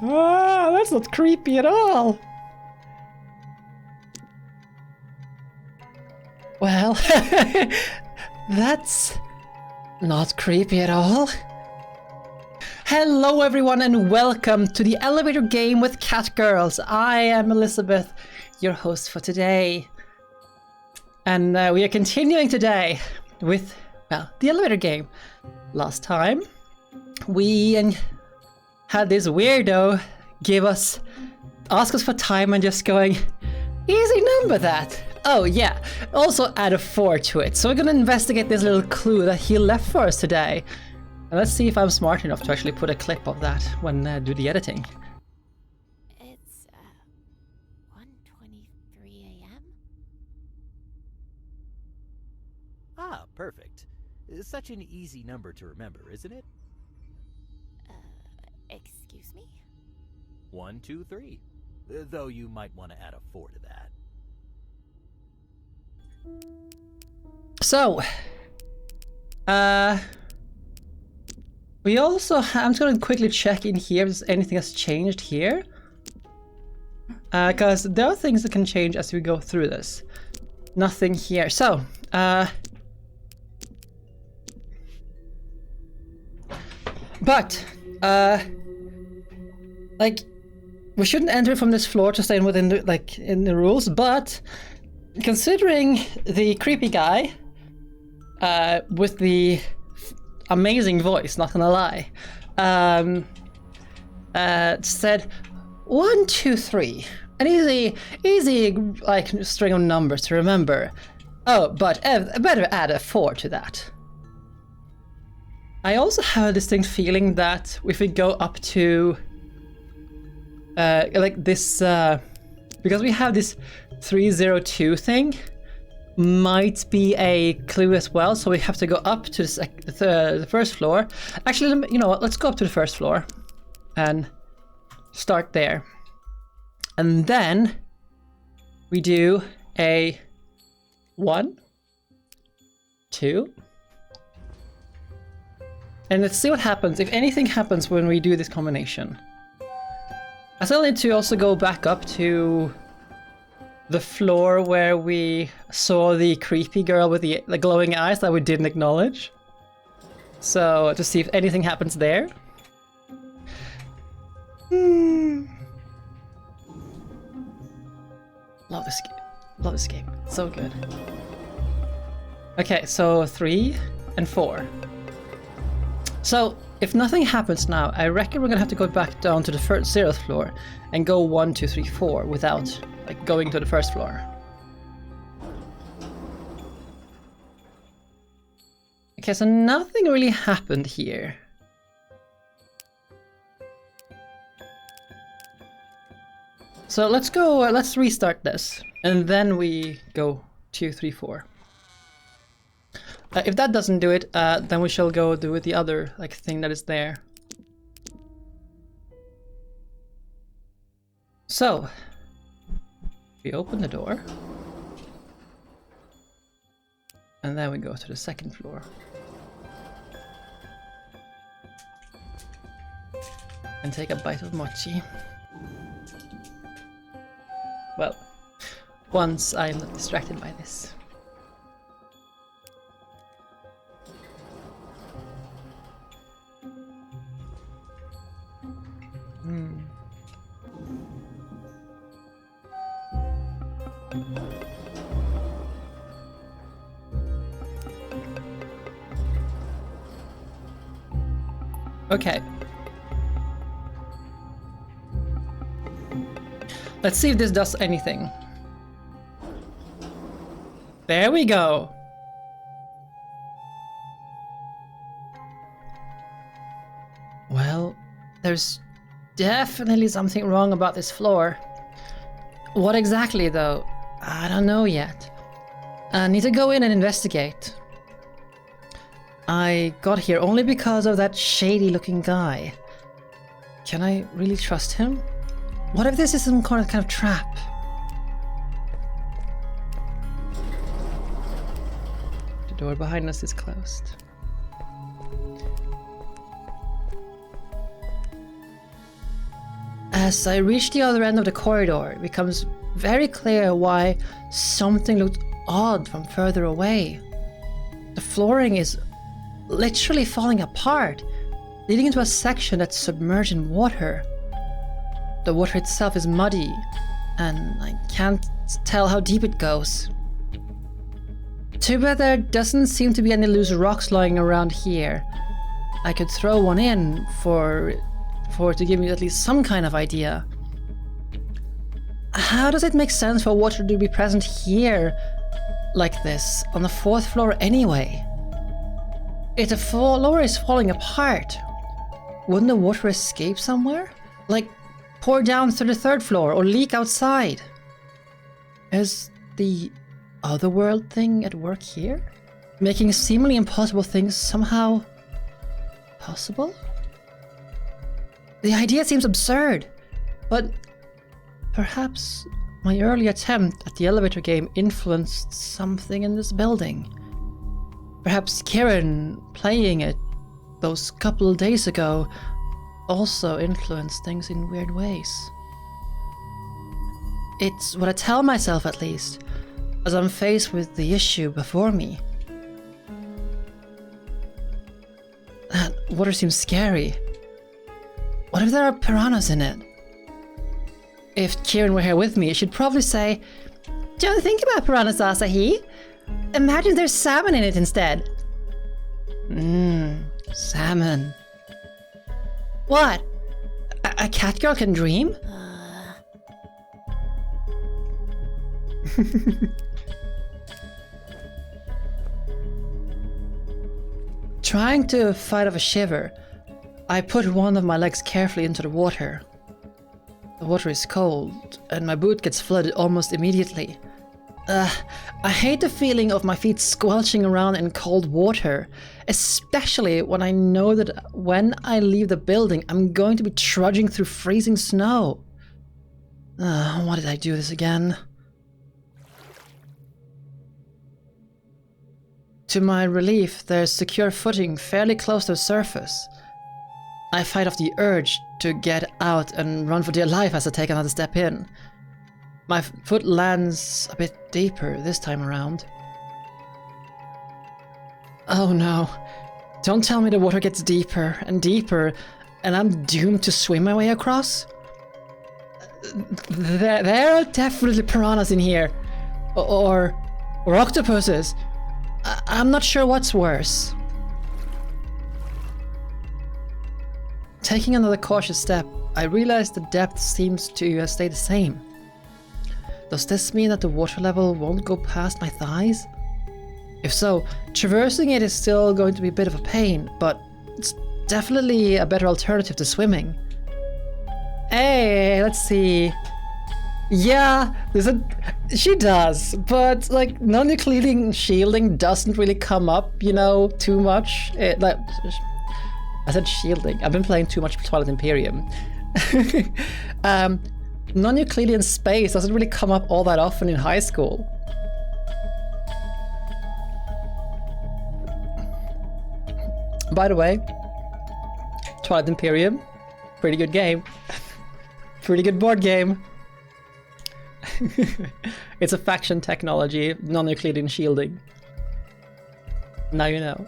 Ah, that's not creepy at all. Well, that's not creepy at all. Hello everyone and welcome to the elevator game with Catgirls. I am Elisabeth, your host for today. And we are continuing today with, well, the elevator game. Last time, we had this weirdo ask us for time and just going, easy number that. Oh yeah, also add a 4 to it. So we're gonna investigate this little clue that he left for us today. And let's see if I'm smart enough to actually put a clip of that when do the editing. It's 1:23 a.m. Ah, perfect. It's such an easy number to remember, isn't it? Excuse me? 1, 2, 3. Though you might want to add a 4 to that. So, we also I'm just gonna quickly check in here if anything has changed here. Because there are things that can change as we go through this. Nothing here. So, but, like, we shouldn't enter from this floor to stay within the, in the rules, but considering the creepy guy, with the amazing voice, not gonna lie, said 1, 2, 3, an easy like string of numbers to remember. Oh, but better add a 4 to that. I also have a distinct feeling that if we go up to like this, because we have this 302 thing, might be a clue as well, so we have to go up to the first floor. Actually, you know what, let's go up to the first floor and start there. And then we do a 1, 2, and let's see what happens, if anything happens when we do this combination. I still need to also go back up to the floor where we saw the creepy girl with the glowing eyes that we didn't acknowledge. So, to see if anything happens there. Love this game. Love this game. So good. Okay, so 3 and 4. So, if nothing happens now, I reckon we're gonna have to go back down to the 0th floor and go 1, 2, 3, 4 without like going to the first floor. Okay, so nothing really happened here. So let's go, let's restart this, and then we go 2, 3, 4. If that doesn't do it, then we shall go do the other like thing that is there. So, we open the door, and then we go to the 2nd floor. And take a bite of mochi. Well, once I'm not distracted by this. Okay. Let's see if this does anything. There we go. Well, there's definitely something wrong about this floor. What exactly, though? I don't know yet. I need to go in and investigate. I got here only because of that shady-looking guy. Can I really trust him? What if this is some kind of trap? The door behind us is closed. As I reach the other end of the corridor, it becomes very clear why something looked odd from further away. The flooring is literally falling apart, leading into a section that's submerged in water. The water itself is muddy, and I can't tell how deep it goes. Too bad there doesn't seem to be any loose rocks lying around here. I could throw one in for it to give me at least some kind of idea. How does it make sense for water to be present here like this, on the 4th floor anyway? If the floor is falling apart, wouldn't the water escape somewhere? Like, pour down to the 3rd floor or leak outside? Is the otherworld thing at work here? Making seemingly impossible things somehow possible? The idea seems absurd, but perhaps my early attempt at the elevator game influenced something in this building. Perhaps Kirin playing it those couple of days ago also influenced things in weird ways. It's what I tell myself, at least, as I'm faced with the issue before me. That water seems scary. What if there are piranhas in it? If Kirin were here with me, she'd probably say, "Don't think about piranhas, Asahi. Imagine there's salmon in it instead." Salmon. What? A cat girl can dream? Trying to fight off a shiver, I put one of my legs carefully into the water. The water is cold, and my boot gets flooded almost immediately. I hate the feeling of my feet squelching around in cold water, especially when I know that when I leave the building, I'm going to be trudging through freezing snow. Why did I do this again? To my relief, there's secure footing fairly close to the surface. I fight off the urge to get out and run for dear life as I take another step in. My foot lands a bit deeper this time around. Oh no. Don't tell me the water gets deeper and deeper and I'm doomed to swim my way across? There are definitely piranhas in here. Or octopuses. I'm not sure what's worse. Taking another cautious step, I realize the depth seems to stay the same. Does this mean that the water level won't go past my thighs? If so, traversing it is still going to be a bit of a pain, but it's definitely a better alternative to swimming. Hey, let's see. Yeah, she does, but like non-Euclidean shielding doesn't really come up, you know, too much. I said shielding. I've been playing too much Twilight Imperium. Non-Euclidean space doesn't really come up all that often in high school. By the way, Twilight Imperium, pretty good game. Pretty good board game. It's a faction technology, non-Euclidean shielding. Now you know.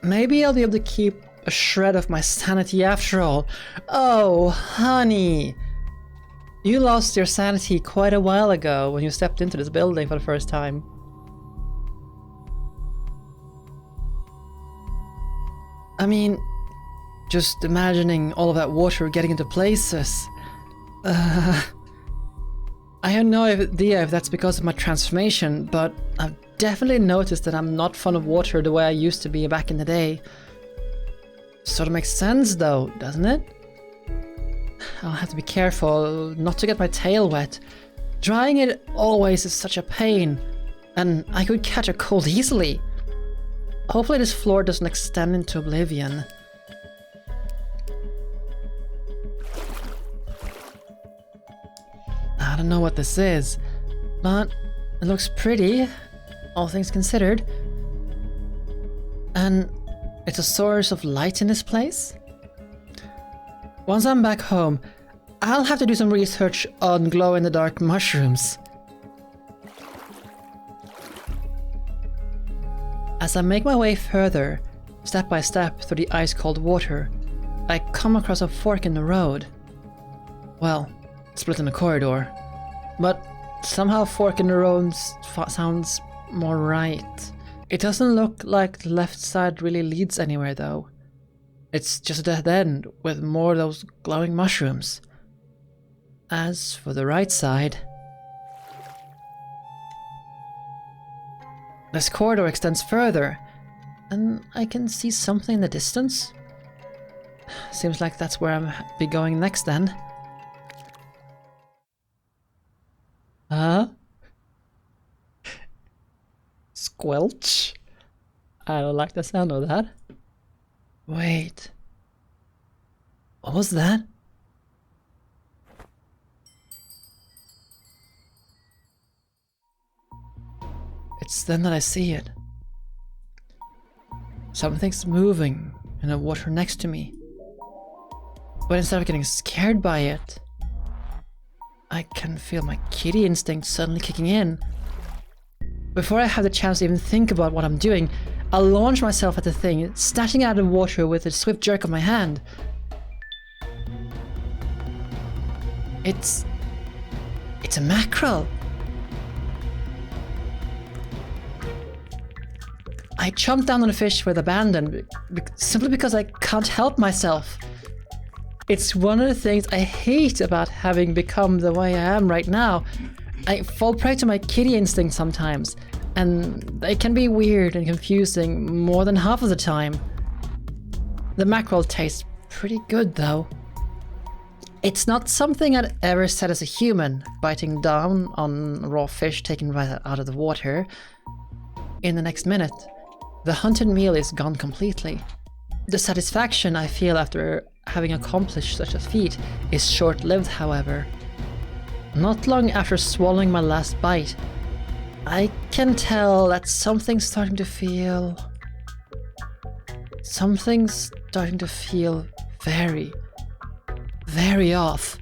Maybe I'll be able to keep a shred of my sanity after all. Oh, honey. You lost your sanity quite a while ago when you stepped into this building for the first time. I mean, just imagining all of that water getting into places. I have no idea if that's because of my transformation, but I've definitely noticed that I'm not fond of water the way I used to be back in the day. Sort of makes sense though, doesn't it? I'll have to be careful not to get my tail wet. Drying it always is such a pain, and I could catch a cold easily. Hopefully this floor doesn't extend into oblivion. I don't know what this is, but it looks pretty, all things considered. And it's a source of light in this place? Once I'm back home, I'll have to do some research on glow-in-the-dark mushrooms. As I make my way further, step by step through the ice-cold water, I come across a fork in the road. Well, split in a corridor. But somehow fork in the road sounds more right. It doesn't look like the left side really leads anywhere though. It's just a dead end with more of those glowing mushrooms. As for the right side... This corridor extends further, and I can see something in the distance. Seems like that's where I'll be going next then. Huh? Squelch? I don't like the sound of that. Wait. What was that? It's then that I see it. Something's moving in the water next to me. But instead of getting scared by it, I can feel my kitty instinct suddenly kicking in. Before I have the chance to even think about what I'm doing, I'll launch myself at the thing, snatching out of the water with a swift jerk of my hand. It's a mackerel. I chomped down on the fish with abandon, simply because I can't help myself. It's one of the things I hate about having become the way I am right now. I fall prey to my kitty instinct sometimes, and they can be weird and confusing more than half of the time. The mackerel tastes pretty good though. It's not something I'd ever said as a human, biting down on raw fish taken right out of the water. In the next minute, the hunted meal is gone completely. The satisfaction I feel after having accomplished such a feat is short-lived, however. Not long after swallowing my last bite, I can tell that something's starting to feel very, very off.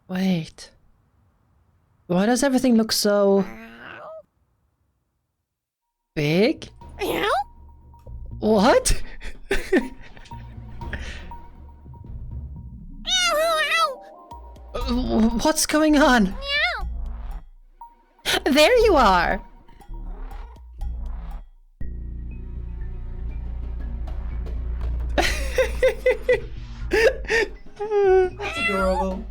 Wait. Why does everything look so... big? What? What's going on? There you are! That's adorable.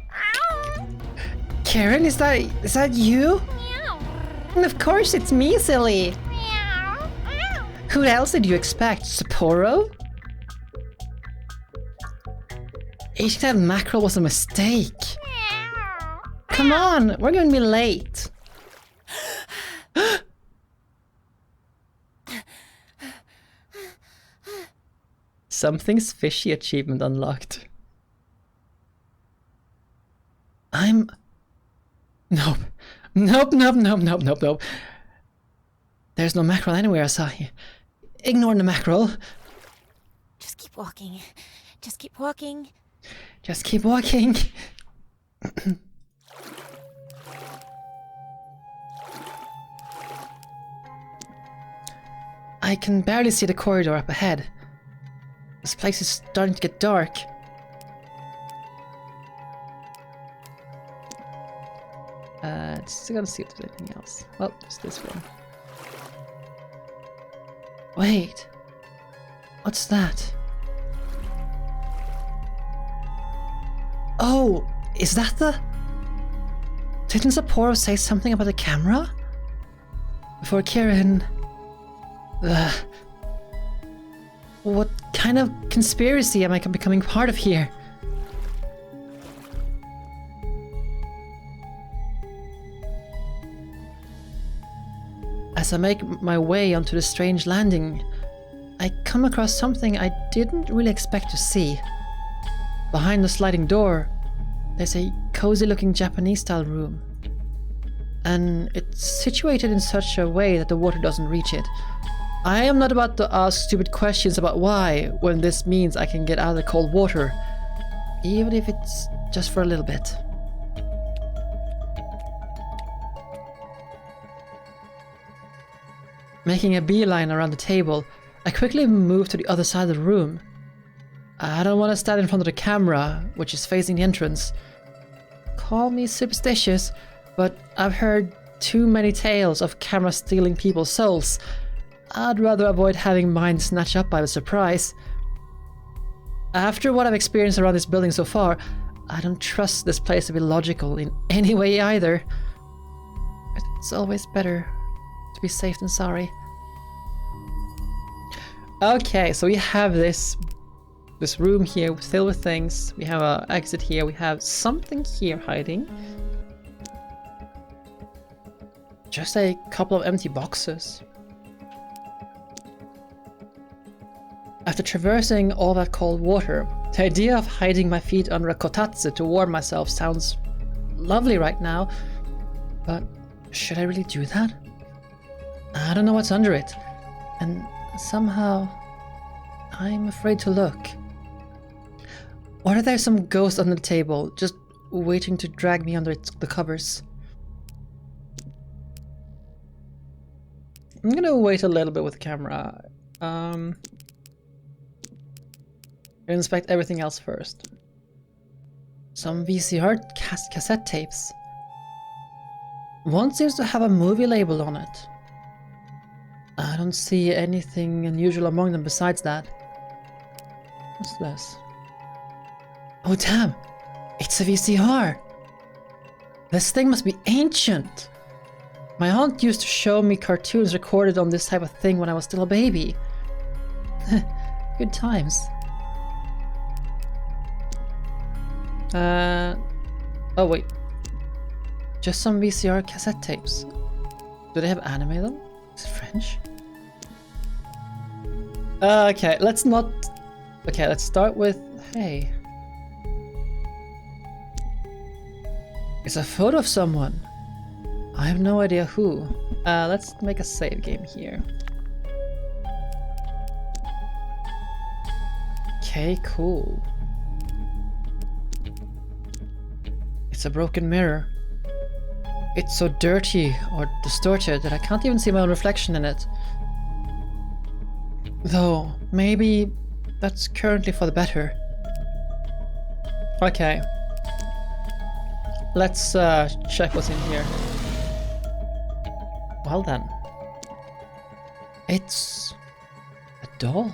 Kirin, is that you? Of course it's me, silly. Who else did you expect? Sapporo? Eating that mackerel was a mistake. Come on, we're going to be late. Something's fishy achievement unlocked. Nope. Nope. There's no mackerel anywhere, Asahi. Ignore the mackerel. Just keep walking. Just keep walking. Just keep walking. I can barely see the corridor up ahead. This place is starting to get dark. Just gotta see if there's anything else. Well, just this one. Wait. What's that? Oh, is that the... Didn't Sapporo say something about the camera? Before Kirin... What kind of conspiracy am I becoming part of here? As I make my way onto the strange landing, I come across something I didn't really expect to see. Behind the sliding door, There's a cozy looking Japanese style room. And it's situated in such a way that the water doesn't reach it. I am not about to ask stupid questions about why, when this means I can get out of the cold water. Even if it's just for a little bit. Making a beeline around the table, I quickly move to the other side of the room. I don't want to stand in front of the camera, which is facing the entrance. Call me superstitious, but I've heard too many tales of cameras stealing people's souls. I'd rather avoid having mine snatched up by a surprise. After what I've experienced around this building so far, I don't trust this place to be logical in any way either. It's always better to be safe than sorry. Okay, so we have this room here filled with things. We have an exit here. We have something here hiding. Just a couple of empty boxes. After traversing all that cold water, the idea of hiding my feet under a kotatsu to warm myself sounds lovely right now. But should I really do that? I don't know what's under it. And somehow, I'm afraid to look. Or are there some ghosts under the table, just waiting to drag me under the covers? I'm gonna wait a little bit with the camera. Inspect everything else first. Some VCR cassette tapes. One seems to have a movie label on it. I don't see anything unusual among them besides that. What's this? Oh damn! It's a VCR! This thing must be ancient! My aunt used to show me cartoons recorded on this type of thing when I was still a baby. Good times. Oh wait. Just some VCR cassette tapes. Do they have anime though? Is it French? Okay, let's not... Okay, let's start with... Hey. It's a photo of someone. I have no idea who. Let's make a save game here. Okay, cool. It's a broken mirror. It's so dirty or distorted that I can't even see my own reflection in it. Though, maybe that's currently for the better. Okay. Let's check what's in here. Well then. It's a doll.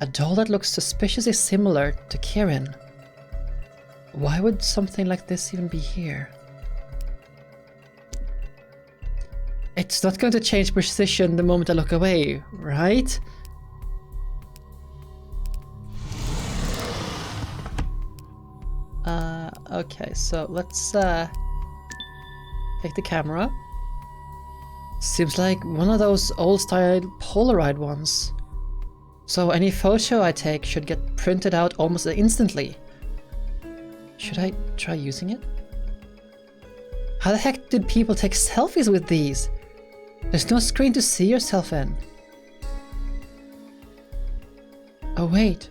A doll that looks suspiciously similar to Kirin. Why would something like this even be here? It's not going to change position the moment I look away, right? Okay, so let's take the camera. Seems like one of those old-style Polaroid ones. So any photo I take should get printed out almost instantly. Should I try using it? How the heck did people take selfies with these? There's no screen to see yourself in. Oh wait,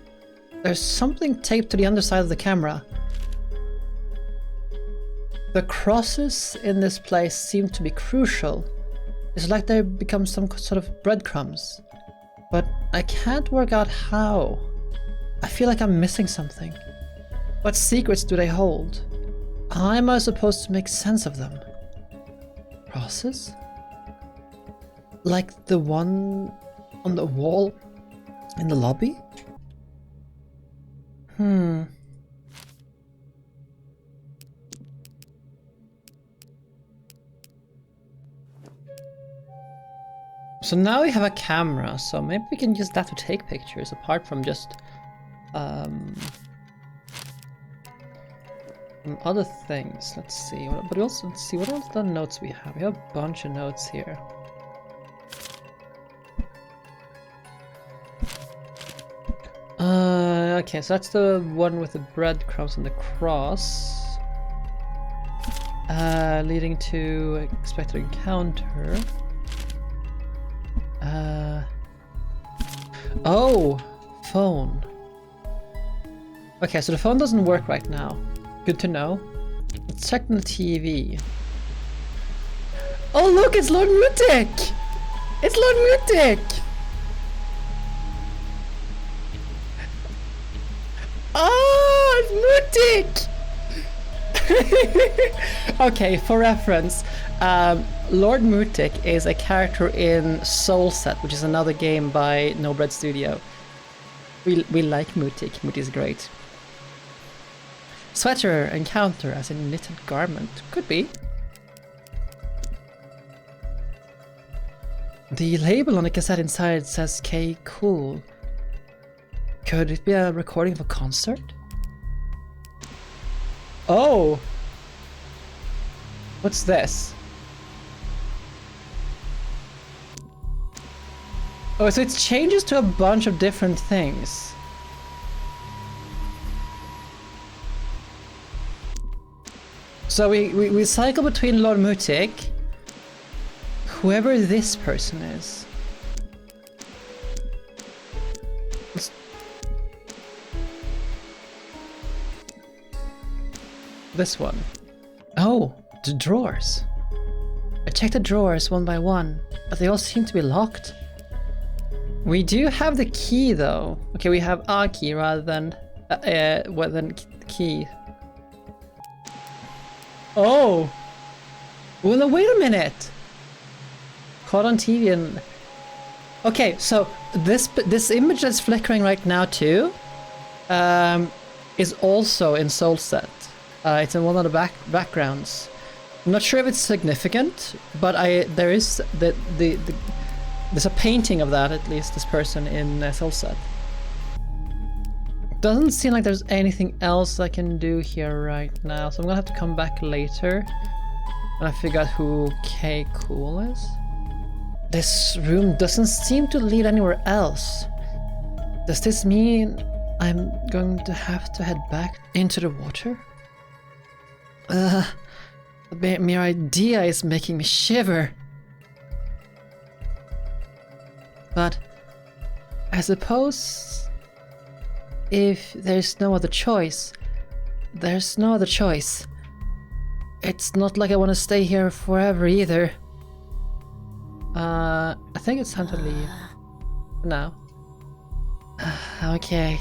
there's something taped to the underside of the camera. The crosses in this place seem to be crucial. It's like they become some sort of breadcrumbs. But I can't work out how. I feel like I'm missing something. What secrets do they hold? How am I supposed to make sense of them? Crosses? Like the one on the wall in the lobby? So now we have a camera, so maybe we can use that to take pictures apart from just other things. Let's see. But also, let's see what else the notes we have. We have a bunch of notes here. Okay, so that's the one with the breadcrumbs and the cross. Leading to expected encounter. Oh! Phone. Okay, so the phone doesn't work right now. Good to know. Let's check the TV. Oh look, it's Lord Mutik! It's Lord Mutik! Oh, it's Mutik! Okay, for reference, Lord Mutik is a character in Soul Set, which is another game by No Bread Studio. We like Mutik. Mutik's great. Sweater encounter as a knitted garment. Could be. The label on the cassette inside says K Cool. Could it be a recording of a concert? Oh! What's this? Oh, so it changes to a bunch of different things. So we cycle between Lord Mutik, whoever this person is. This one. Oh, the drawers. I checked the drawers one by one, but they all seem to be locked. We do have the key though. Okay, we have a key rather than key. Oh! Well, no, wait a minute! Caught on TV and... Okay, so this image that's flickering right now too is also in Soul Set. It's in one of the backgrounds. I'm not sure if it's significant, but there is there's a painting of that, at least, this person in Soul Set. Doesn't seem like there's anything else I can do here right now, so I'm gonna have to come back later when I figure out who K Cool is. This room doesn't seem to lead anywhere else. Does this mean I'm going to have to head back into the water? The mere idea is making me shiver. But I suppose if there's no other choice, there's no other choice. It's not like I want to stay here forever either. I think it's time to leave. Now. Okay.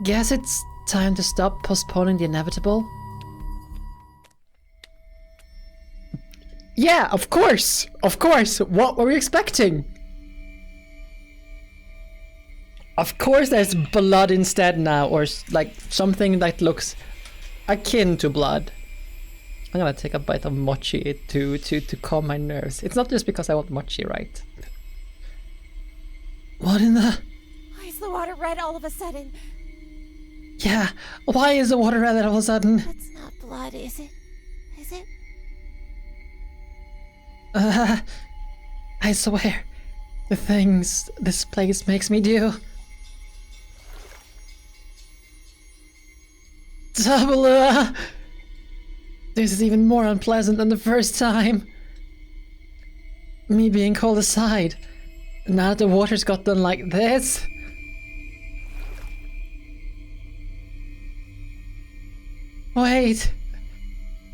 Guess it's time to stop postponing the inevitable. Yeah, of course! Of course! What were we expecting? Of course there's blood instead now, or like something that looks akin to blood. I'm gonna take a bite of mochi to calm my nerves. It's not just because I want mochi, right? What in the... Why is the water red all of a sudden? Yeah, why is the water red all of a sudden? That's not blood, is it? Is it? I swear, the things this place makes me do. Double This is even more unpleasant than the first time. Me being called aside. Now that the water's got done like this. Wait.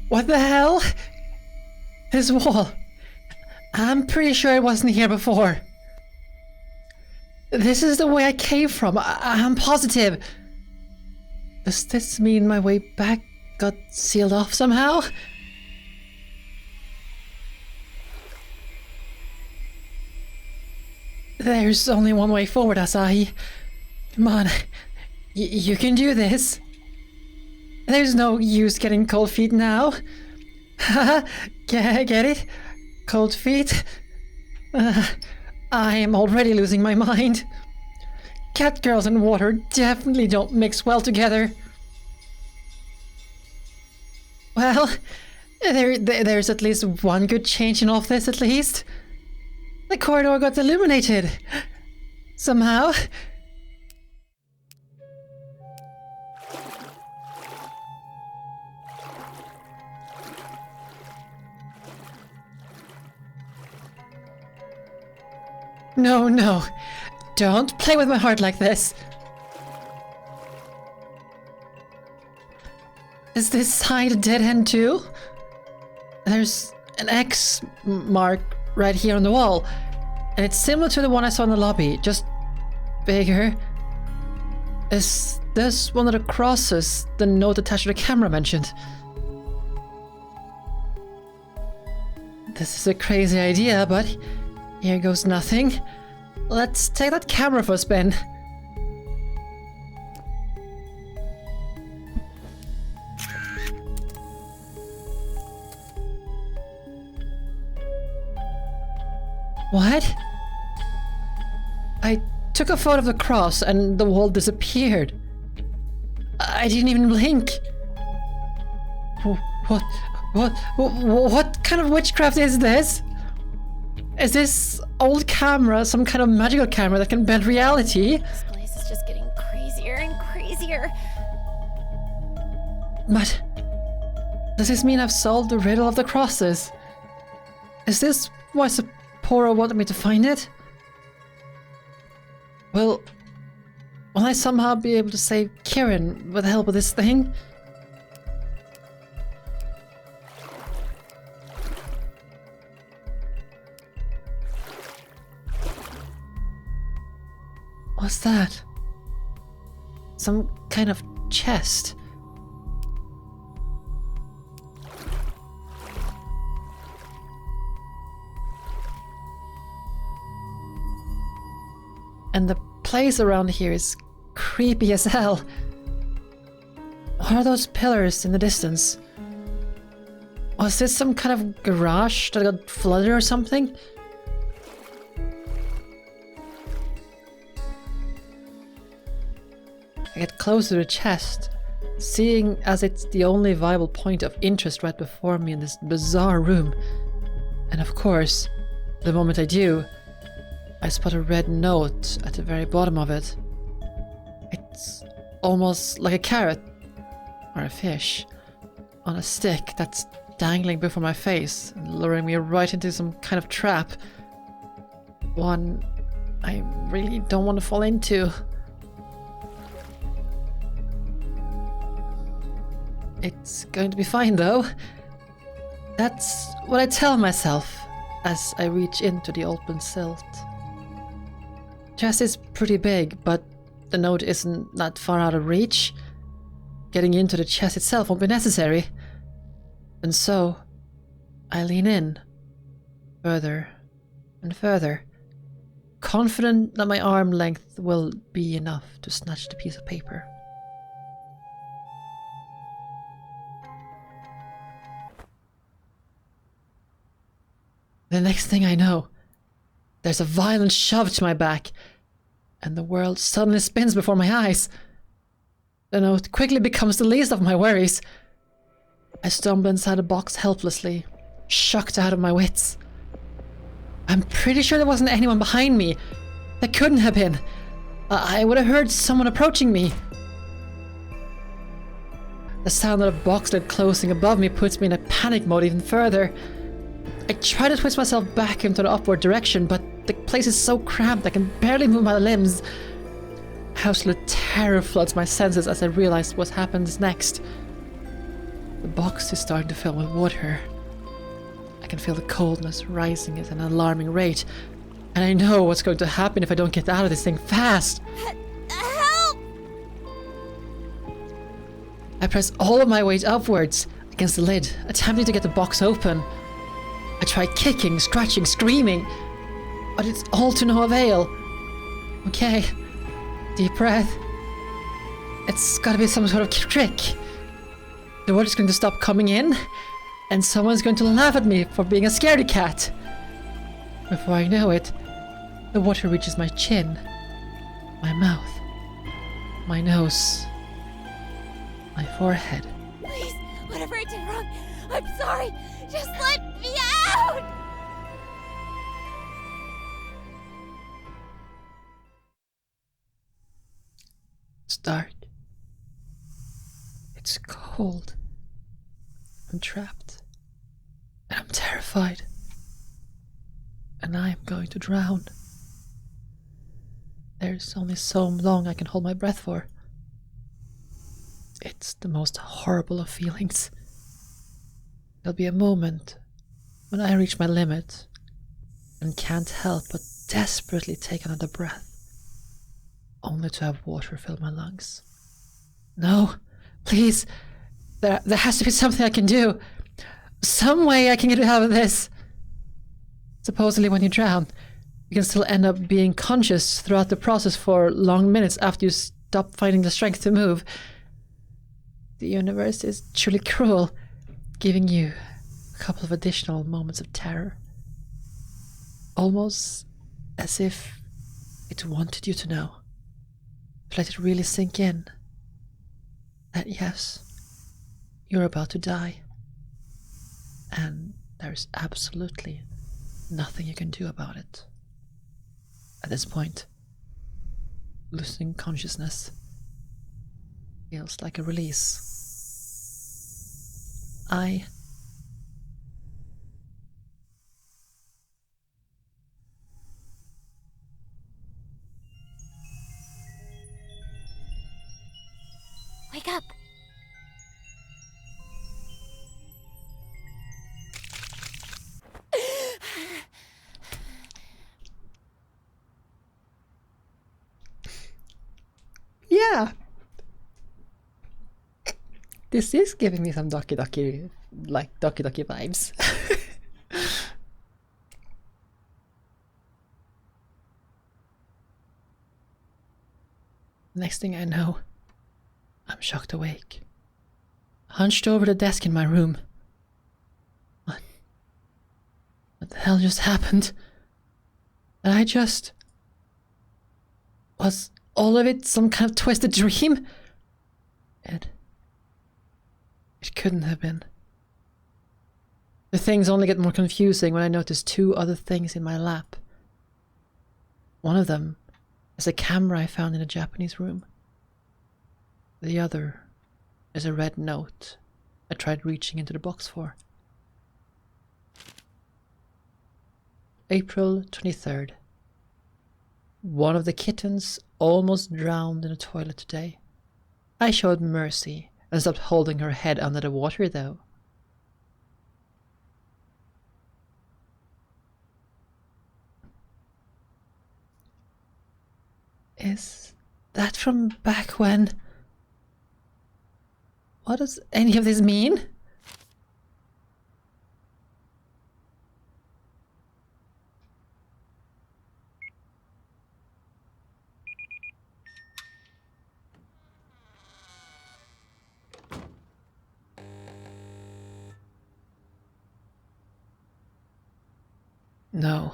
What the hell? This wall. I'm pretty sure I wasn't here before. This is the way I came from. I'm positive. Does this mean my way back got sealed off somehow? There's only one way forward, Asahi. Come on. You can do this. There's no use getting cold feet now. Haha, get it? Cold feet? I am already losing my mind. Catgirls and water definitely don't mix well together. Well, there's at least one good change in all of this, at least. The corridor got illuminated. Somehow. No, no. Don't play with my heart like this. Is this side a dead end too? There's an X mark right here on the wall. And it's similar to the one I saw in the lobby, just bigger. Is this one of the crosses the note attached to the camera mentioned? This is a crazy idea, but here goes nothing. Let's take that camera for a spin. What? I took a photo of the cross and the wall disappeared. I didn't even blink. What kind of witchcraft is this? Is this old camera some kind of magical camera that can bend reality? This place is just getting crazier and crazier. But does this mean I've solved the riddle of the crosses? Is this why Sapporo wanted me to find it? Will I somehow be able to save Kirin with the help of this thing? What's that? Some kind of chest. And the place around here is creepy as hell. What are those pillars in the distance? Was this some kind of garage that got flooded or something? I get close to the chest, seeing as it's the only viable point of interest right before me in this bizarre room. And of course, the moment I do, I spot a red note at the very bottom of it. It's almost like a carrot, or a fish, on a stick that's dangling before my face and luring me right into some kind of trap. One I really don't want to fall into. It's going to be fine though. That's what I tell myself as I reach into the open silt. Chest is pretty big, but the note isn't that far out of reach. Getting into the chest itself won't be necessary. And so, I lean in, further and further, confident that my arm length will be enough to snatch the piece of paper. The next thing I know, there's a violent shove to my back, and the world suddenly spins before my eyes. The note quickly becomes the least of my worries. I stumble inside a box helplessly, shocked out of my wits. I'm pretty sure there wasn't anyone behind me. There couldn't have been. I would have heard someone approaching me. The sound of the box lid closing above me puts me in a panic mode even further. I try to twist myself back into the upward direction, but the place is so cramped I can barely move my limbs. Absolute terror floods my senses as I realize what happens next. The box is starting to fill with water. I can feel the coldness rising at an alarming rate, and I know what's going to happen if I don't get out of this thing fast. Help! I press all of my weight upwards against the lid, attempting to get the box open. I try kicking, scratching, screaming, but it's all to no avail. Okay, deep breath. It's gotta be some sort of trick. The water's going to stop coming in, and someone's going to laugh at me for being a scaredy cat. Before I know it, the water reaches my chin, my mouth, my nose, my forehead. Please, whatever I did wrong, I'm sorry. Just let me out! It's dark. It's cold. I'm trapped. And I'm terrified. And I'm going to drown. There's only so long I can hold my breath for. It's the most horrible of feelings. There'll be a moment when I reach my limit and can't help but desperately take another breath, only to have water fill my lungs. No, please, there has to be something I can do. Some way I can get out of this. Supposedly when you drown, you can still end up being conscious throughout the process for long minutes after you stop finding the strength to move. The universe is truly cruel, giving you a couple of additional moments of terror. Almost as if it wanted you to know. To let it really sink in. That yes, you're about to die. And there's absolutely nothing you can do about it. At this point, losing consciousness feels like a release. Wake up! Yeah. This is giving me some Doki Doki vibes. Next thing I know, I'm shocked awake. Hunched over the desk in my room. What the hell just happened? And I just... Was all of it some kind of twisted dream? It couldn't have been. The things only get more confusing when I notice two other things in my lap. One of them is a camera I found in a Japanese room. The other is a red note I tried reaching into the box for. April 23rd. One of the kittens almost drowned in the toilet today. I showed mercy and stopped holding her head under the water though. Is that from back when? What does any of this mean? No.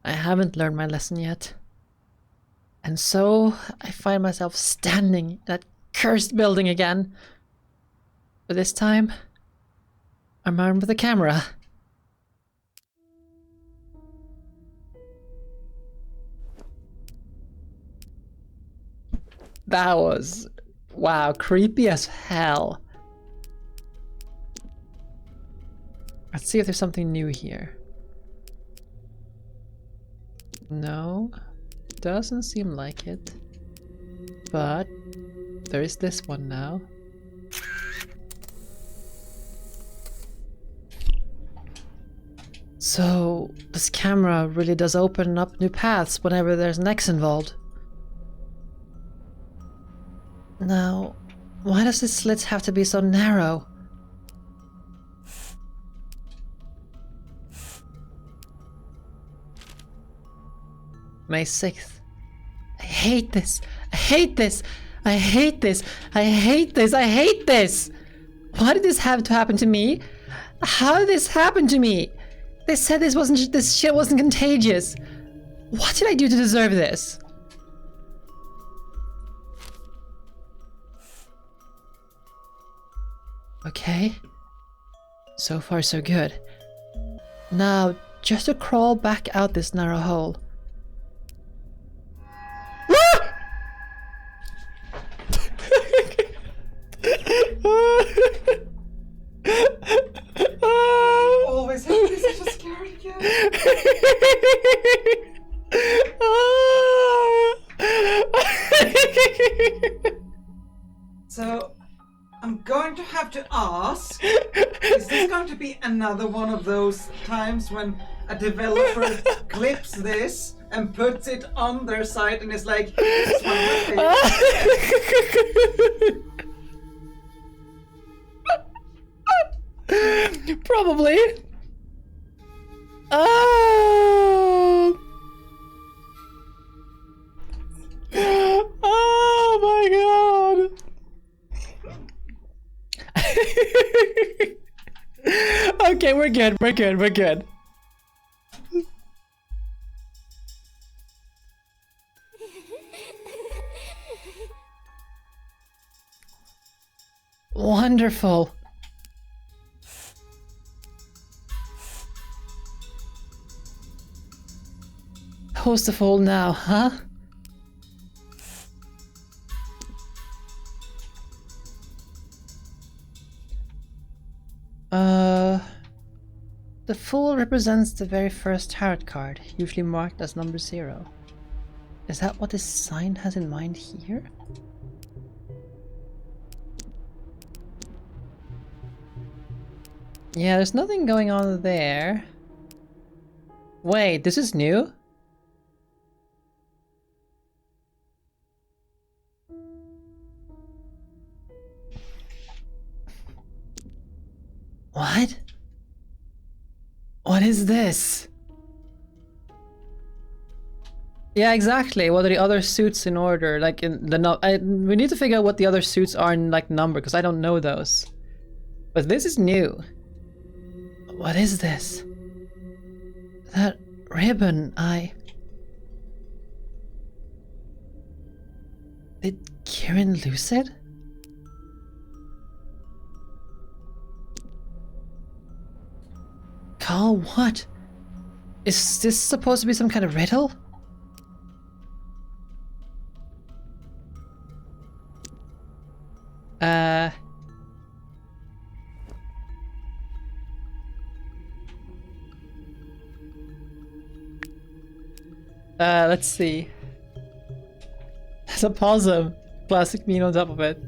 I haven't learned my lesson yet. And so I find myself standing in that cursed building again. But this time, I'm armed with a camera. That was, wow, creepy as hell. Let's see if there's something new here. No, doesn't seem like it. But there is this one now. So this camera really does open up new paths whenever there's an X involved. Now, why does this slit have to be so narrow? May 6th. I hate this. I hate this. I hate this. I hate this. I hate this. Why did this have to happen to me? How did this happen to me? They said this shit wasn't contagious. What did I do to deserve this? Okay. So far so good. Now, just to crawl back out this narrow hole. Always have to be such a scared again. So, I'm going to have to ask, is this going to be another one of those times when a developer clips this and puts it on their site and is like, this is one of my favorites? Probably. Oh. Oh my god. Okay, we're good. Wonderful. Host of all now, huh? The fool represents the very first tarot card, usually marked as number 0. Is that what this sign has in mind here? Yeah, there's nothing going on there. Wait, this is new? What? What is this? Yeah, exactly. What are the other suits in order? Like in the we need to figure out what the other suits are in like number, because I don't know those. But this is new. What is this? That ribbon, Did Kirin lose it? Carl, what? Is this supposed to be some kind of riddle? Let's see. There's a possum. Plastic meat on top of it.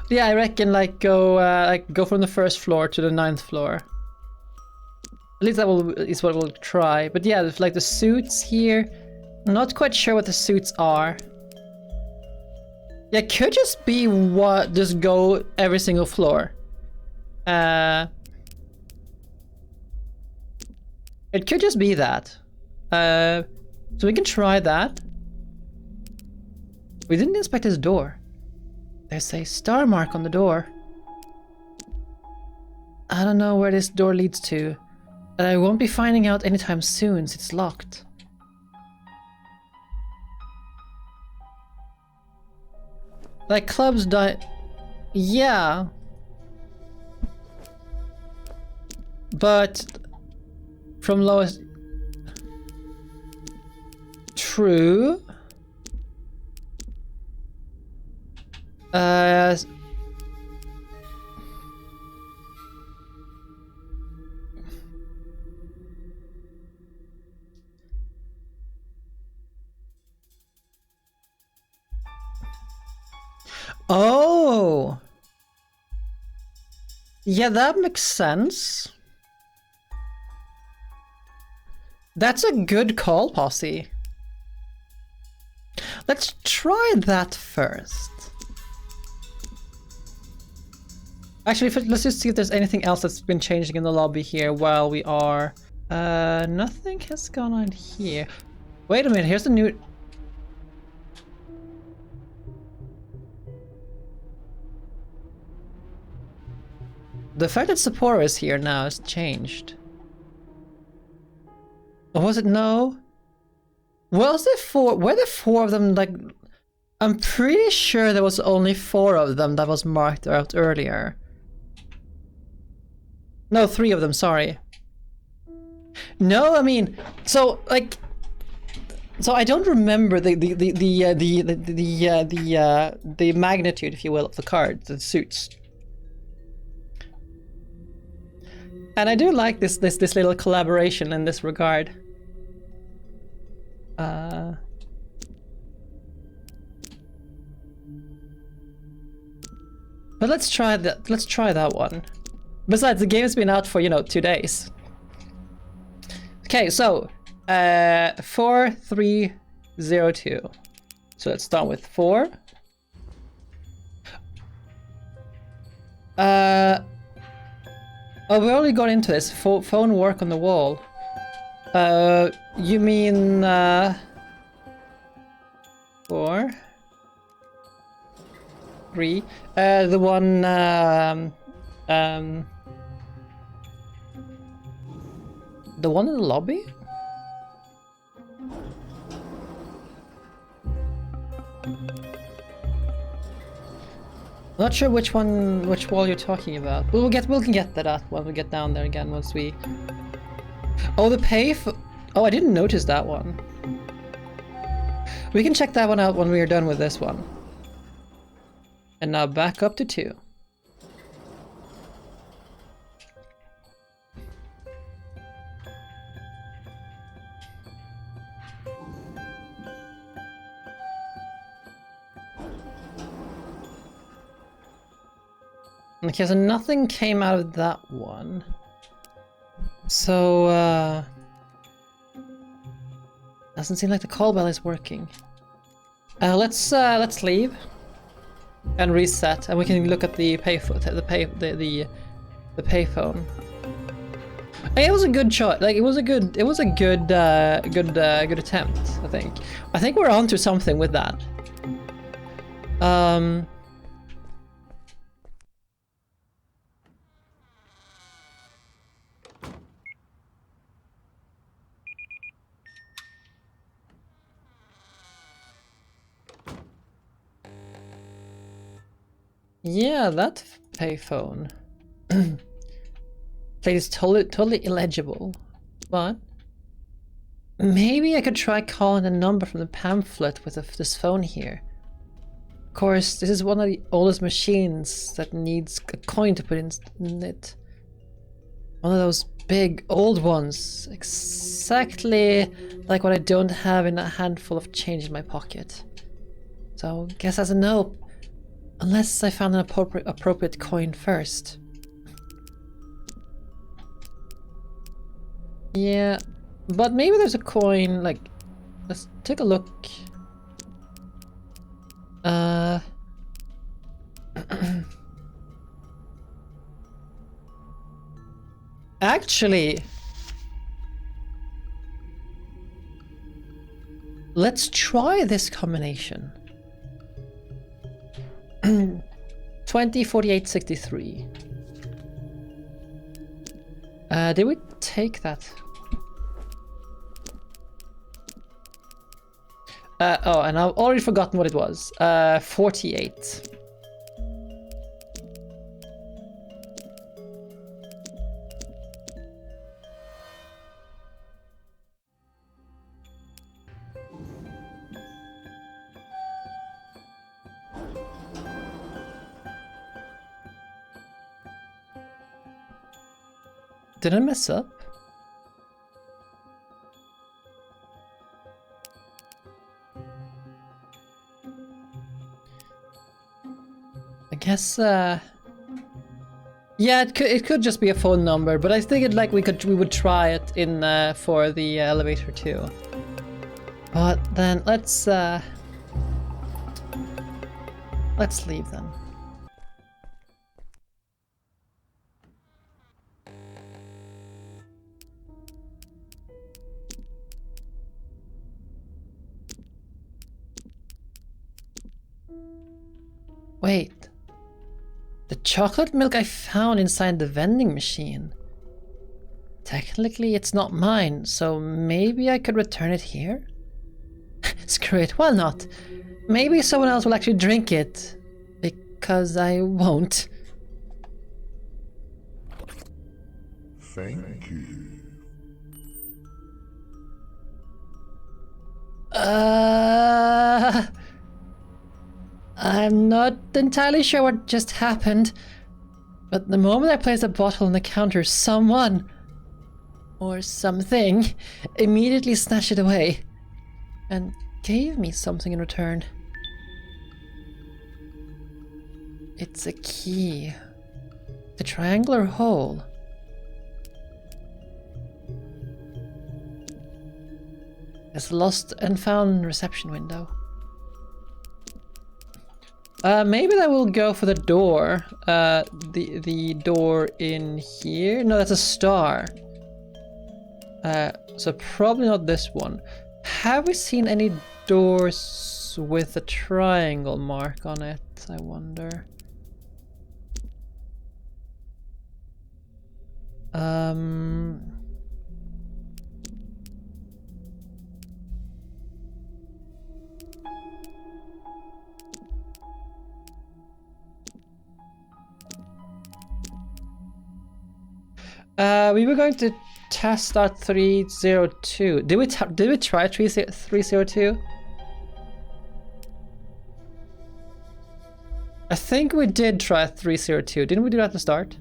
Yeah, I reckon like go from the first floor to the 9th floor. At least that is what we'll try. But yeah, like the suits here, I'm not quite sure what the suits are. Yeah, it could just be what just go every single floor. It could just be that. So we can try that. We didn't inspect his door. There's a star mark on the door. I don't know where this door leads to, but I won't be finding out anytime soon since it's locked. Like clubs die. Yeah. But from lowest. True. Oh. Yeah, that makes sense. That's a good call, Posse. Let's try that first. Actually, let's just see if there's anything else that's been changing in the lobby here while we are... nothing has gone on here. Wait a minute, here's the new... The fact that Sapporo is here now has changed. Or was it no? Was there 4? Were there 4 of them? Like, I'm pretty sure there was only 4 of them that was marked out earlier. No, 3 of them. Sorry. No, I mean, so like, so I don't remember the magnitude, if you will, of the cards, the suits. And I do like this little collaboration in this regard. But let's try that. Let's try that one. Besides, the game's been out for, you know, 2 days. Okay, so 4302. So let's start with 4. Oh, we already got into this. Phone work on the wall. You mean 4, 3. The one the one in the lobby? Not sure which wall you're talking about. But we can get to that when we get down there again once we. Oh, the oh, I didn't notice that one. We can check that one out when we are done with this one. And now back up to 2. Okay, so nothing came out of that one. So, doesn't seem like the call bell is working. Let's leave and reset, and we can look at the payphone. It was a good choice. Like it was a good attempt. I think we're onto something with that. Yeah, that payphone. Like it's totally illegible, but maybe I could try calling the number from the pamphlet with this phone here. Of course, this is one of the oldest machines that needs a coin to put in it. One of those big old ones, exactly like what I don't have in a handful of change in my pocket. So, guess that's a no. Unless I found an appropriate coin first. Yeah, but maybe there's a coin, like, let's take a look. Actually, let's try this combination. 20, 48, 63. Did we take that? Oh, and I've already forgotten what it was. 48. Did I mess up? I guess yeah, it could just be a phone number, but I figured like we would try it in for the elevator too. But then let's leave then. Wait, the chocolate milk I found inside the vending machine. Technically it's not mine, so maybe I could return it here? Screw it, why not? Maybe someone else will actually drink it. Because I won't. Thank you. I'm not entirely sure what just happened, but the moment I placed a bottle on the counter, someone or something immediately snatched it away. and gave me something in return. It's a key. A triangular hole. It's a lost and found reception window. Maybe that will go for the door. The door in here. No, that's a star. So probably not this one. Have we seen any doors with a triangle mark on it? I wonder. We were going to test out 302. Did we try 302? I think we did try 302. Didn't we do that at the start?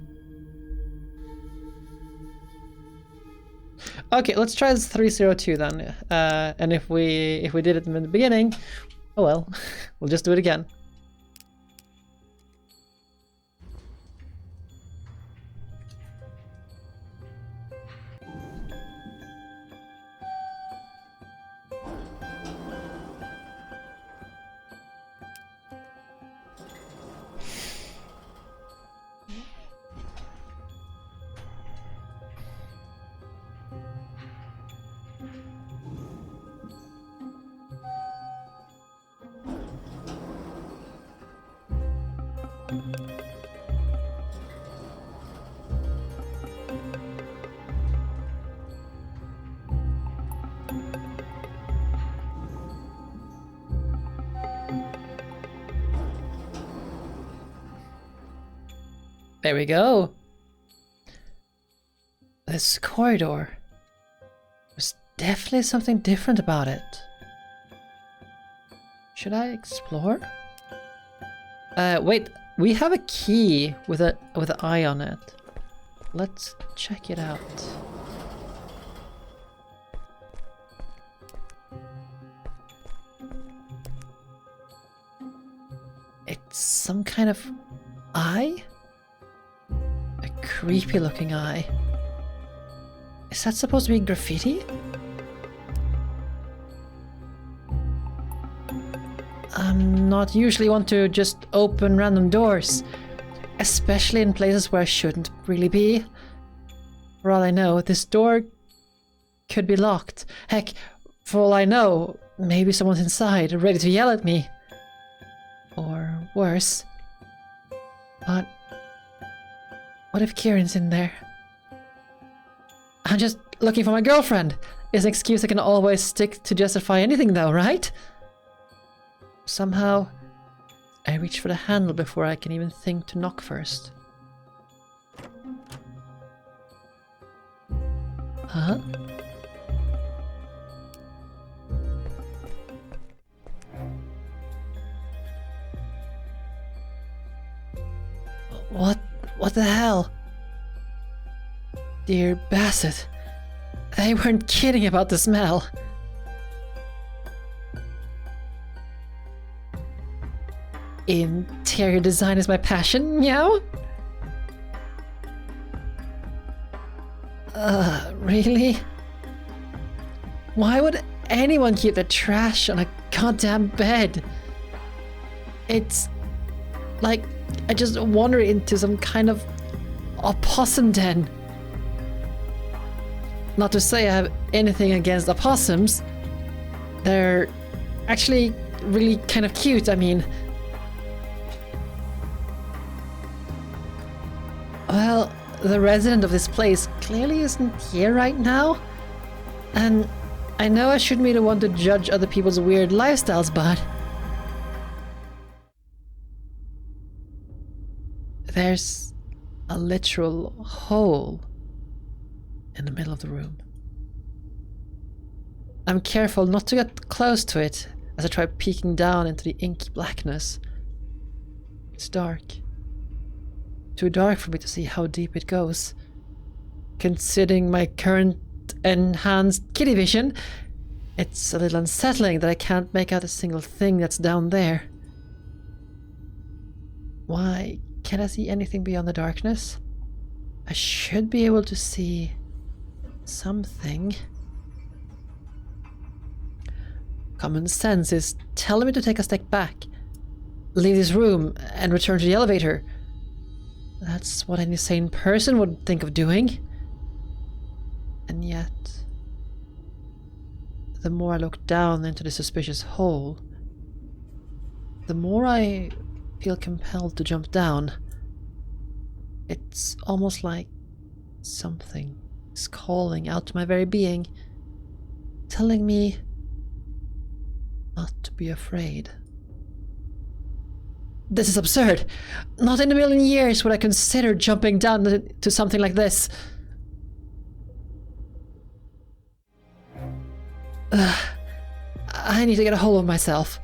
Okay, let's try 302 then. And if we did it in the beginning, oh well, we'll just do it again. There we go. This corridor. There's definitely something different about it. Should I explore? Wait, we have a key with an eye on it. Let's check it out. It's some kind of eye? A creepy looking eye. Is that supposed to be graffiti? I'm not usually one to just open random doors, especially in places where I shouldn't really be. For all I know, this door could be locked. Heck, for all I know, maybe someone's inside, ready to yell at me. Or worse. But what if Kirin's in there? I'm just looking for my girlfriend. Is an excuse I can always stick to justify anything though, right? Somehow, I reach for the handle before I can even think to knock first. Huh? What the hell? Dear Bassett, they weren't kidding about the smell. Interior design is my passion, meow? Really? Why would anyone keep their trash on a goddamn bed? It's like I just wander into some kind of opossum den. Not to say I have anything against opossums. They're actually really kind of cute, I mean. Well, the resident of this place clearly isn't here right now. And I know I shouldn't be the one to judge other people's weird lifestyles, but there's a literal hole in the middle of the room. I'm careful not to get close to it as I try peeking down into the inky blackness. It's dark. Too dark for me to see how deep it goes. Considering my current enhanced kitty vision, It's a little unsettling that I can't make out a single thing that's down there. Why can't I see anything beyond the darkness? I should be able to see something. Common sense is telling me to take a step back, leave this room, and return to the elevator. That's what any sane person would think of doing. And yet, the more I look down into the suspicious hole, the more I feel compelled to jump down. It's almost like something is calling out to my very being, telling me not to be afraid. This is absurd. Not in a million years would I consider jumping down to something like this. I need to get a hold of myself.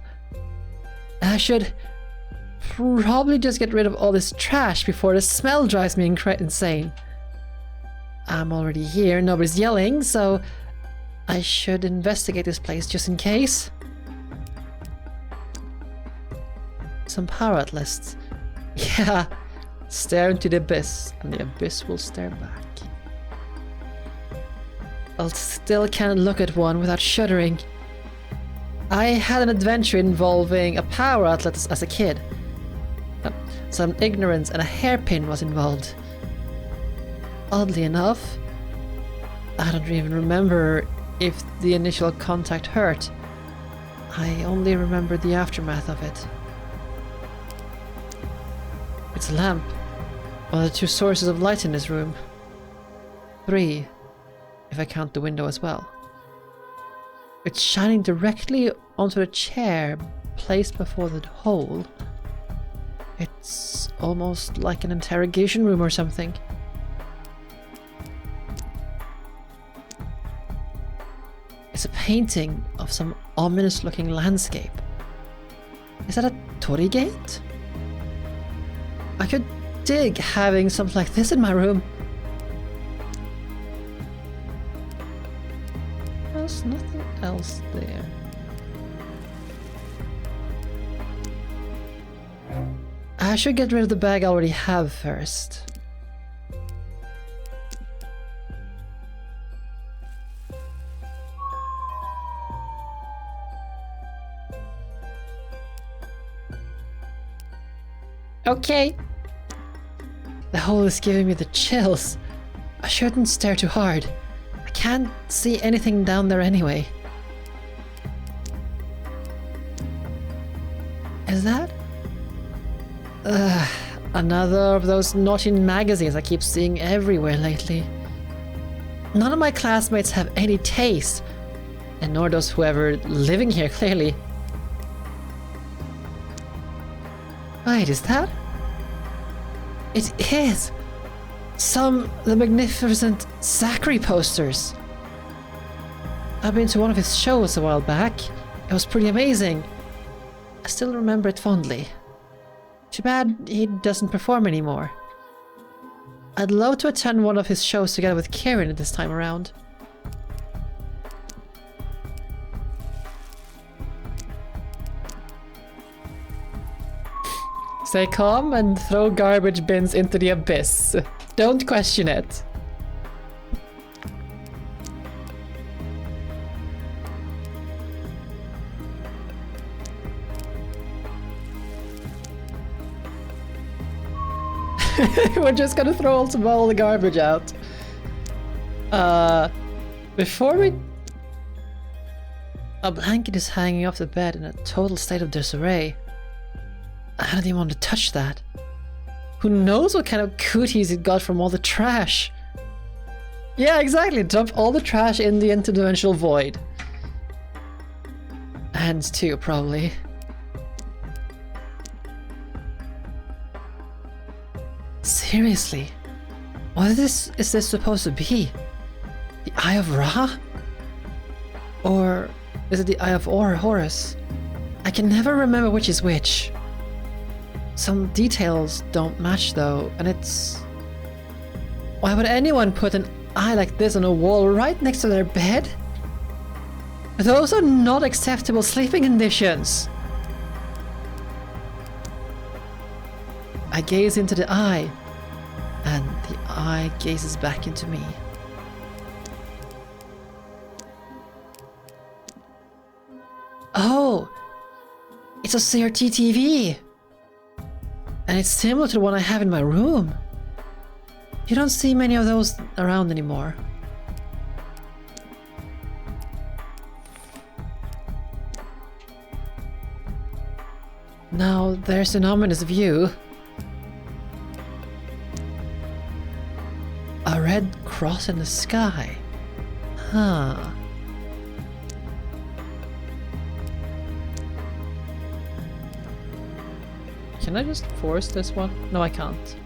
I should probably just get rid of all this trash before the smell drives me insane. I'm already here, nobody's yelling, so I should investigate this place just in case. Some power outlets. Yeah, stare into the abyss, and the abyss will stare back. I still can't look at one without shuddering. I had an adventure involving a power outlet as a kid. Some ignorance and a hairpin was involved. Oddly enough, I don't even remember if the initial contact hurt. I only remember the aftermath of it. It's a lamp, one of the two sources of light in this room. 3, if I count the window as well. It's shining directly onto the chair placed before the hole. It's almost like an interrogation room or something. It's a painting of some ominous looking landscape. Is that a torii gate? I could dig having something like this in my room. There's nothing else there. I should get rid of the bag I already have first. Okay. The hole is giving me the chills. I shouldn't stare too hard. I can't see anything down there anyway. Is that? Another of those naughty magazines I keep seeing everywhere lately. None of my classmates have any taste, and nor does whoever living here, clearly. Wait, is that? It is! The magnificent Zachary posters! I've been to one of his shows a while back. It was pretty amazing. I still remember it fondly. Too bad he doesn't perform anymore. I'd love to attend one of his shows together with Kirin this time around. Stay calm and throw garbage bins into the abyss. Don't question it. We're just gonna throw all the garbage out. Before we... A blanket is hanging off the bed in a total state of disarray. I don't even want to touch that. Who knows what kind of cooties it got from all the trash? Yeah, exactly. Dump all the trash in the interdimensional void. Hands too, probably. Seriously? What is this supposed to be? The Eye of Ra? Or is it the Eye of Horus? I can never remember which is which. Some details don't match though, and it's... Why would anyone put an eye like this on a wall right next to their bed? Those are not acceptable sleeping conditions. I gaze into the eye, and the eye gazes back into me. Oh, it's a CRT TV, and it's similar to the one I have in my room. You don't see many of those around anymore. Now there's an ominous view. A red cross in the sky. Huh. Can I just force this one? No, I can't.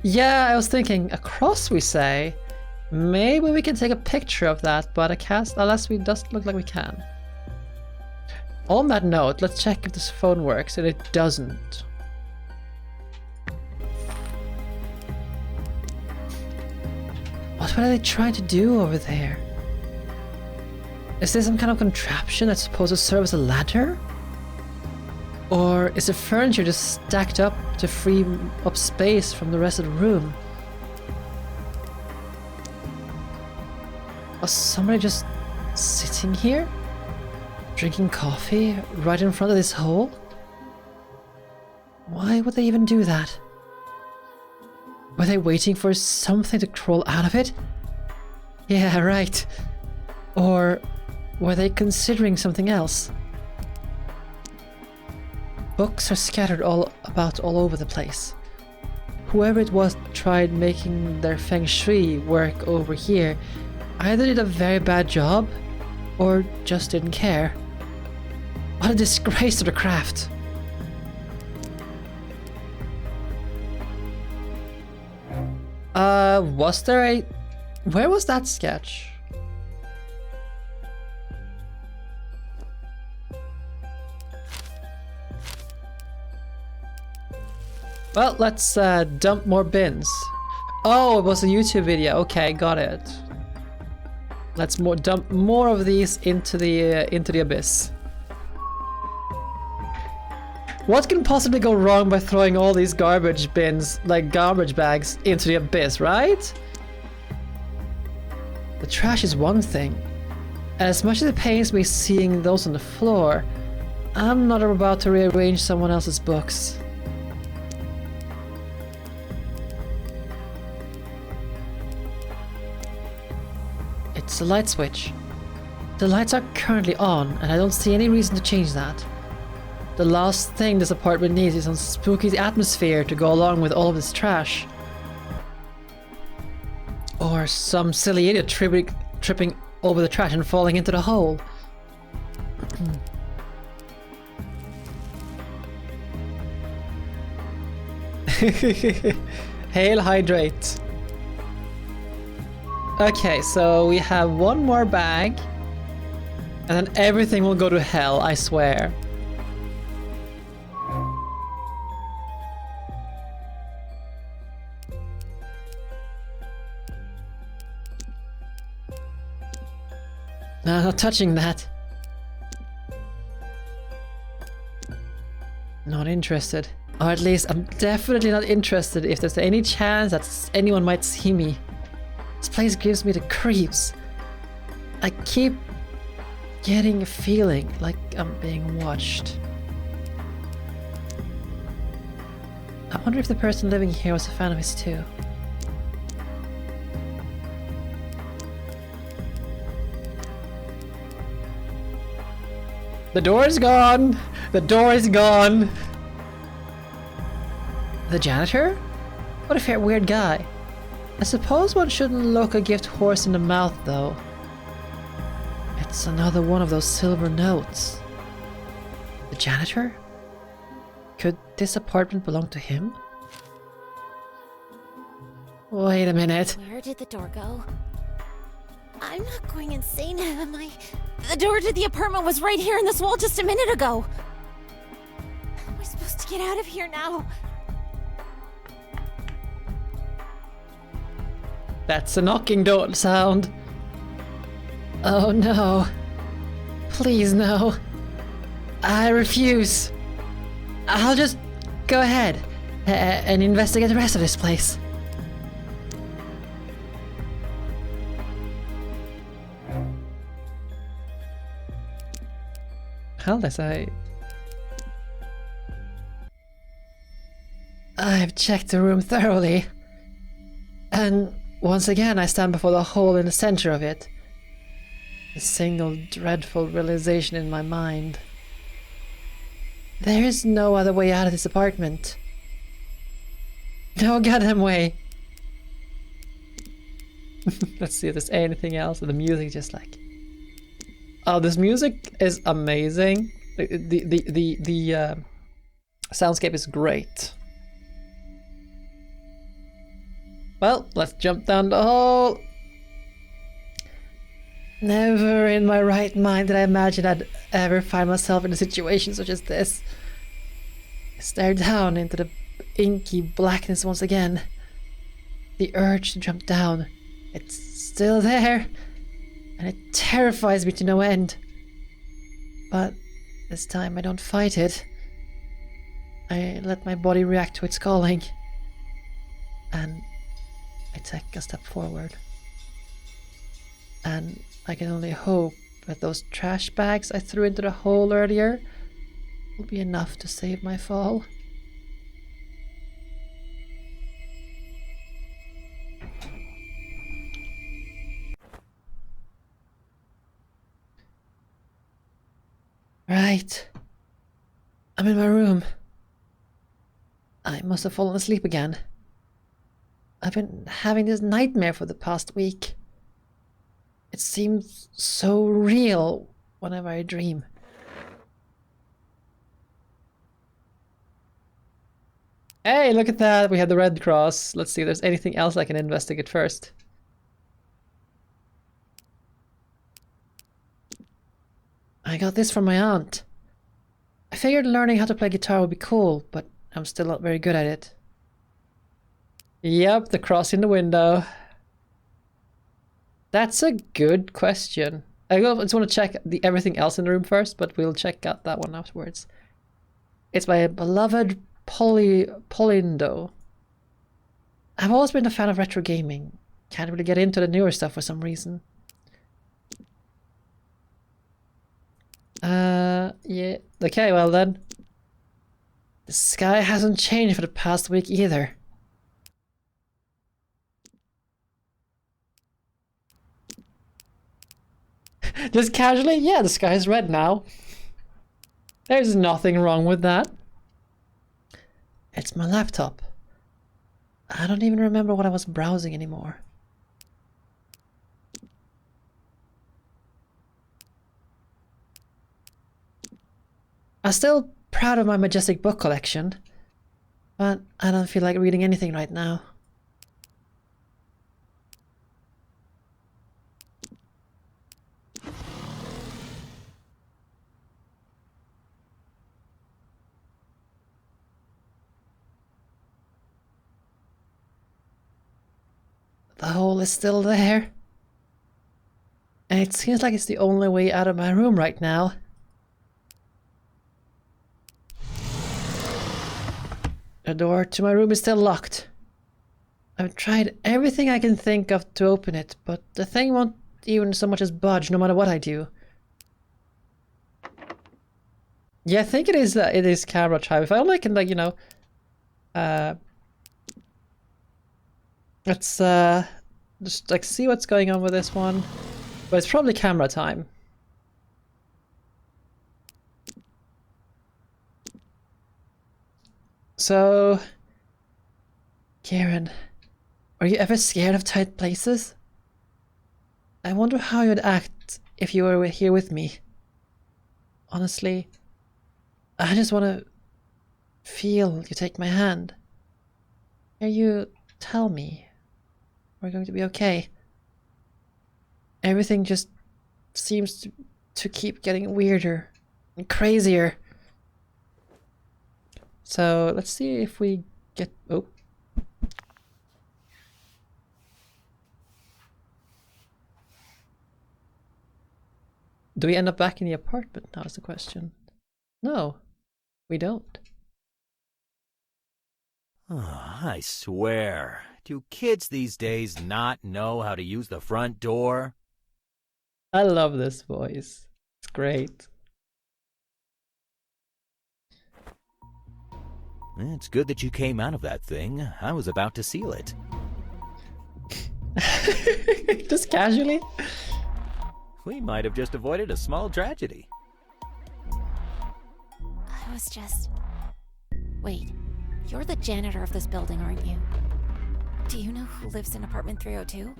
Yeah, I was thinking, a cross we say? Maybe we can take a picture of that, but I can't unless we just look like we can. On that note, let's check if this phone works, and it doesn't. What were they trying to do over there? Is this some kind of contraption that's supposed to serve as a ladder? Or is the furniture just stacked up to free up space from the rest of the room? Was somebody just sitting here? Drinking coffee right in front of this hole? Why would they even do that? Were they waiting for something to crawl out of it? Yeah, right. Or were they considering something else? Books are scattered all over the place. Whoever it was tried making their feng shui work over here either did a very bad job or just didn't care. What a disgrace to the craft. Was there a... Where was that sketch? Well, let's dump more bins. Oh, it was a YouTube video. Okay, got it. Let's dump more of these into the abyss. What can possibly go wrong by throwing all these garbage bins, like garbage bags, into the abyss, right? The trash is one thing. And as much as it pains me seeing those on the floor, I'm not about to rearrange someone else's books. It's the light switch. The lights are currently on, and I don't see any reason to change that. The last thing this apartment needs is some spooky atmosphere to go along with all of this trash. Or some silly idiot tripping over the trash and falling into the hole. Hail hydrate. Okay, so we have one more bag, and then everything will go to hell, I swear. No, not touching that. Not interested. Or at least I'm definitely not interested if there's any chance that anyone might see me. This place gives me the creeps. I keep getting a feeling like I'm being watched. I wonder if the person living here was a fan of his too. The door is gone! The door is gone! The janitor? What a weird guy. I suppose one shouldn't look a gift horse in the mouth, though. It's another one of those silver notes. The janitor? Could this apartment belong to him? Wait a minute. Where did the door go? I'm not going insane, am I? The door to the apartment was right here in this wall just a minute ago. How am I supposed to get out of here now? That's a knocking door sound. Oh no. Please no. I refuse. I'll just go ahead and investigate the rest of this place. Hell, I've checked the room thoroughly. And once again I stand before the hole in the center of it. A single dreadful realization in my mind. There is no other way out of this apartment. No goddamn way. Let's see if there's anything else. The music just like... Oh, this music is amazing. The soundscape is great. Well, let's jump down the hole. Never in my right mind did I imagine I'd ever find myself in a situation such as this. I stare down into the inky blackness once again. The urge to jump down, it's still there, and it terrifies me to no end. But this time I don't fight it. I let my body react to its calling. And I take a step forward. And I can only hope that those trash bags I threw into the hole earlier will be enough to save my fall. Right. I'm in my room. I must have fallen asleep again. I've been having this nightmare for the past week. It seems so real whenever I dream. Hey, look at that! We have the Red Cross. Let's see if there's anything else I can investigate first. I got this from my aunt. I figured learning how to play guitar would be cool, but I'm still not very good at it. Yep, the cross in the window. That's a good question. I just want to check everything else in the room first, but we'll check out that one afterwards. It's my beloved Polindo. I've always been a fan of retro gaming. Can't really get into the newer stuff for some reason. Yeah. Okay, well then. The sky hasn't changed for the past week either. Just casually, yeah, the sky is red now. There's nothing wrong with that. It's my laptop. I don't even remember what I was browsing anymore. I'm still proud of my majestic book collection, but I don't feel like reading anything right now. The hole is still there. And it seems like it's the only way out of my room right now. The door to my room is still locked. I've tried everything I can think of to open it, but the thing won't even so much as budge no matter what I do. Yeah, I think it is camera time. If I only can, like, you know, let's just like see what's going on with this one. But it's probably camera time. So, Kirin, are you ever scared of tight places? I wonder how you'd act if you were here with me. Honestly, I just want to feel you take my hand. Hear you tell me we're going to be okay. Everything just seems to keep getting weirder and crazier. So let's see if we get... Oh. Do we end up back in the apartment? Now is the question. No, we don't. Oh, I swear, do kids these days not know how to use the front door? I love this voice. It's great. It's good that you came out of that thing. I was about to seal it. Just casually? We might have just avoided a small tragedy. I was just... Wait, you're the janitor of this building, aren't you? Do you know who lives in apartment 302?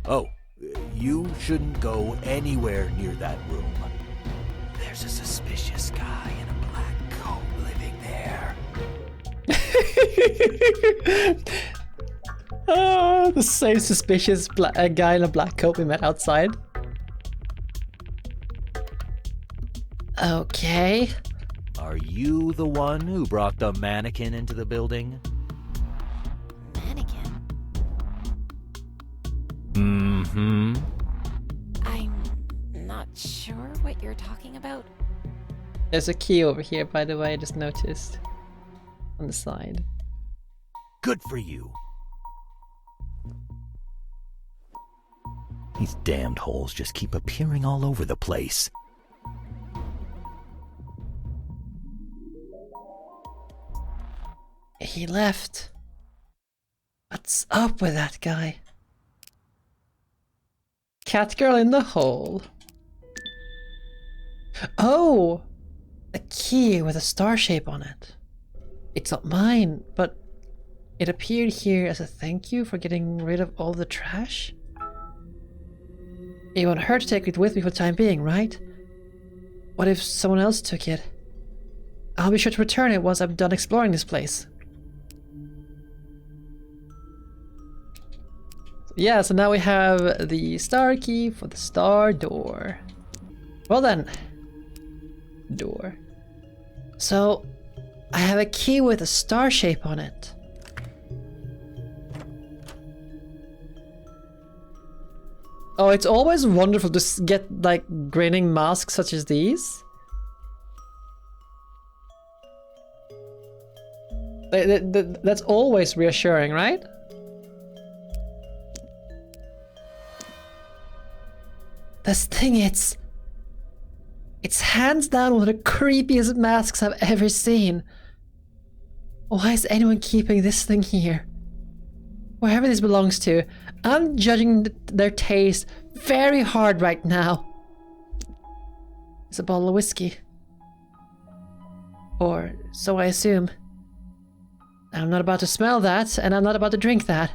Oh, you shouldn't go anywhere near that room. There's a suspicious guy in a black coat living there. Oh, the same suspicious guy in a black coat we met outside. Okay. Are you the one who brought the mannequin into the building? Mannequin? Mm-hmm. I'm not sure what you're talking about. There's a key over here, by the way, I just noticed. On the side. Good for you. These damned holes just keep appearing all over the place. He left. What's up with that guy? Catgirl in the hole. Oh! A key with a star shape on it. It's not mine, but it appeared here as a thank you for getting rid of all the trash. It won't hurt to take it with me for the time being, right? What if someone else took it? I'll be sure to return it once I'm done exploring this place. Yeah, so now we have the star key for the star door. Well then, door. So, I have a key with a star shape on it. Oh, it's always wonderful to get, like, grinning masks such as these. That's always reassuring, right? This thing, it's hands down one of the creepiest masks I've ever seen. Why is anyone keeping this thing here? Wherever this belongs to, I'm judging their taste very hard right now. It's a bottle of whiskey. Or so I assume. I'm not about to smell that, and I'm not about to drink that.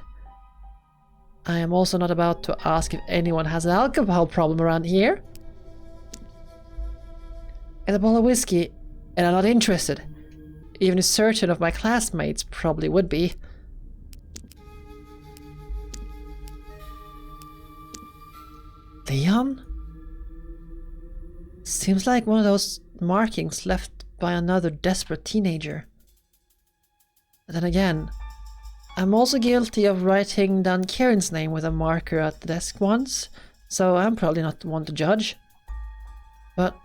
I am also not about to ask if anyone has an alcohol problem around here. It's a bottle of whiskey, and I'm not interested. Even if certain of my classmates probably would be. Leon? Seems like one of those markings left by another desperate teenager. But then again, I'm also guilty of writing down Kirin's name with a marker at the desk once, so I'm probably not the one to judge. But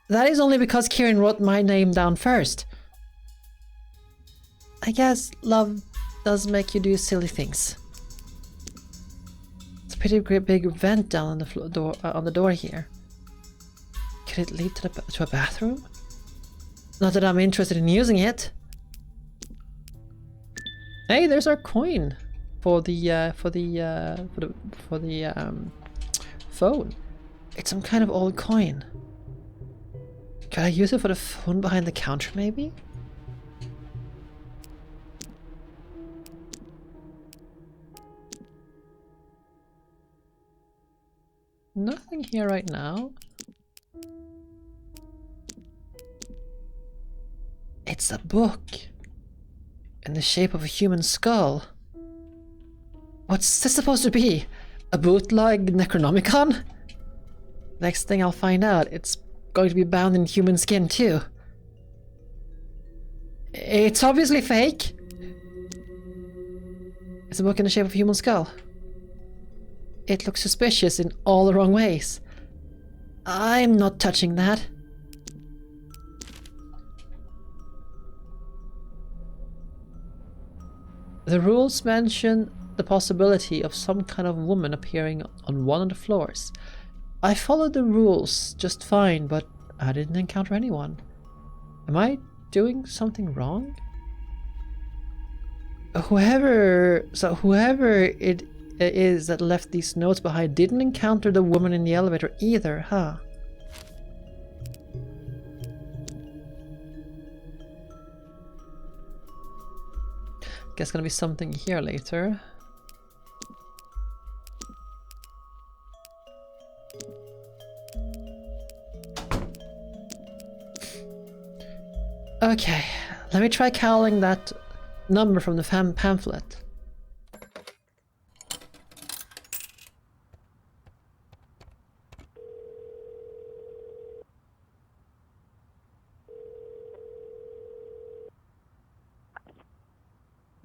that is only because Kirin wrote my name down first. I guess love does make you do silly things. It's a pretty big vent down on the on the door here. Could it lead to a bathroom? Not that I'm interested in using it. Hey, there's our coin for the phone. It's some kind of old coin. Could I use it for the phone behind the counter, maybe? Nothing here right now. It's a book. In the shape of a human skull. What's this supposed to be? A bootleg Necronomicon? Next thing I'll find out, it's going to be bound in human skin too. It's obviously fake. It's a book in the shape of a human skull. It looks suspicious in all the wrong ways. I'm not touching that. The rules mention the possibility of some kind of woman appearing on one of the floors. I followed the rules just fine, but I didn't encounter anyone. Am I doing something wrong? Whoever it is that left these notes behind didn't encounter the woman in the elevator either, huh? Guess gonna be something here later. Okay, let me try calling that number from the pamphlet.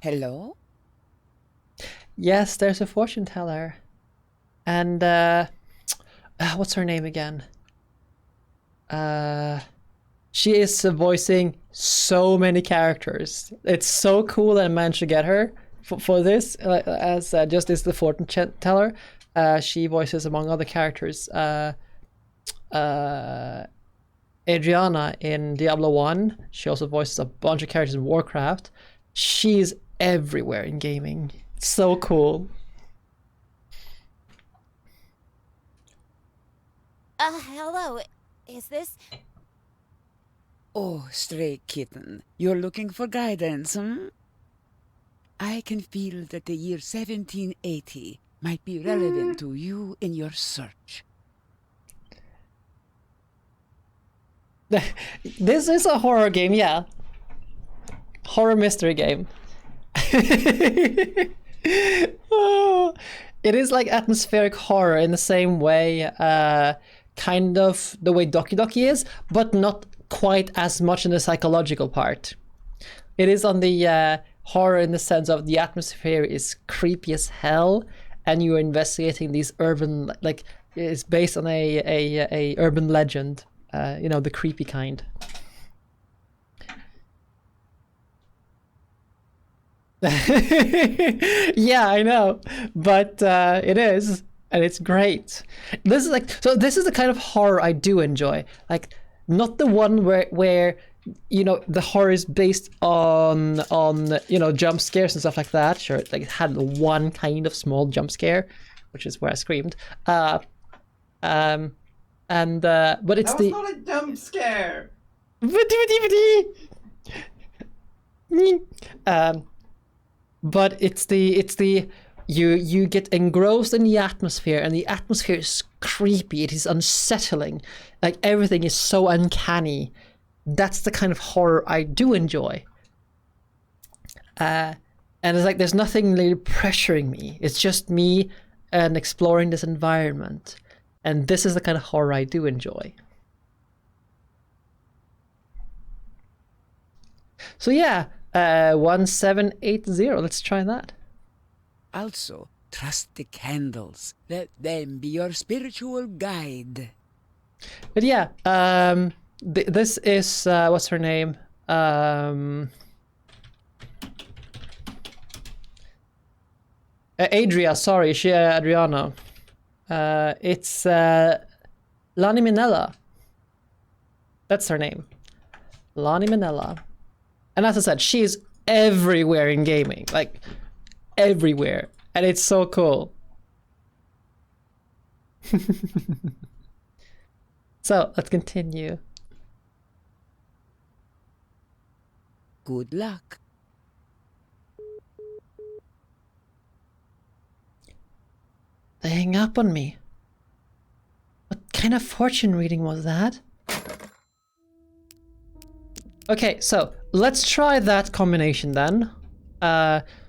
Hello? Yes, there's a fortune teller. And, what's her name again? She is voicing so many characters. It's so cool that I managed to get her for this, as just as the fortune teller. She voices, among other characters, Adriana in Diablo 1. She also voices a bunch of characters in Warcraft. She's everywhere in gaming. It's so cool. Hello. Is this... Oh, stray kitten. You're looking for guidance, hmm? I can feel that the year 1780 might be relevant to you in your search. This is a horror game, yeah. Horror mystery game. Oh, it is like atmospheric horror in the same way, kind of the way Doki Doki is, but not quite as much in the psychological part. It is on the horror in the sense of the atmosphere is creepy as hell, and you're investigating these urban, like, it's based on a urban legend, you know, the creepy kind. Yeah, I know, but it is, and it's great. This is like, so this is the kind of horror I do enjoy, like not the one where you know the horror is based on you know jump scares and stuff like that. Sure, like it had one kind of small jump scare, which is where I screamed. But it's That was not a jump scare. But it's the you get engrossed in the atmosphere, and the atmosphere is creepy. It is unsettling. Like everything is so uncanny. That's the kind of horror I do enjoy. And it's like there's nothing really pressuring me. It's just me and exploring this environment. And this is the kind of horror I do enjoy. So yeah, 1780. Let's try that. Also, trust the candles. Let them be your spiritual guide. But yeah, this is what's her name? Adria. Sorry, Adriana. It's Lani Minella. That's her name, Lani Minella. And as I said, she's everywhere in gaming, like everywhere, and it's so cool. So let's continue. Good luck. They hang up on me. What kind of fortune reading was that? Okay, so let's try that combination then.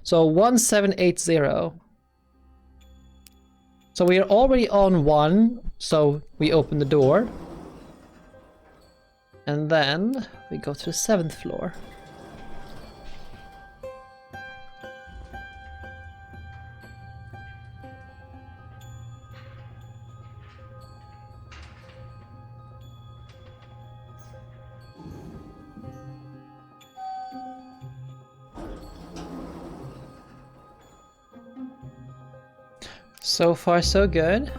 So 1780. So we are already on 1, so we open the door. And then we go to the 7th floor. So far, so good.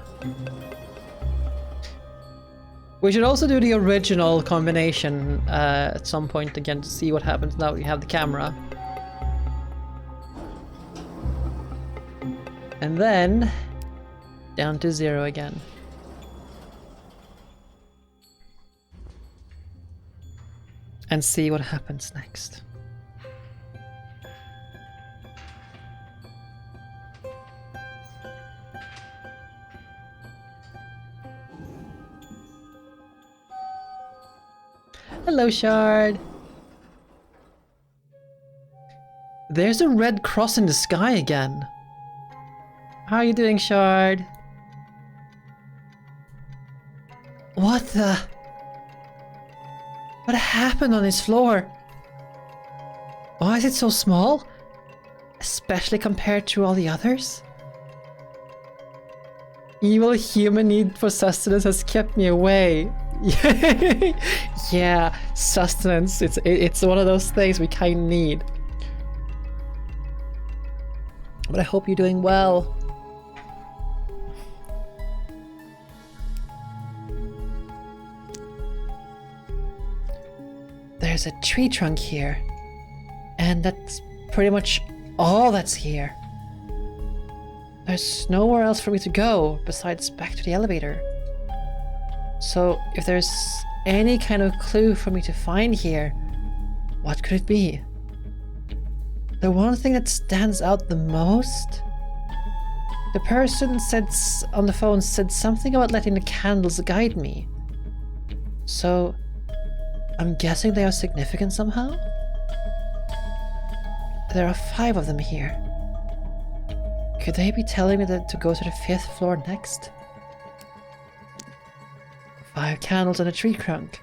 We should also do the original combination at some point again to see what happens now we have the camera. And then down to 0 again. And see what happens next. Hello, Shard. There's a red cross in the sky again. How are you doing, Shard? What the? What happened on this floor? Why is it so small? Especially compared to all the others? Evil human need for sustenance has kept me away. Yeah, sustenance. It's one of those things we kind of need. But I hope you're doing well. There's a tree trunk here. And that's pretty much all that's here. There's nowhere else for me to go besides back to the elevator. So if there's any kind of clue for me to find here, what could it be? The one thing that stands out the most? The person on the phone said something about letting the candles guide me. So I'm guessing they are significant somehow? There are 5 of them here. Could they be telling me that to go to the 5th floor next? 5 candles and a tree trunk.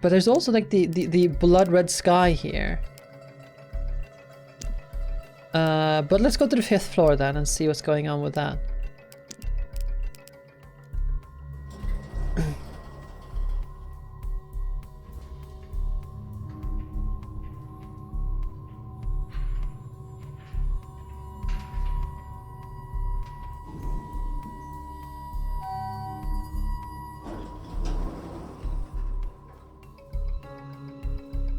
But there's also like the blood red sky here. But let's go to the 5th floor then and see what's going on with that.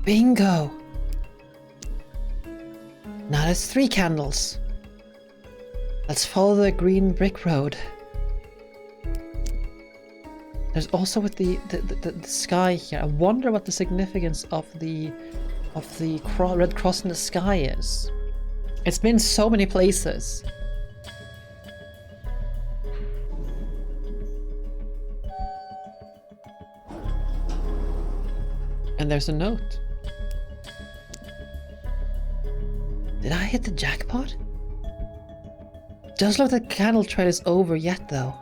Bingo! Now there's 3 candles. Let's follow the green brick road. There's also with the sky here. I wonder what the significance of the red cross in the sky is. It's been so many places. And there's a note. Did I hit the jackpot? Doesn't look like the candle trail is over yet, though.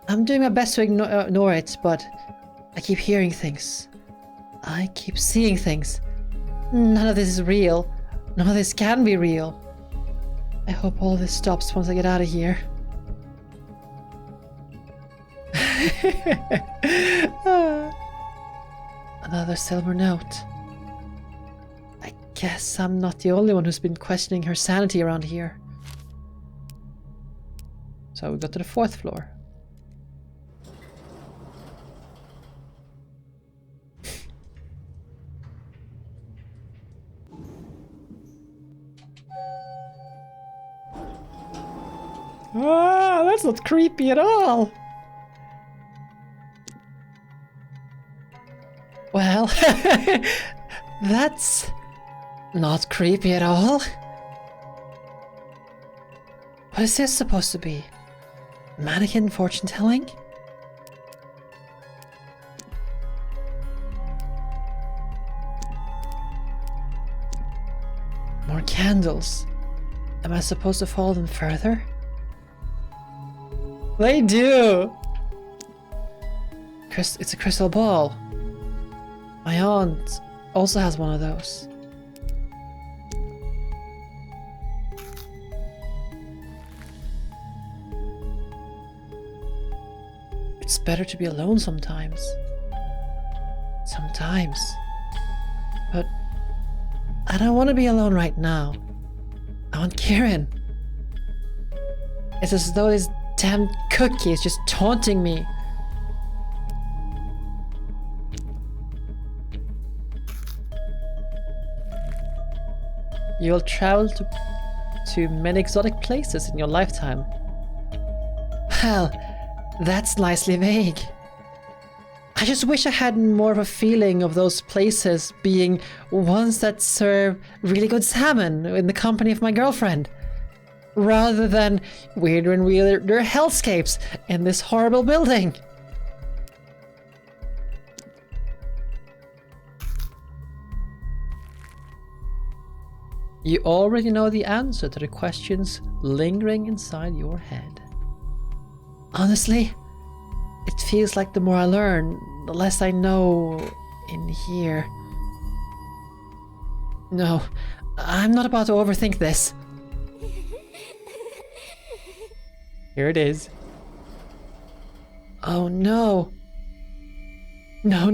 I'm doing my best to ignore it, but I keep hearing things. I keep seeing things. None of this is real. None of this can be real. I hope all this stops once I get out of here. Another silver note. I guess I'm not the only one who's been questioning her sanity around here. So we go to the 4th floor. Ah, that's not creepy at all. Well, that's not creepy at all. What is this supposed to be? Mannequin fortune telling? More candles. Am I supposed to follow them further? They do! It's a crystal ball. My aunt also has one of those. It's better to be alone sometimes. Sometimes. But I don't want to be alone right now. I want Kirin. It's as though this damn cookie is just taunting me. You'll travel to many exotic places in your lifetime. Well, that's nicely vague. I just wish I had more of a feeling of those places being ones that serve really good salmon in the company of my girlfriend, rather than weirder and weirder hellscapes in this horrible building. You already know the answer to the questions lingering inside your head. Honestly, it feels like the more I learn, the less I know in here. No, I'm not about to overthink this. Here it is. Oh no. No.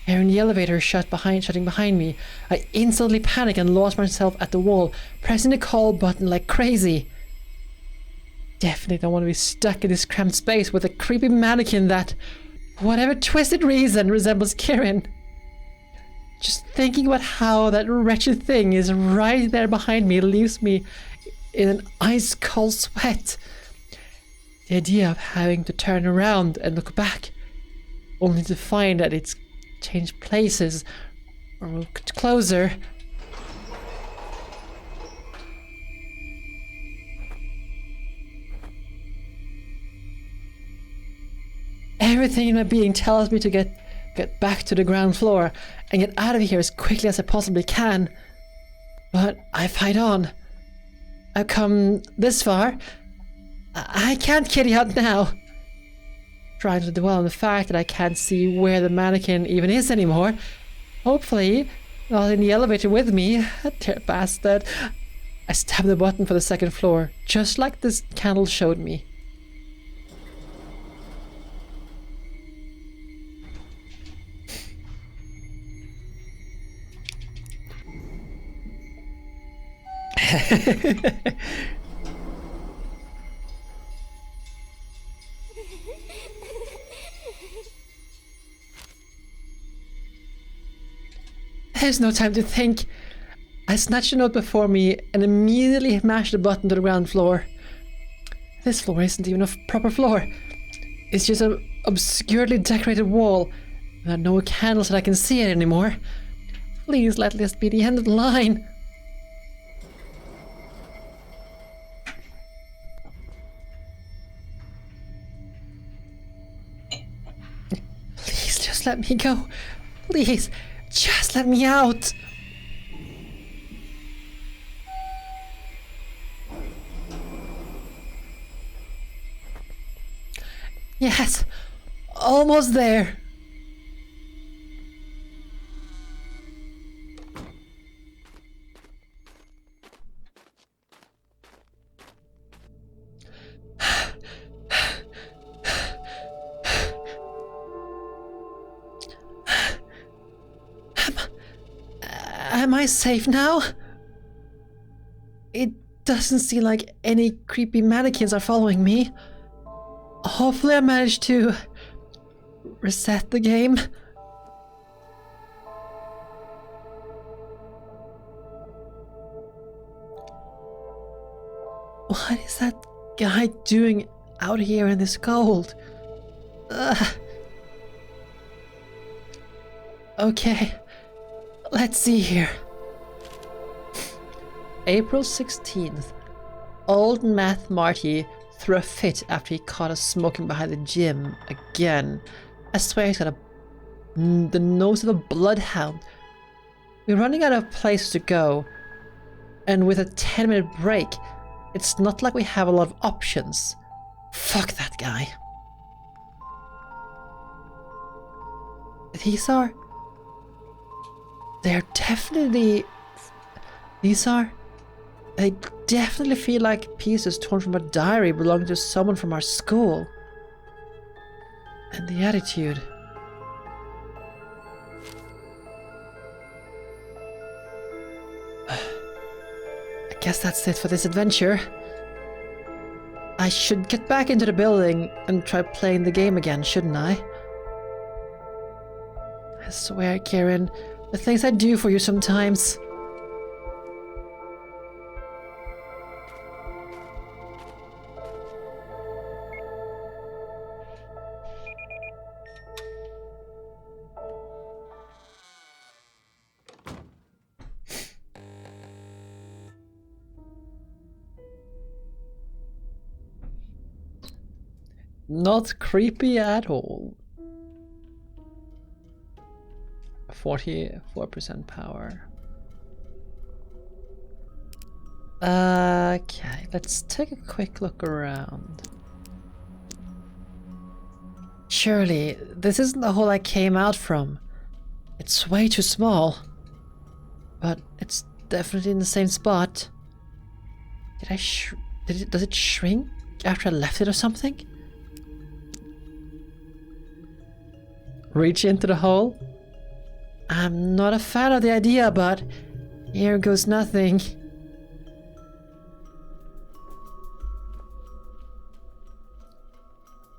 Hearing the elevator shutting behind me, I instantly panic and lost myself at the wall, pressing the call button like crazy. Definitely don't want to be stuck in this cramped space with a creepy mannequin that, for whatever twisted reason, resembles Kirin. Just thinking about how that wretched thing is right there behind me leaves me in an ice-cold sweat. The idea of having to turn around and look back, only to find that it's changed places or moved closer. Everything in my being tells me to get back to the ground floor and get out of here as quickly as I possibly can. But I fight on. I've come this far. I can't kitty out now. Trying to dwell on the fact that I can't see where the mannequin even is anymore. Hopefully, not in the elevator with me. Dear bastard. I stabbed the button for the second floor, just like this candle showed me. There's no time to think. I snatched a note before me and immediately mashed the button to the ground floor. This floor isn't even a proper floor. It's just an obscurely decorated wall without no candles that I can see it anymore. Please let this be the end of the line. Please just let me go. Please, just let me out. Yes, almost there. Am I safe now? It doesn't seem like any creepy mannequins are following me. Hopefully I managed to reset the game. What is that guy doing out here in this cold? Okay, let's see here. April 16th. Old Math Marty threw a fit after he caught us smoking behind the gym again. I swear he's got the nose of a bloodhound. We're running out of places to go, and with a 10-minute break, it's not like we have a lot of options. Fuck that guy. They definitely feel like pieces torn from a diary belonging to someone from our school. And the attitude. I guess that's it for this adventure. I should get back into the building and try playing the game again, shouldn't I? I swear, Kirin, the things I do for you sometimes. Not creepy at all. 44% power. Okay, let's take a quick look around. Surely, this isn't the hole I came out from. It's way too small. But it's definitely in the same spot. Does it shrink after I left it or something? Reach into the hole? I'm not a fan of the idea, but here goes nothing.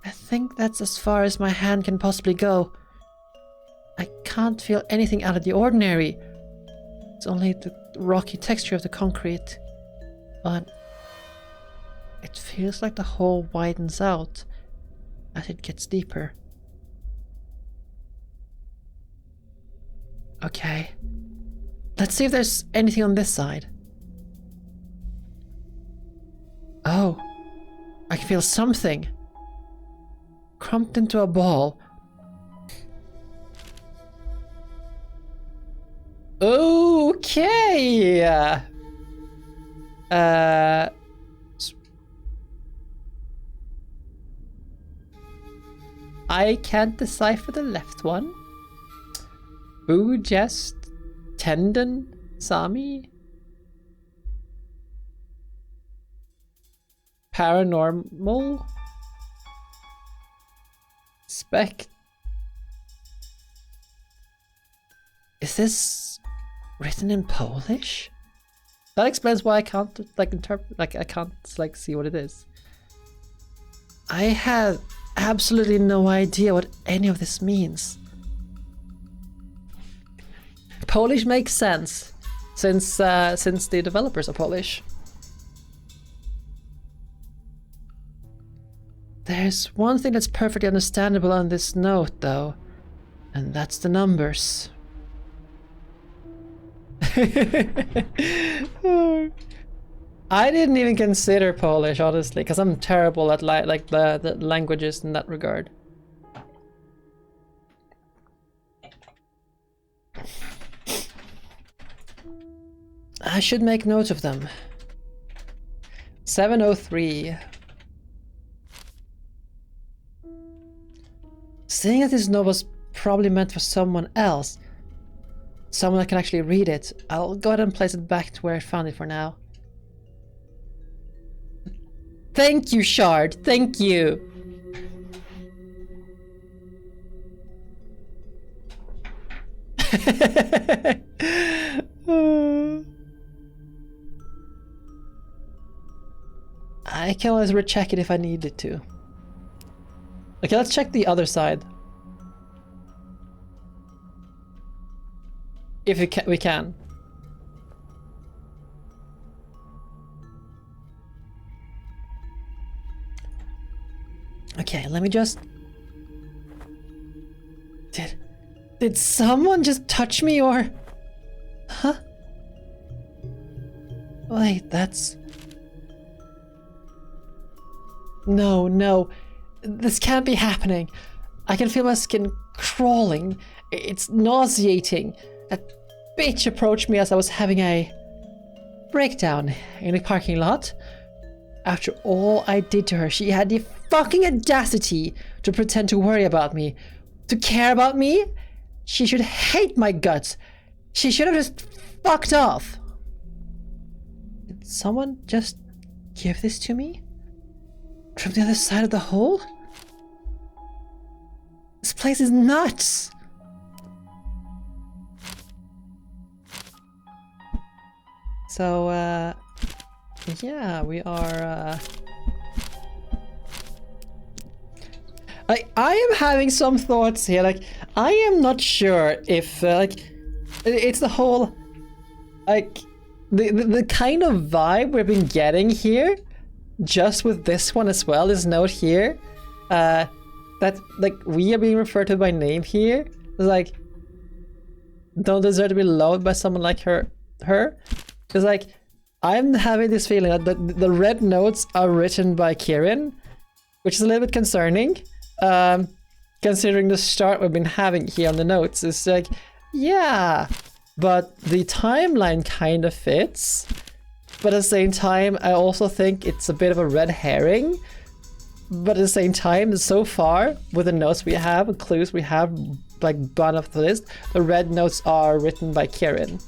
I think that's as far as my hand can possibly go. I can't feel anything out of the ordinary. It's only the rocky texture of the concrete. But it feels like the hole widens out as it gets deeper. Okay. Let's see if there's anything on this side. Oh. I can feel something. Crumped into a ball. Okay. I can't decipher the left one. Boo, jest, tendon, Sami? Paranormal? Spec? Is this written in Polish? That explains why I can't interpret, I can't see what it is. I have absolutely no idea what any of this means. Polish makes sense, since the developers are Polish. There's one thing that's perfectly understandable on this note, though, and that's the numbers. I didn't even consider Polish, honestly, because I'm terrible at the languages in that regard. I should make note of them. 703. Seeing that this note was probably meant for someone else, someone that can actually read it, I'll go ahead and place it back to where I found it for now. Thank you, Shard. Thank you. I can always recheck it if I needed to. Okay, let's check the other side. If we can. Okay, let me just... Did someone just touch me or... Huh? Wait, that's... No. This can't be happening. I can feel my skin crawling. It's nauseating. That bitch approached me as I was having a breakdown in a parking lot. After all I did to her, she had the fucking audacity to pretend to worry about me, to care about me. She should hate my guts. She should have just fucked off. Did someone just give this to me? From the other side of the hole? This place is nuts! So, yeah, we are, I am having some thoughts here, like, I am not sure if, like, it's the whole, like, the kind of vibe we've been getting here, just with this one as well, this note here, that, like, we are being referred to by name here, it's like, don't deserve to be loved by someone like her, because, like, I'm having this feeling that the red notes are written by Kirin, which is a little bit concerning, considering the start we've been having here on the notes. It's like, yeah, but the timeline kind of fits, but at the same time, I also think it's a bit of a red herring, but at the same time, so far, with the notes we have, the clues we have, like, brought up the list, the red notes are written by Kirin.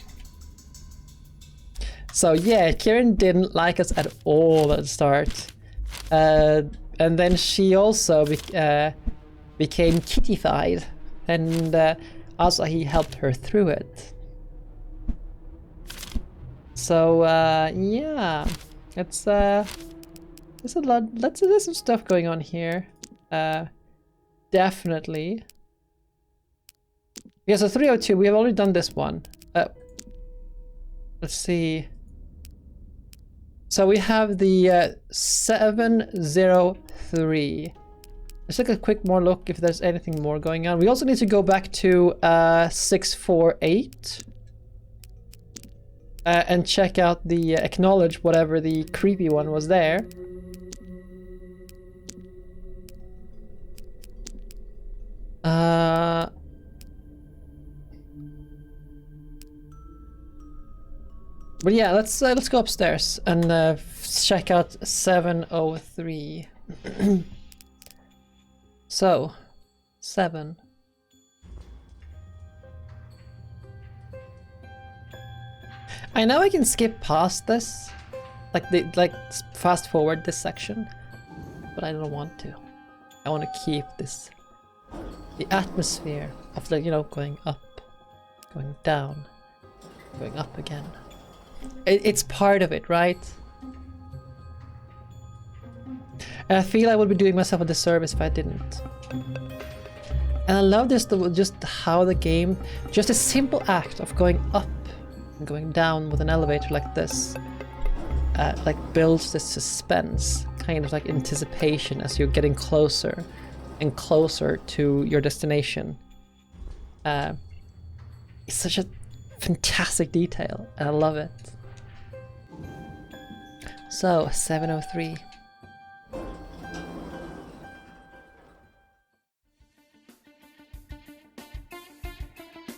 So yeah, Kirin didn't like us at all at the start. And then she also became kittified, and Asahi helped her through it. So yeah, it's there's a lot, there's some stuff going on here. Definitely. Yeah, so 302, we have already done this one. Let's see. So we have the 703. Let's take a quick more look if there's anything more going on. We also need to go back to 648 and check out the acknowledge whatever the creepy one was there. But yeah, let's go upstairs and check out 703. So, 7. I know I can skip past this, like fast forward this section, but I don't want to. I want to keep this, the atmosphere of the, you know, going up, going down, going up again. It's part of it, right? And I feel I would be doing myself a disservice if I didn't. And I love this, just how the game, just a simple act of going up and going down with an elevator like this, like builds this suspense, kind of like anticipation as you're getting closer and closer to your destination. It's such a fantastic detail, and I love it. So, 703.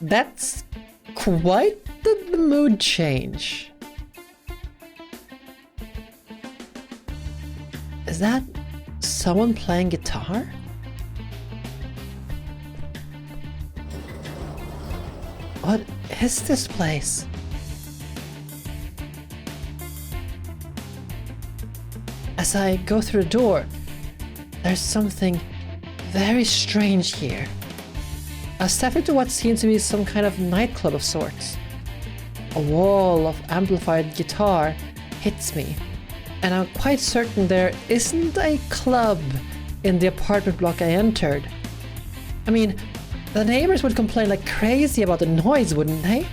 That's quite the mood change. Is that someone playing guitar? What is this place? As I go through the door, there's something very strange here. I step into what seems to be some kind of nightclub of sorts. A wall of amplified guitar hits me, and I'm quite certain there isn't a club in the apartment block I entered. I mean, the neighbors would complain like crazy about the noise, wouldn't they?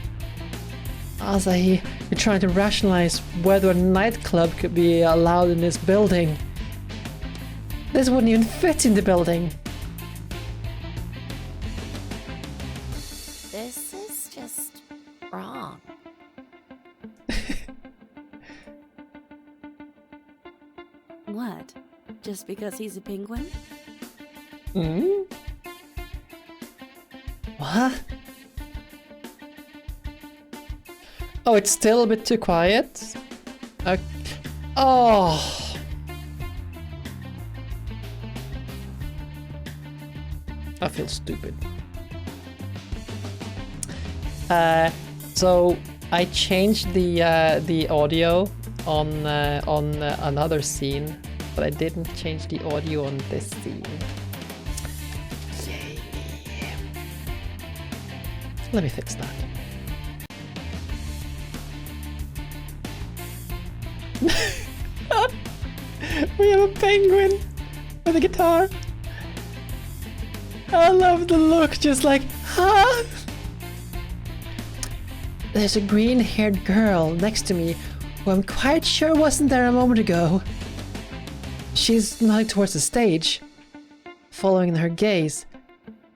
Asahi, you're trying to rationalize whether a nightclub could be allowed in this building. This wouldn't even fit in the building. This is just wrong. What? Just because he's a penguin? Hmm? What? Oh, it's still a bit too quiet? Oh! I feel stupid. So I changed the audio on another scene, but I didn't change the audio on this scene. Yay! Let me fix that. We have a penguin with a guitar. I love the look, just like, huh? There's a green-haired girl next to me who I'm quite sure wasn't there a moment ago. She's nodding towards the stage. Following her gaze,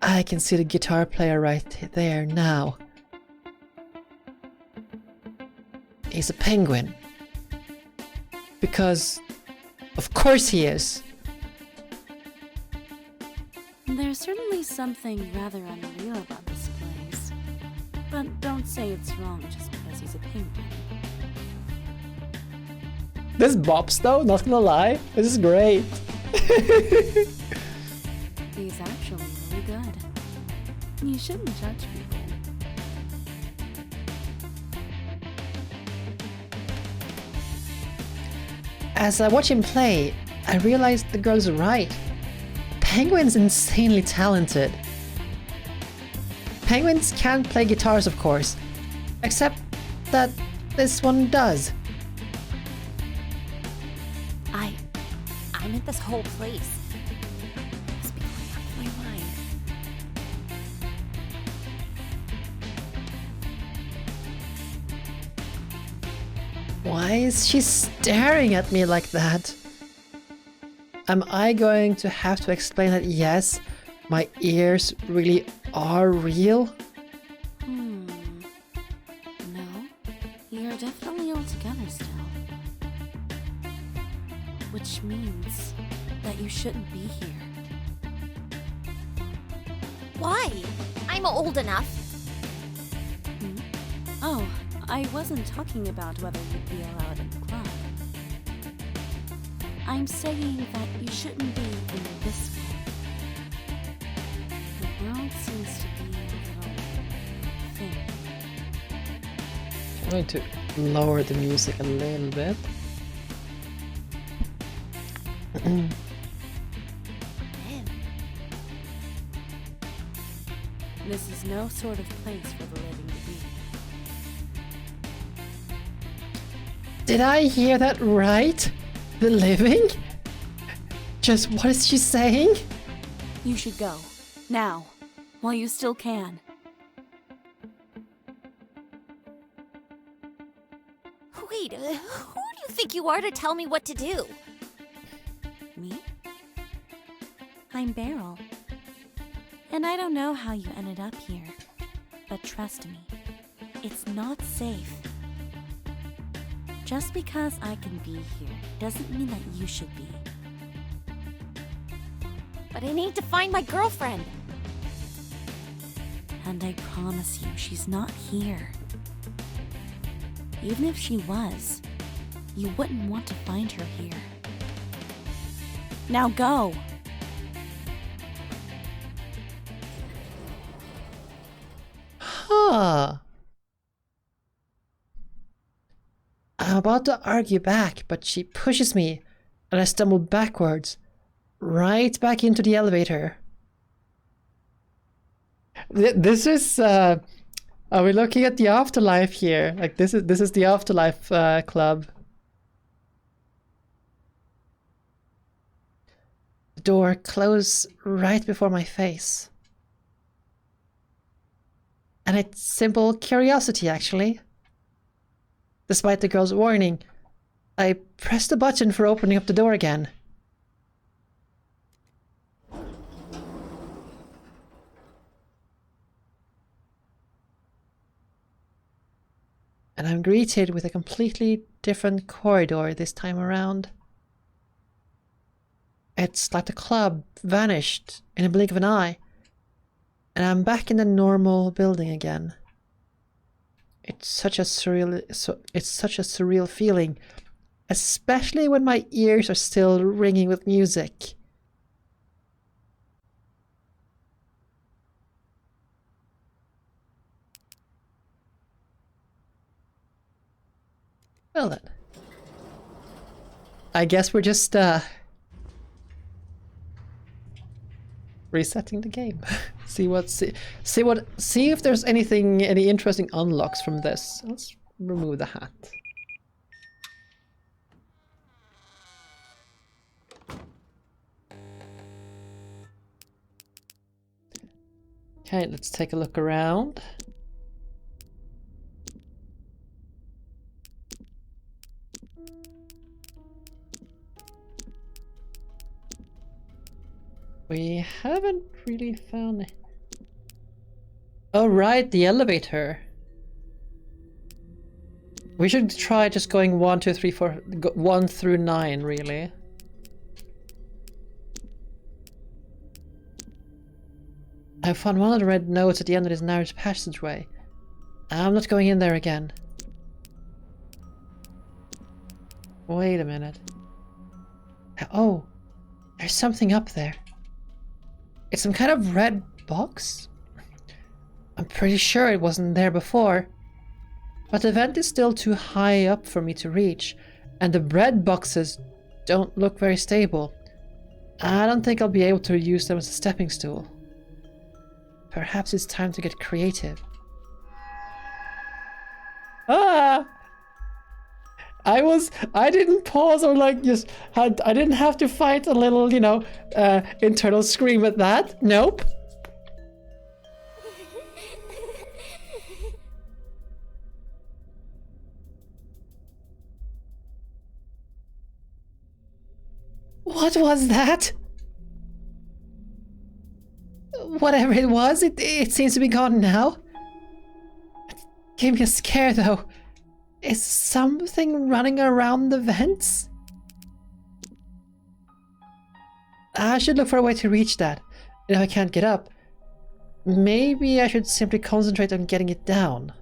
I can see the guitar player right there now. He's a penguin. Because, of course he is. There's certainly something rather unreal about this place. But don't say it's wrong just because he's a penguin. This bops though, not gonna lie. This is great. He's actually really good. You shouldn't judge people. As I watch him play, I realized the girl's right. Penguin's insanely talented. Penguins can't play guitars, of course, except that this one does. I meant this whole place. Must be going out of my mind. Why is she staring at me like that? Am I going to have to explain that yes, my ears really are real? No. You're definitely all together still. Which means that you shouldn't be here. Why? I'm old enough. Oh, I wasn't talking about whether you'd be allowed in the club. I'm saying that you shouldn't be in this one. The world seems to be a little thin. I'm going to lower the music a little bit. This is no sort of place for the living to be. Did I hear that right? The living? Just what is she saying? You should go. Now. While you still can. Wait, who do you think you are to tell me what to do? Me? I'm Beryl. And I don't know how you ended up here. But trust me, it's not safe. Just because I can be here doesn't mean that you should be. But I need to find my girlfriend. And I promise you, she's not here. Even if she was, you wouldn't want to find her here. Now go! Huh. I'm about to argue back, but she pushes me, and I stumble backwards, right back into the elevator. This is, are we looking at the afterlife here? Like, this is the afterlife club. The door closed right before my face. And it's simple curiosity, actually. Despite the girl's warning, I pressed the button for opening up the door again. And I'm greeted with a completely different corridor this time around. It's like the club vanished in a blink of an eye, and I'm back in the normal building again. It's such a surreal feeling, especially when my ears are still ringing with music. Well then, I guess we're just resetting the game. see if there's any interesting unlocks from this. Let's remove the hat. Okay, let's take a look around. We haven't really found it. Oh right, the elevator. We should try just going 1, 2, 3, 4, 1 through 9, really. I found one of the red notes at the end of this narrow passageway. I'm not going in there again. Wait a minute. Oh, there's something up there. It's some kind of red box? I'm pretty sure it wasn't there before. But the vent is still too high up for me to reach, and the red boxes don't look very stable. I don't think I'll be able to use them as a stepping stool. Perhaps it's time to get creative. Ah! I didn't pause or like I didn't have to fight a little, you know, internal scream at that. Nope. What was that? Whatever it was, it seems to be gone now. It gave me a scare though. Is something running around the vents? I should look for a way to reach that. If I can't get up, maybe I should simply concentrate on getting it down.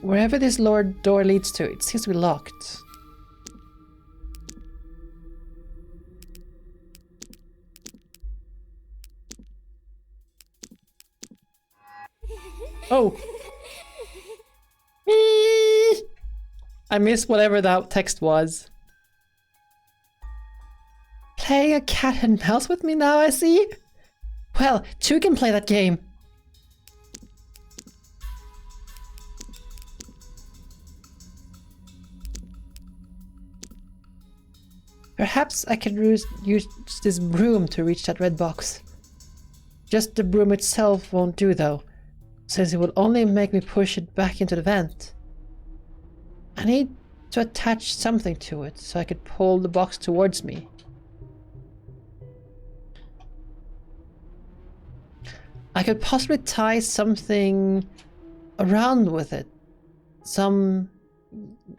Wherever this lower door leads to, it seems to be locked. Oh! I missed whatever that text was. Playing a cat and mouse with me now, I see? Well, two can play that game. Perhaps I can use this broom to reach that red box. Just the broom itself won't do though, since it will only make me push it back into the vent. I need to attach something to it so I could pull the box towards me. I could possibly tie something around with it. Some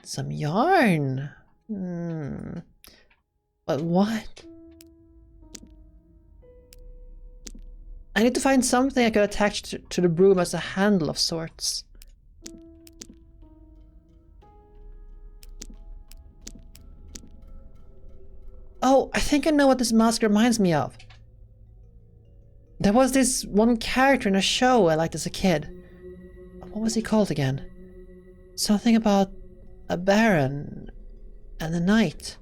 yarn. But what? I need to find something I could attach to the broom as a handle of sorts. Oh, I think I know what this mask reminds me of. There was this one character in a show I liked as a kid. What was he called again? Something about a baron and a knight.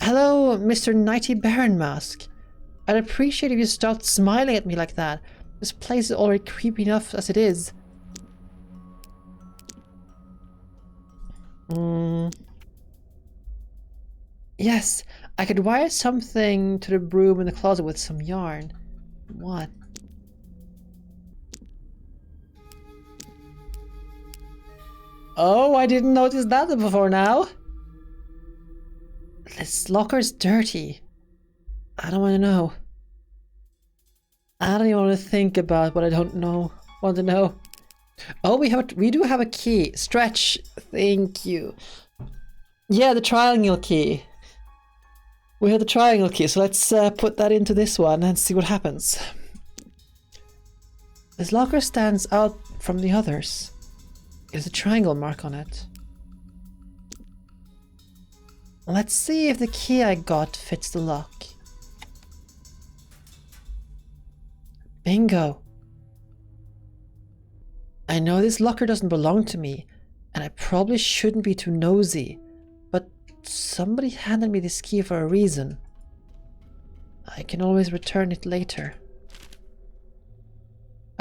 Hello, Mr. Knighty Baron Mask. I'd appreciate if you stopped smiling at me like that. This place is already creepy enough as it is. Yes, I could wire something to the broom in the closet with some yarn. What? Oh, I didn't notice that before now. This locker's dirty. I don't want to know. I don't even want to think about what I don't know. Want to know? Oh, we do have a key. Stretch. Thank you. Yeah, the triangle key. We have the triangle key, so let's put that into this one and see what happens. This locker stands out from the others. There's a triangle mark on it. Let's see if the key I got fits the lock. Bingo! I know this locker doesn't belong to me, and I probably shouldn't be too nosy, but somebody handed me this key for a reason. I can always return it later.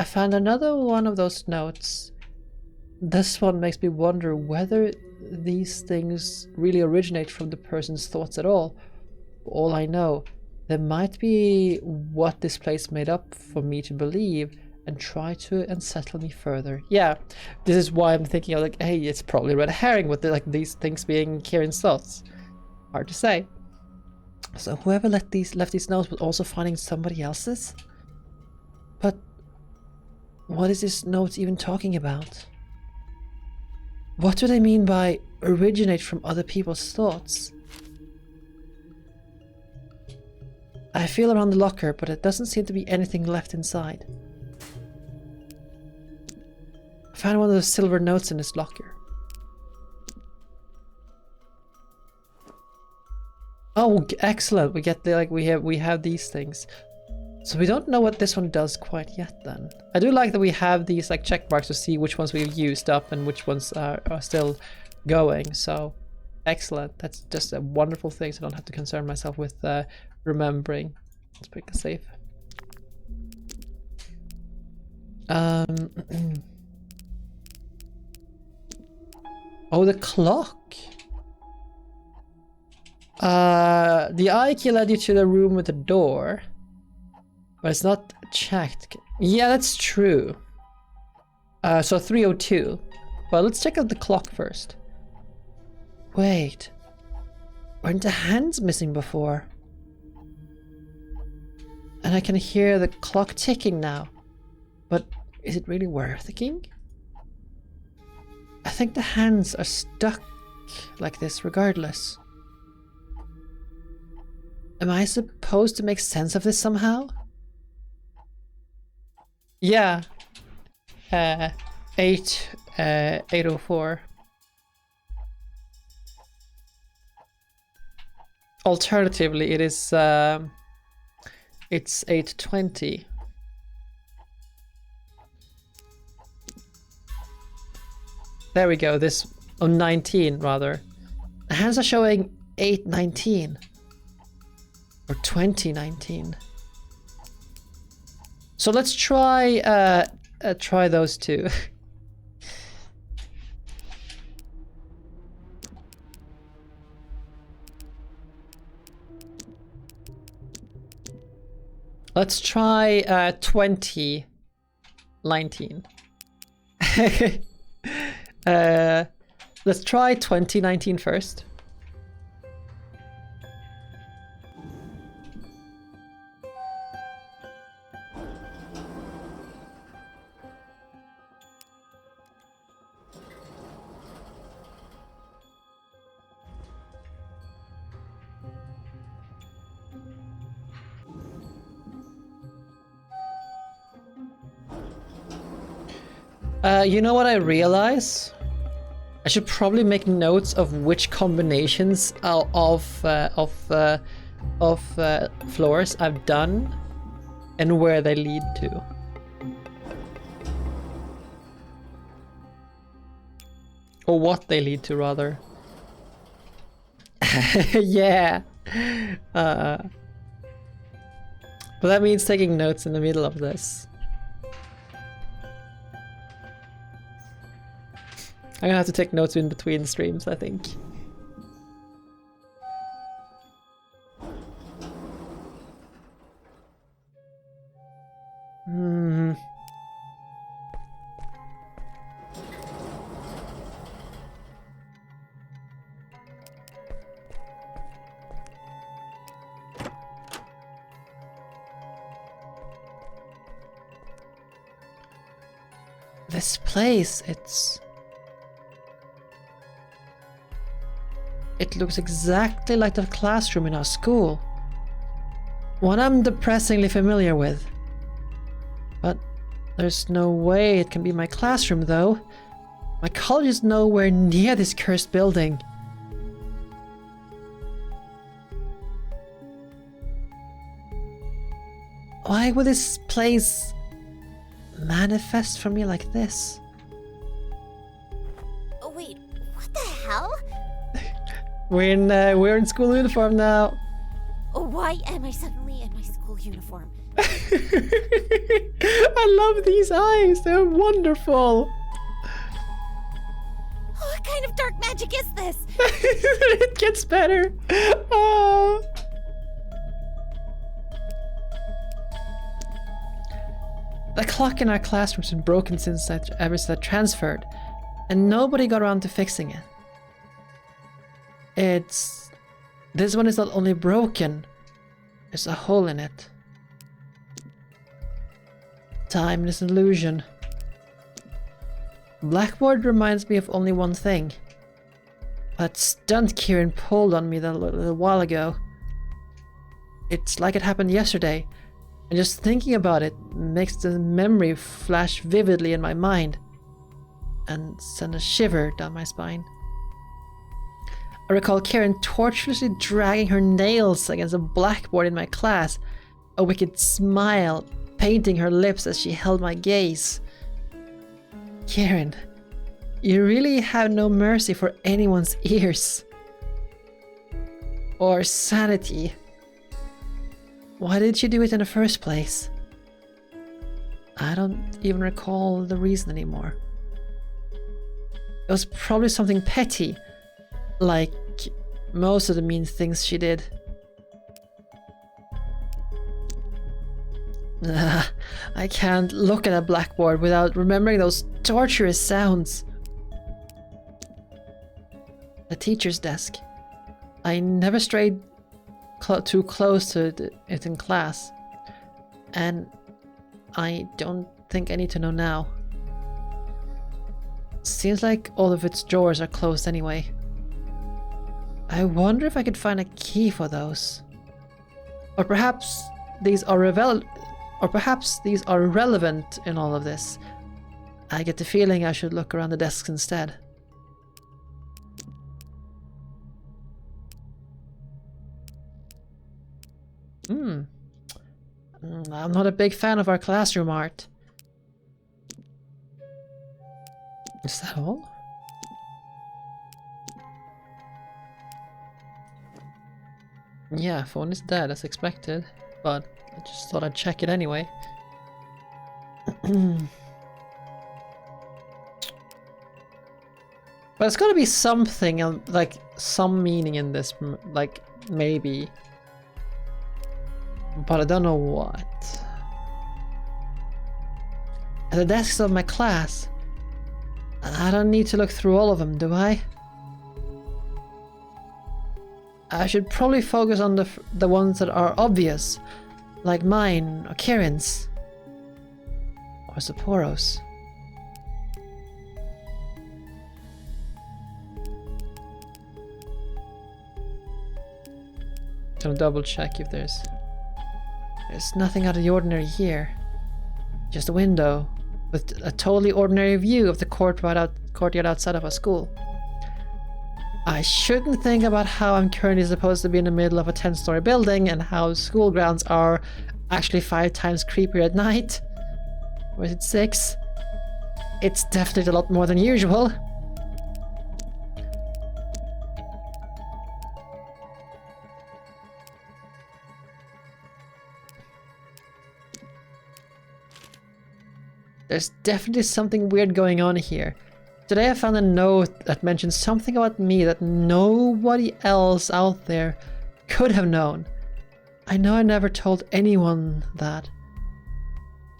I found another one of those notes. This one makes me wonder whether these things really originate from the person's thoughts at all. For all I know, there might be what this place made up for me to believe and try to unsettle me further. Yeah, this is why I'm thinking of like, hey, it's probably red herring with like these things being Kirin's thoughts. Hard to say. So whoever left these notes was also finding somebody else's? But what is this note even talking about? What do they mean by originate from other people's thoughts? I feel around the locker, but it doesn't seem to be anything left inside. I found one of those silver notes in this locker. Oh, excellent! We get the we have these things. So we don't know what this one does quite yet. Then I do like that we have these like check marks to see which ones we've used up and which ones are still going. So excellent! That's just a wonderful thing. So I don't have to concern myself with remembering. Let's pick a save. Oh, the clock. The eye key led you to the room with the door, but it's not checked. Yeah, that's true. So 3:02. Well, let's check out the clock first. Wait, weren't the hands missing before? And I can hear the clock ticking now. But is it really working? I think the hands are stuck like this regardless. Am I supposed to make sense of this somehow? Yeah. 8:04. Alternatively, it is it's 8:20. There we go. This 19 rather. The hands are showing 8:19 or 2019. So let's try try those two. Let's try 2019. Let's try 2019 first. You know what I realize? I should probably make notes of which combinations of floors I've done and where they lead to. Or what they lead to, rather. Yeah. But that means taking notes in the middle of this. I'm gonna have to take notes in between streams, I think. This place, it looks exactly like the classroom in our school. One I'm depressingly familiar with. But there's no way it can be my classroom, though. My college is nowhere near this cursed building. Why would this place manifest for me like this? Oh, wait, what the hell? We're in school uniform now. Why am I suddenly in my school uniform? I love these eyes. They're wonderful. What kind of dark magic is this? It gets better. Ah. The clock in our classroom's been broken ever since I transferred, and nobody got around to fixing it. This one is not only broken, there's a hole in it. Time is an illusion. Blackboard reminds me of only one thing. That stunt Kirin pulled on me a little while ago. It's like it happened yesterday, and just thinking about it makes the memory flash vividly in my mind and send a shiver down my spine. I recall Kirin tortuously dragging her nails against a blackboard in my class, a wicked smile painting her lips as she held my gaze. Kirin, you really have no mercy for anyone's ears. Or sanity. Why did you do it in the first place? I don't even recall the reason anymore. It was probably something petty, like most of the mean things she did. I can't look at a blackboard without remembering those torturous sounds. The teacher's desk. I never strayed too close to it in class, and I don't think I need to know now. Seems like all of its drawers are closed anyway. I wonder if I could find a key for those. Or perhaps these are relevant in all of this. I get the feeling I should look around the desks instead. I'm not a big fan of our classroom art. Is that all? Yeah, phone is dead as expected, but I just thought I'd check it anyway. But it's gotta be something, like some meaning in this, like maybe. But I don't know what. At the desks of my class. I don't need to look through all of them, do I? I should probably focus on the ones that are obvious, like mine, or Kirin's, or Sapporo's. Gonna double check if there's nothing out of the ordinary here. Just a window with a totally ordinary view of the courtyard outside of our school. I shouldn't think about how I'm currently supposed to be in the middle of a 10-story building and how school grounds are actually 5 times creepier at night. Or is it 6? It's definitely a lot more than usual. There's definitely something weird going on here. Today I found a note that mentions something about me that nobody else out there could have known. I know I never told anyone that.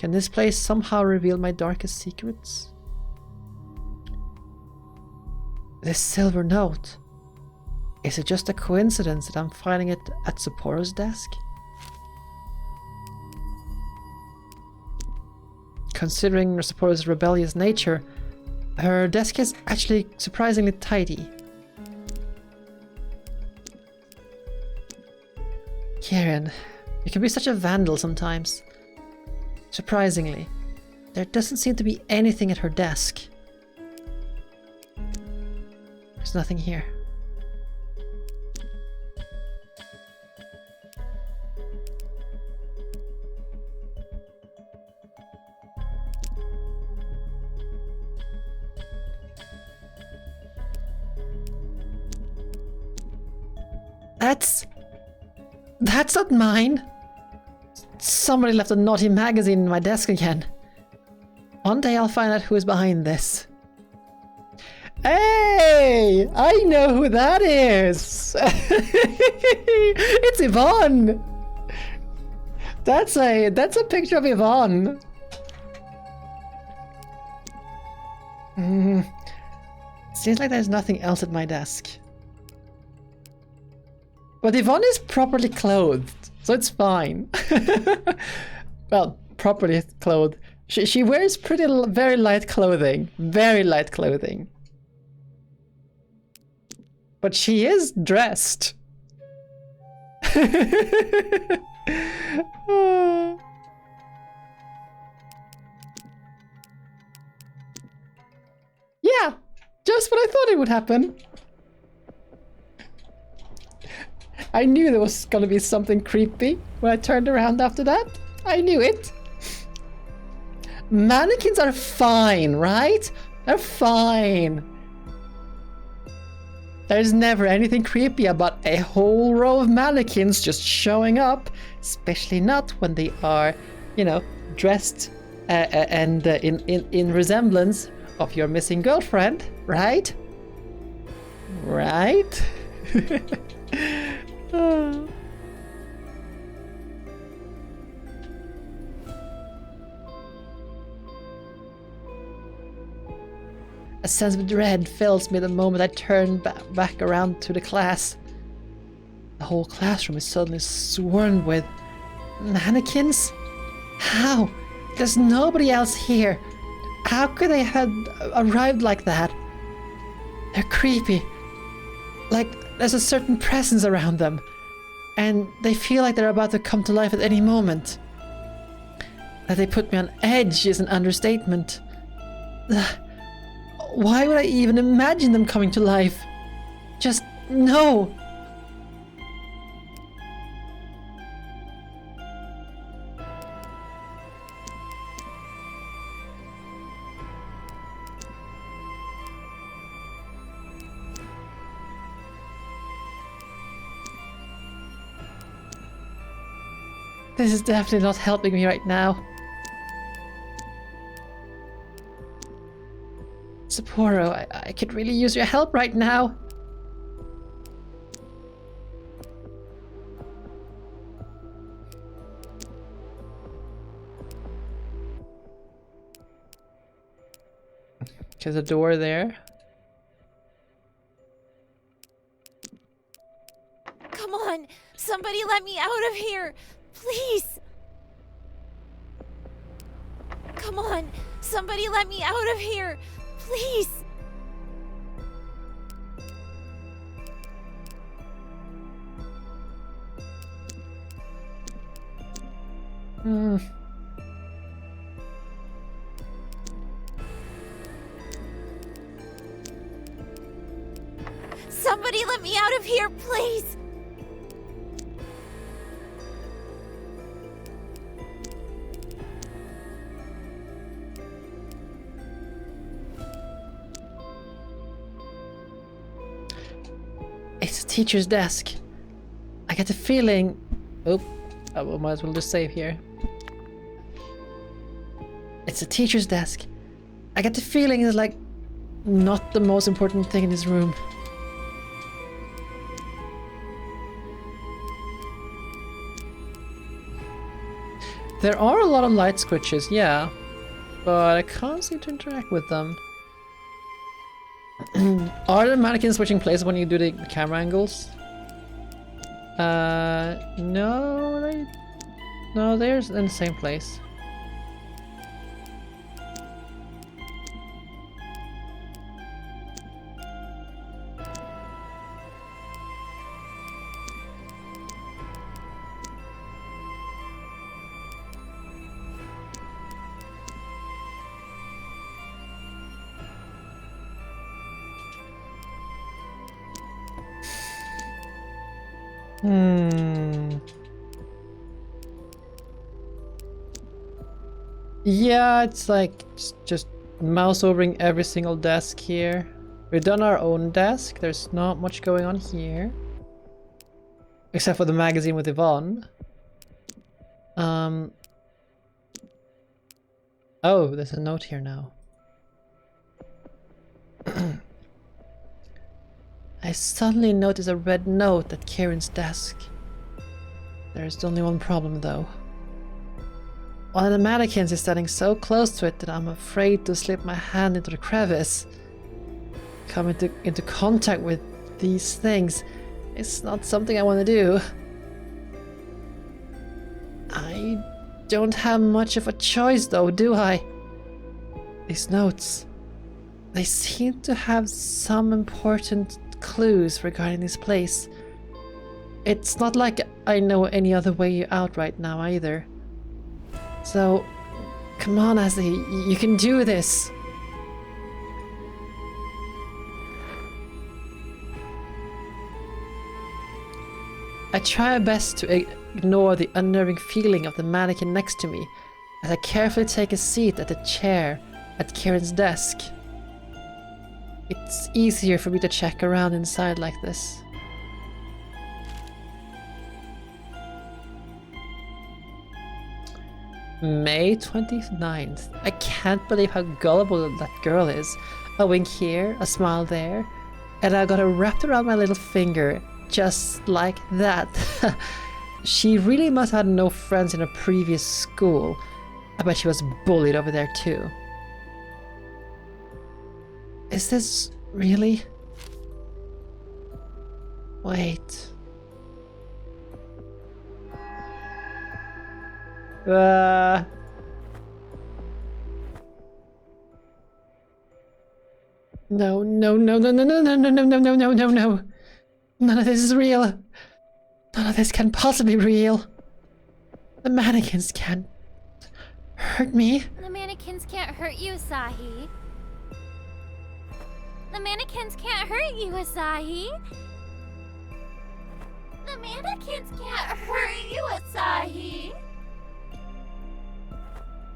Can this place somehow reveal my darkest secrets? This silver note. Is it just a coincidence that I'm finding it at Sapporo's desk? Considering Sapporo's rebellious nature, her desk is actually surprisingly tidy. Kirin, you can be such a vandal sometimes. Surprisingly, there doesn't seem to be anything at her desk. There's nothing here. That's not mine. Somebody left a naughty magazine in my desk again. One day I'll find out who's behind this. Hey! I know who that is! It's Yvonne! That's a picture of Yvonne. Seems like there's nothing else at my desk. But Yvonne is properly clothed, so it's fine. Well, properly clothed. She wears very light clothing. Very light clothing. But she is dressed. Yeah, just what I thought it would happen. I knew there was gonna be something creepy when I turned around after that. I knew it. Mannequins are fine, right? They're fine. There's never anything creepy about a whole row of mannequins just showing up, especially not when they are, you know, dressed and in resemblance of your missing girlfriend, right? Right? Oh. A sense of dread fills me the moment I turn back around to the class. The whole classroom is suddenly swarmed with mannequins? How? There's nobody else here. How could they have arrived like that? They're creepy. Like there's a certain presence around them. And they feel like they're about to come to life at any moment. That they put me on edge is an understatement. Why would I even imagine them coming to life? Just no. This is definitely not helping me right now. Sapporo, I could really use your help right now. There's a door there. Come on, somebody let me out of here, please. Come on, somebody let me out of here, please. Somebody let me out of here, please. It's a teacher's desk. I get the feeling... Oh, I might as well just save here. It's a teacher's desk. I get the feeling it's like not the most important thing in this room. There are a lot of light switches, yeah, but I can't seem to interact with them. Are the mannequins switching places when you do the camera angles? No, they're in the same place. Yeah, it's like just mouse overing every single desk here. We've done our own desk. There's not much going on here. Except for the magazine with Yvonne. Oh, there's a note here now. I suddenly notice a red note at Kirin's desk. There's only one problem though. One of the mannequins is standing so close to it that I'm afraid to slip my hand into the crevice. Come into contact with these things is not something I want to do. I don't have much of a choice though, do I? These notes, they seem to have some important clues regarding this place. It's not like I know any other way out right now either. So, come on Asahi, you can do this! I try my best to ignore the unnerving feeling of the mannequin next to me as I carefully take a seat at the chair at Kirin's desk. It's easier for me to check around inside like this. May 29th. I can't believe how gullible that girl is. A wink here, a smile there, and I got it wrapped around my little finger, just like that. She really must have had no friends in her previous school. I bet she was bullied over there too. Is this really? Wait. No, no, no, no, no, no, no, no, no, no, no, no, no, no. None of this is real. None of this can possibly be real. The mannequins can't hurt me. The mannequins can't hurt you, Asahi. The mannequins can't hurt you, Asahi. The mannequins can't hurt you, Asahi.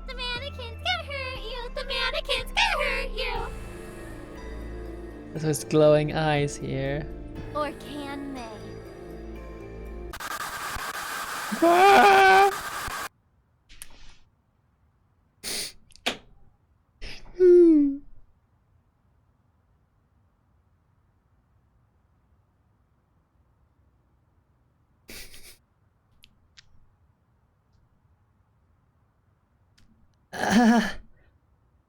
The mannequins can't hurt you. The mannequins can't hurt you. Those glowing eyes here. Or can they?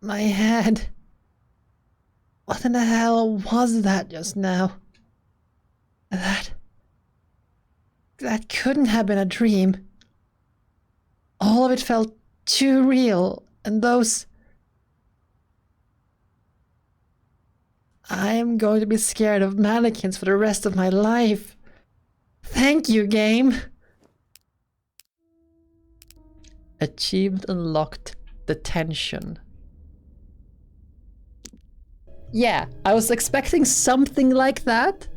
My head. What in the hell was that just now? That couldn't have been a dream. All of it felt too real, and those... I am going to be scared of mannequins for the rest of my life. Thank you, game. Achievement unlocked. Detention. Yeah, I was expecting something like that.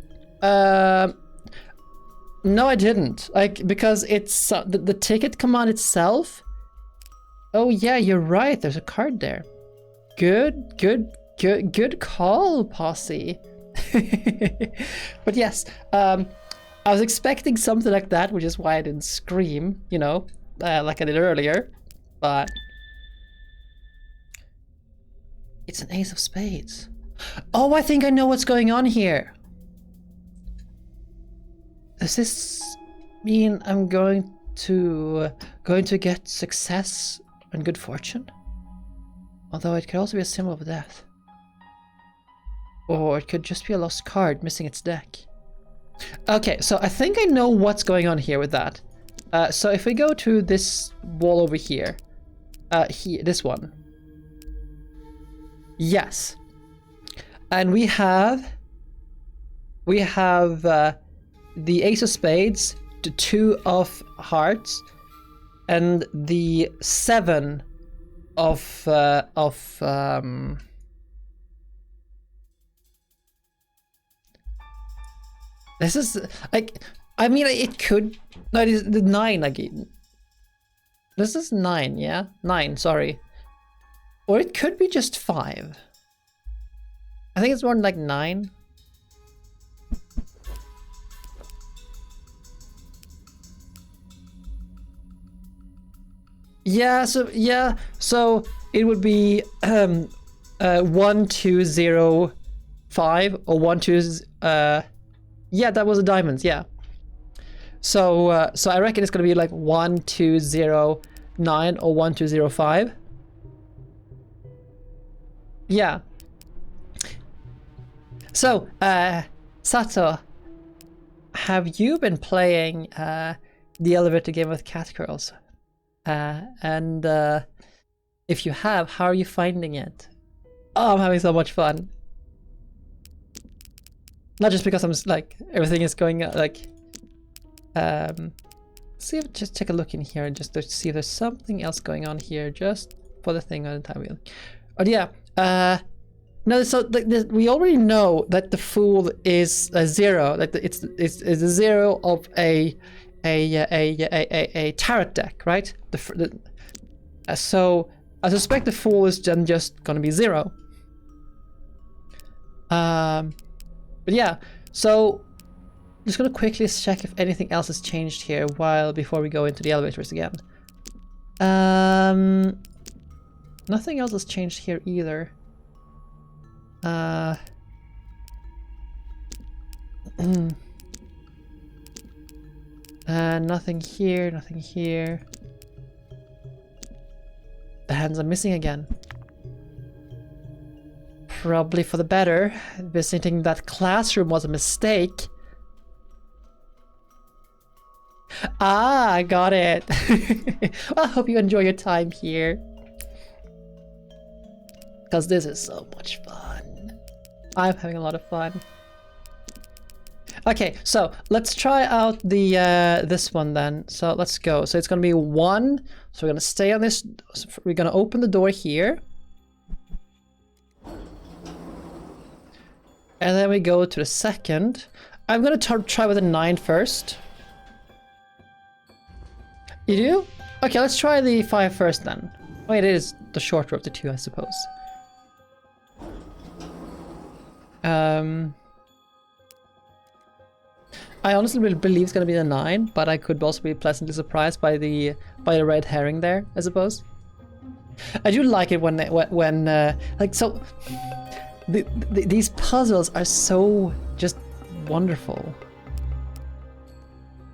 No, I didn't. Because it's the ticket command itself. Oh yeah, you're right. There's a card there. Good call, Posse. But yes, I was expecting something like that, which is why I didn't scream, you know, like I did earlier. But it's an ace of spades. Oh, I think I know what's going on here. Does this mean I'm going to get success and good fortune? Although it could also be a symbol of death. Or it could just be a lost card missing its deck. Okay, so I think I know what's going on here with that. So if we go to this wall over here, this one. Yes. And we have the ace of spades, the 2 of hearts, and the 7 of this is like, I mean, it could, no, it is the 9 again. This is 9, yeah? 9, sorry. Or it could be just 5. I think it's more like 9. Yeah, so it would be 1205 or 12 yeah, that was the diamonds, yeah. So I reckon it's gonna be like 1209 or 1205. Yeah. So, Sato, have you been playing the elevator game with Catgirls? And if you have, how are you finding it? Oh, I'm having so much fun. Not just because I'm like everything is going like. See if just take a look in here and just to see if there's something else going on here, just for the thing on the time wheel. Oh yeah. No, so we already know that the fool is a zero. Like it's a zero of a tarot deck, right? So I suspect the fool is then just gonna be zero. But yeah, so I'm just gonna quickly check if anything else has changed here before we go into the elevators again. Nothing else has changed here either. Nothing here, nothing here. The hands are missing again. Probably for the better. Visiting that classroom was a mistake. Ah, I got it. Well, I hope you enjoy your time here. Because this is so much fun. I'm having a lot of fun. Okay, so let's try out the this one then. So let's go. So it's gonna be 1. So we're gonna stay on this. We're gonna open the door here. And then we go to the second. I'm gonna try with a 9 first. You do? Okay, let's try the 5 first then. Wait, it is the shorter of the two, I suppose. I honestly believe it's gonna be the 9, but I could also be pleasantly surprised by the red herring there, I suppose. I do like it when like so. These puzzles are so just wonderful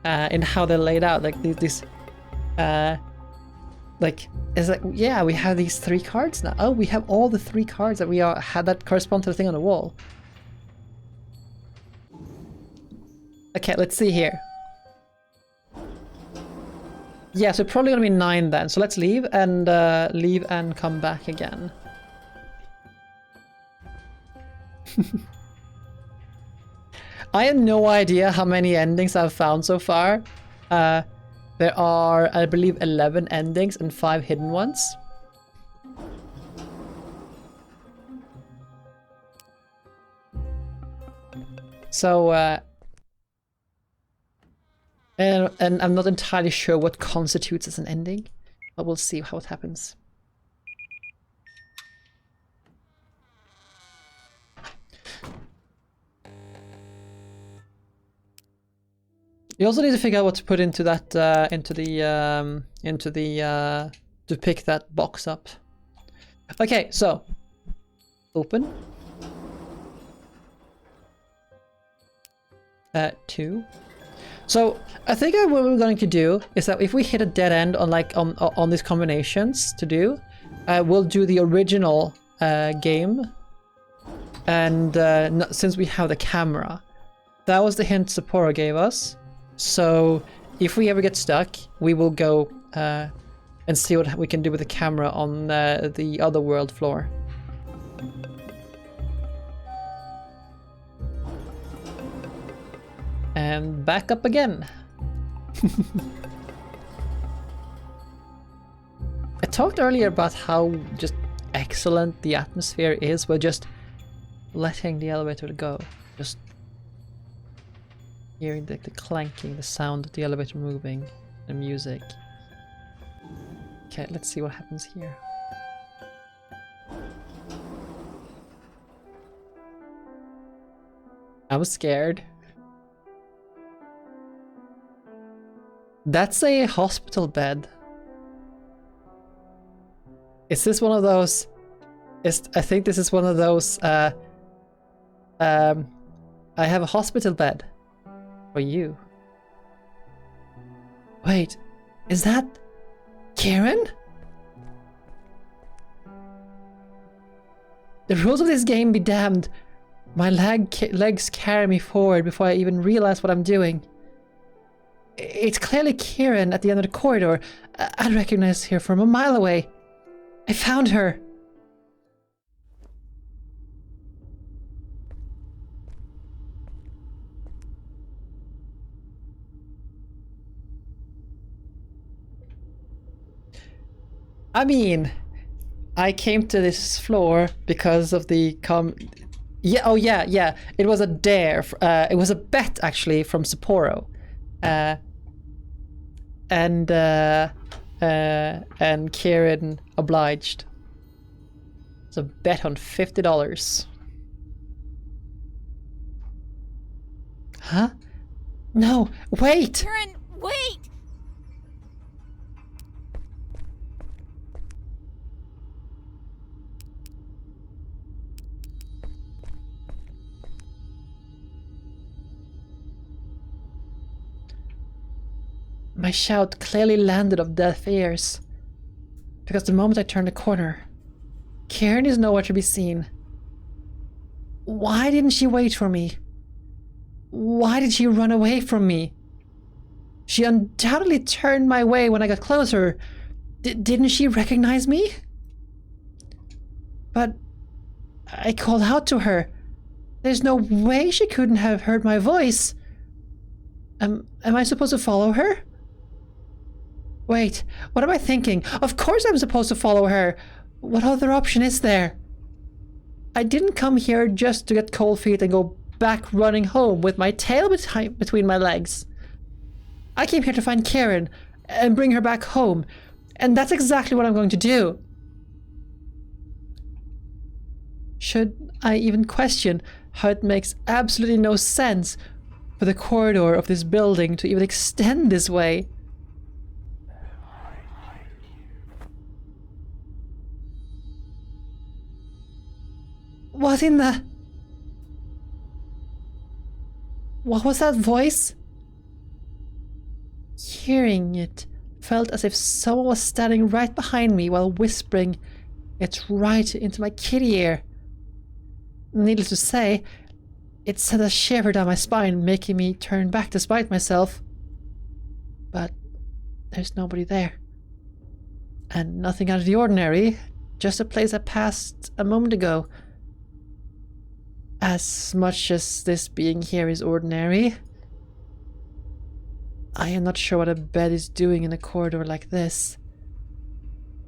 in how they're laid out. Like these like it's like, yeah, we have these 3 cards now. Oh, we have all the 3 cards that we had that correspond to the thing on the wall. Okay, let's see here. Yeah, so probably gonna be 9 then. So let's leave and come back again. I have no idea how many endings I've found so far. There are, I believe, 11 endings and 5 hidden ones. So, and I'm not entirely sure what constitutes as an ending, but we'll see how it happens. You also need to figure out what to put into that, to pick that box up. Okay, so open. 2. So I think what we're going to do is that if we hit a dead end on these combinations to do, we'll do the original game. And since we have the camera, that was the hint Sapporo gave us. So if we ever get stuck, we will go and see what we can do with the camera on the other world floor. And back up again. I talked earlier about how just excellent the atmosphere is with just letting the elevator go. Just hearing the clanking, the sound of the elevator moving, the music. Okay, let's see what happens here. I was scared. That's a hospital bed. Is this one of those? I think this is one of those. I have a hospital bed for you. Wait, is that Kirin? The rules of this game be damned. My legs carry me forward before I even realize what I'm doing. It's clearly Kirin at the end of the corridor. I recognize her from a mile away. I found her. I mean, I came to this floor because of the yeah. It was a dare. It was a bet actually from Sapporo, and Kirin obliged. It's a bet on $50. Huh? No, wait! Kirin, wait! My shout clearly landed on deaf ears, because the moment I turned the corner, Kirin is nowhere to be seen. Why didn't she wait for me? Why did she run away from me? She undoubtedly turned my way when I got closer. Didn't she recognize me? But I called out to her. There's no way she couldn't have heard my voice. Am I supposed to follow her? Wait, what am I thinking? Of course I'm supposed to follow her. What other option is there? I didn't come here just to get cold feet and go back running home with my tail between my legs. I came here to find Kirin and bring her back home, and that's exactly what I'm going to do. Should I even question how it makes absolutely no sense for the corridor of this building to even extend this way? What in the... What was that voice? Hearing it felt as if someone was standing right behind me while whispering it right into my kitty ear. Needless to say, it sent a shiver down my spine, making me turn back despite myself. But there's nobody there. And nothing out of the ordinary, just a place I passed a moment ago. As much as this being here is ordinary, I am not sure what a bed is doing in a corridor like this.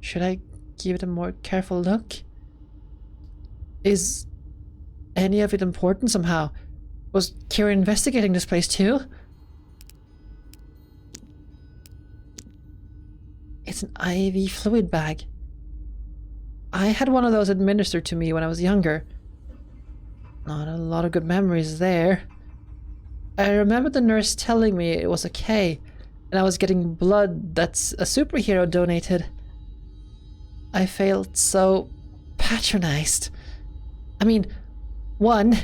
Should I give it a more careful look? Is any of it important somehow? Was Kirin investigating this place too? It's an IV fluid bag. I had one of those administered to me when I was younger. Not a lot of good memories there. I remember the nurse telling me it was okay, and I was getting blood that's a superhero donated. I felt so patronized. I mean, one,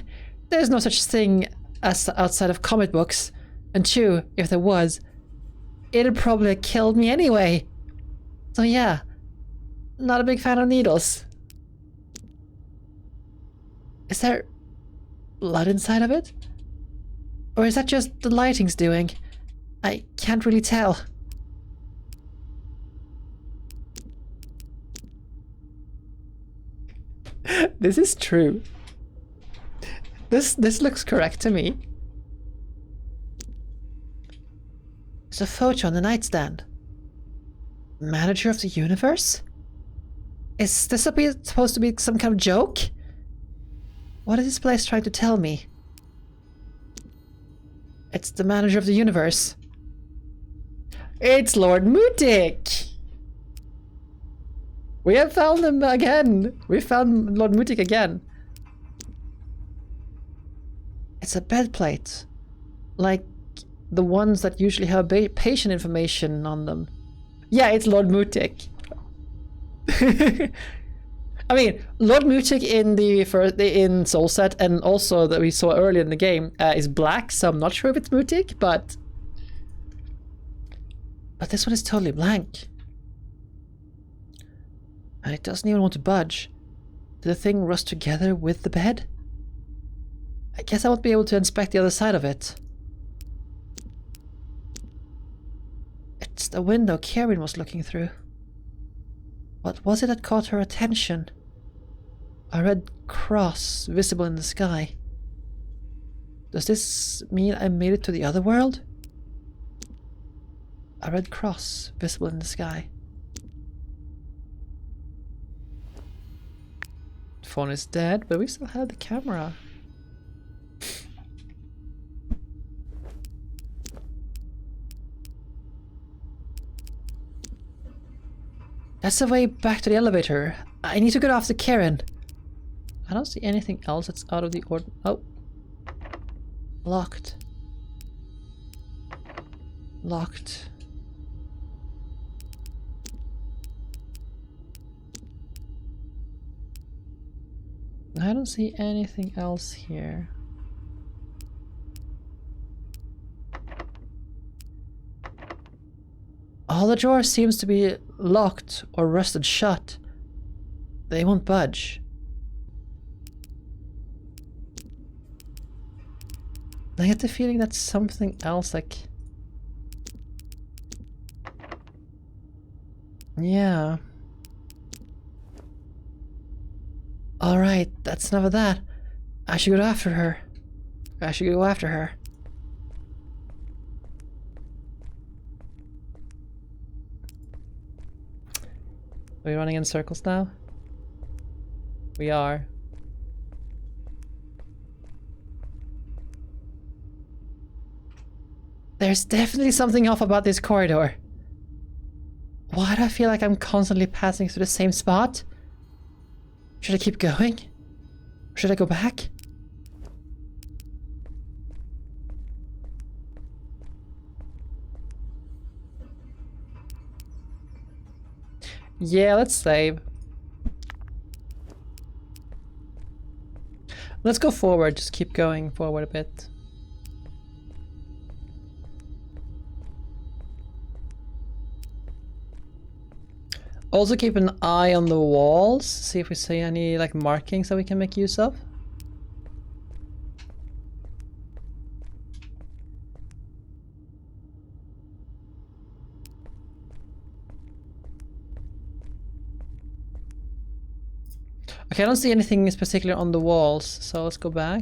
there's no such thing as outside of comic books, and two, if there was, it'd probably have killed me anyway. So yeah, not a big fan of needles. Is there blood inside of it? Or is that just the lighting's doing? I can't really tell. This is true. This looks correct to me. There's a photo on the nightstand. Manager of the universe? Is this supposed to be some kind of joke? What is this place trying to tell me? It's the manager of the universe. It's Lord Mutik! We have found him again! We found Lord Mutik again. It's a bed plate. Like the ones that usually have patient information on them. Yeah, it's Lord Mutik. I mean, Lord Mutic in in Soul Set, and also that we saw earlier in the game, is black, so I'm not sure if it's Mutic, but this one is totally blank. And it doesn't even want to budge. Did the thing rust together with the bed? I guess I won't be able to inspect the other side of it. It's the window Kirin was looking through. What was it that caught her attention? A red cross visible in the sky. Does this mean I made it to the other world? A red cross visible in the sky. The phone is dead, but we still have the camera. That's the way back to the elevator. I need to get off the Kirin. I don't see anything else that's out of the order. Oh. Locked. Locked. I don't see anything else here. All the drawers seems to be locked or rusted shut. They won't budge. I get the feeling that something else, like... Yeah. Alright, that's enough of that. I should go after her. Are we running in circles now? We are. There's definitely something off about this corridor. Why do I feel like I'm constantly passing through the same spot? Should I keep going? Or should I go back? Yeah, let's save. Let's go forward, just keep going forward a bit. Also keep an eye on the walls, see if we see any like markings that we can make use of. Okay, I don't see anything in particular on the walls, so let's go back.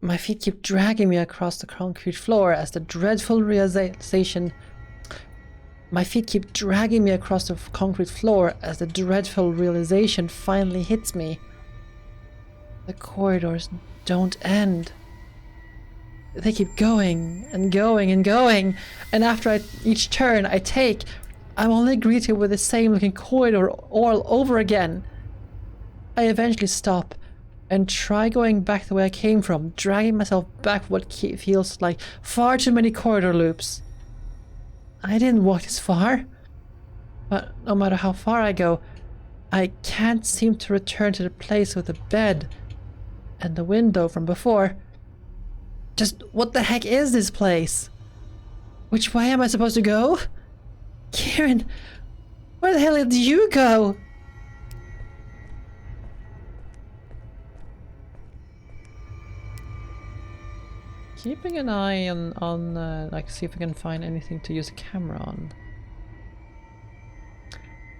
My feet keep dragging me across the concrete floor as the dreadful realization... My feet keep dragging me across the concrete floor as the dreadful realization finally hits me. The corridors don't end. They keep going and going and going, and after each turn I take, I'm only greeted with the same looking corridor all over again. I eventually stop and try going back the way I came from, dragging myself back what feels like far too many corridor loops. I didn't walk this far, but no matter how far I go, I can't seem to return to the place with the bed and the window from before. Just what the heck is this place? Which way am I supposed to go? Kirin, where the hell did you go? Keeping an eye on like, see if we can find anything to use a camera on.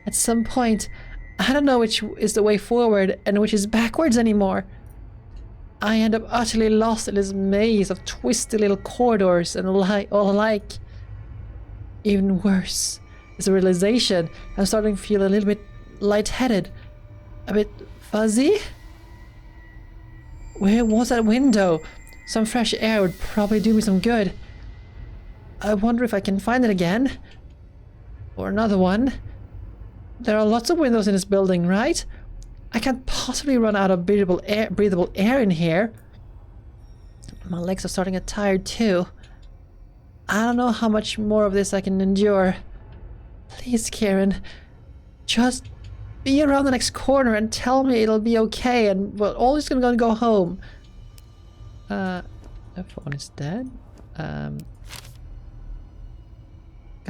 At some point, I don't know which is the way forward and which is backwards anymore. I end up utterly lost in this maze of twisted little corridors and all alike. Even worse is the realization I'm starting to feel a little bit lightheaded, a bit fuzzy. Where was that window? Some fresh air would probably do me some good. I wonder if I can find it again. Or another one. There are lots of windows in this building, right? I can't possibly run out of breathable air in here. My legs are starting to get tired too. I don't know how much more of this I can endure. Please, Kirin, just be around the next corner and tell me it'll be okay and we're all just gonna go home. The phone is dead. Because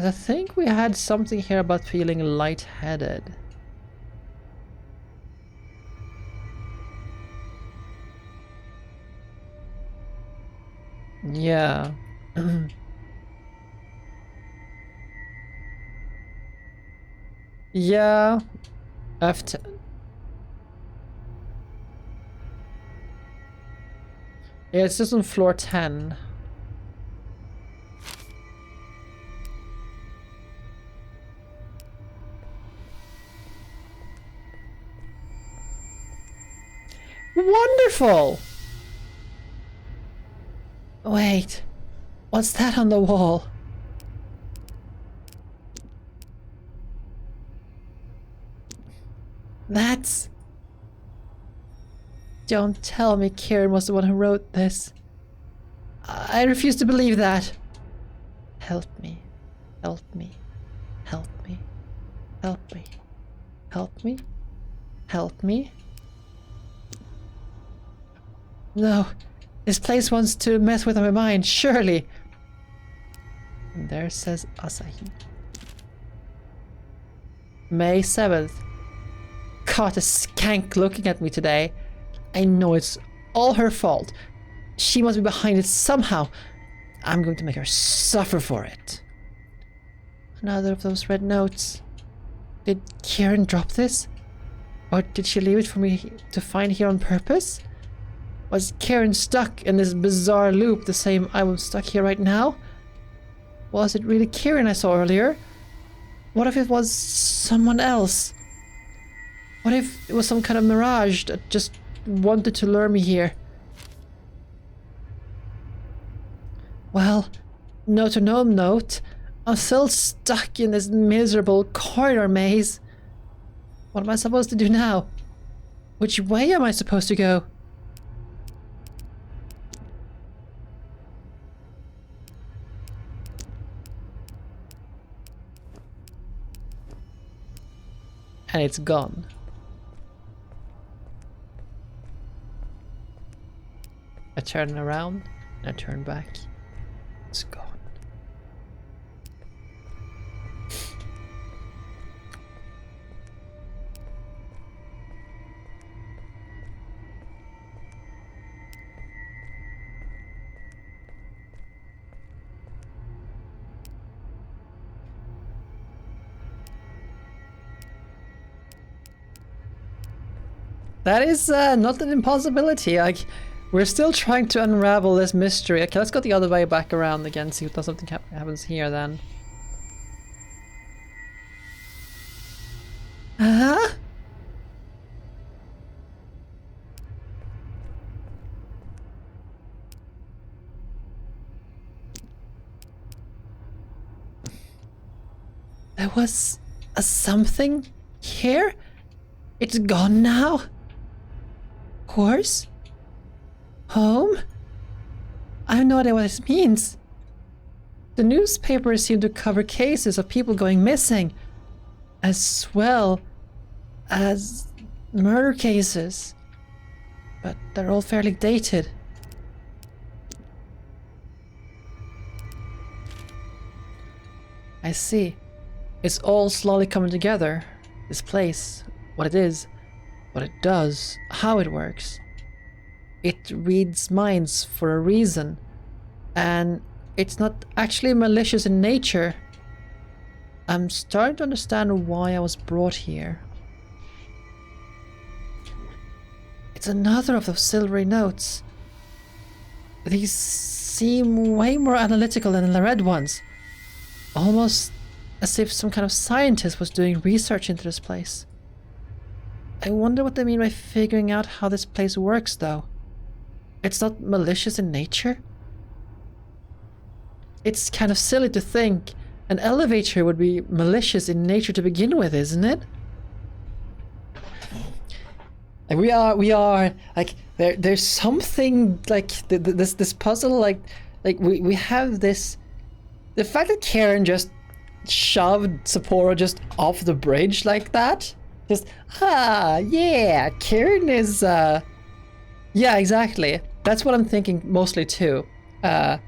I think we had something here about feeling lightheaded. Yeah. Yeah. After. Yeah, it's just on floor 10. Wonderful! Wait, what's that on the wall? That's... Don't tell me Kirin was the one who wrote this. I refuse to believe that. Help me. Help me. Help me. Help me. Help me. Help me. No. This place wants to mess with my mind, surely. And there says Asahi. May 7th. Caught a skank looking at me today. I know it's all her fault. She must be behind it somehow. I'm going to make her suffer for it. Another of those red notes. Did Kirin drop this? Or did she leave it for me to find here on purpose? Was Kirin stuck in this bizarre loop the same I was stuck here right now? Was it really Kirin I saw earlier? What if it was someone else? What if it was some kind of mirage that just wanted to lure me here? Well, note or no note, I'm still stuck in this miserable corridor maze. What am I supposed to do now? Which way am I supposed to go? And it's gone. I turn around and I turn back. It's gone. That is not an impossibility. Like, we're still trying to unravel this mystery. Okay, let's go the other way back around again, see if something happens here then. Huh? There was a something here? It's gone now? Course? Home? I have no idea what this means. The newspapers seem to cover cases of people going missing, as well as murder cases. But they're all fairly dated. I see. It's all slowly coming together. This place, what it is, what it does, how it works. It reads minds for a reason, and it's not actually malicious in nature. I'm starting to understand why I was brought here. It's another of those silvery notes. These seem way more analytical than the red ones. Almost as if some kind of scientist was doing research into this place. I wonder what they mean by figuring out how this place works, though. It's not malicious in nature? It's kind of silly to think an elevator would be malicious in nature to begin with, isn't it? Like we are like there's something like this puzzle like we have this, the fact that Kirin just shoved Sapporo just off the bridge like that, just yeah, Kirin is yeah, exactly, that's what I'm thinking mostly too, that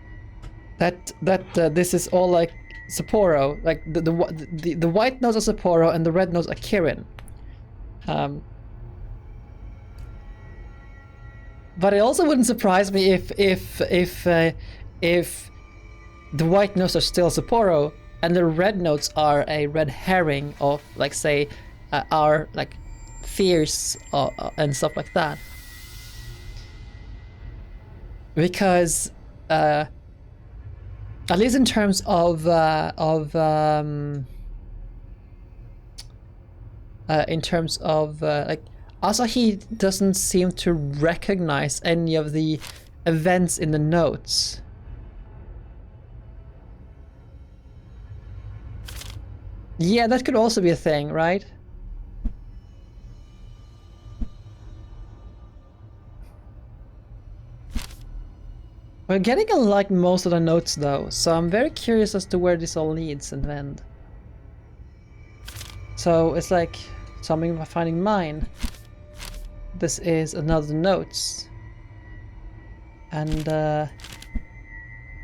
this is all like Sapporo, like the white notes are Sapporo and the red notes are Kirin. But it also wouldn't surprise me if the white notes are still Sapporo and the red notes are a red herring of, like, say, our like fears and stuff like that. Because at least in terms of like Asahi doesn't seem to recognize any of the events in the notes. Yeah, that could also be a thing, right? We're getting unlike most of the notes though, so I'm very curious as to where this all leads in the end. So it's like something by finding mine. This is another notes. And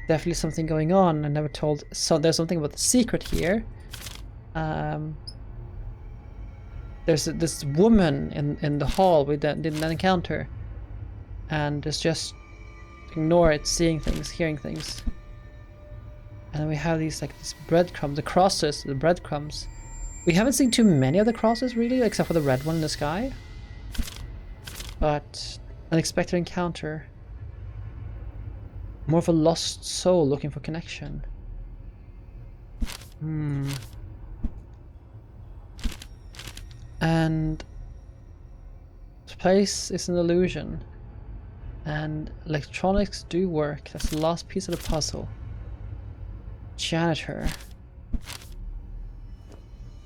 definitely something going on. I never told. So there's something about the secret here. There's this woman in the hall we didn't encounter, and it's just ignore it, seeing things, hearing things. And then we have these like this breadcrumbs, the crosses, the breadcrumbs. We haven't seen too many of the crosses really, except for the red one in the sky. But unexpected encounter. More of a lost soul looking for connection. And this place is an illusion. And electronics do work. That's the last piece of the puzzle. Janitor.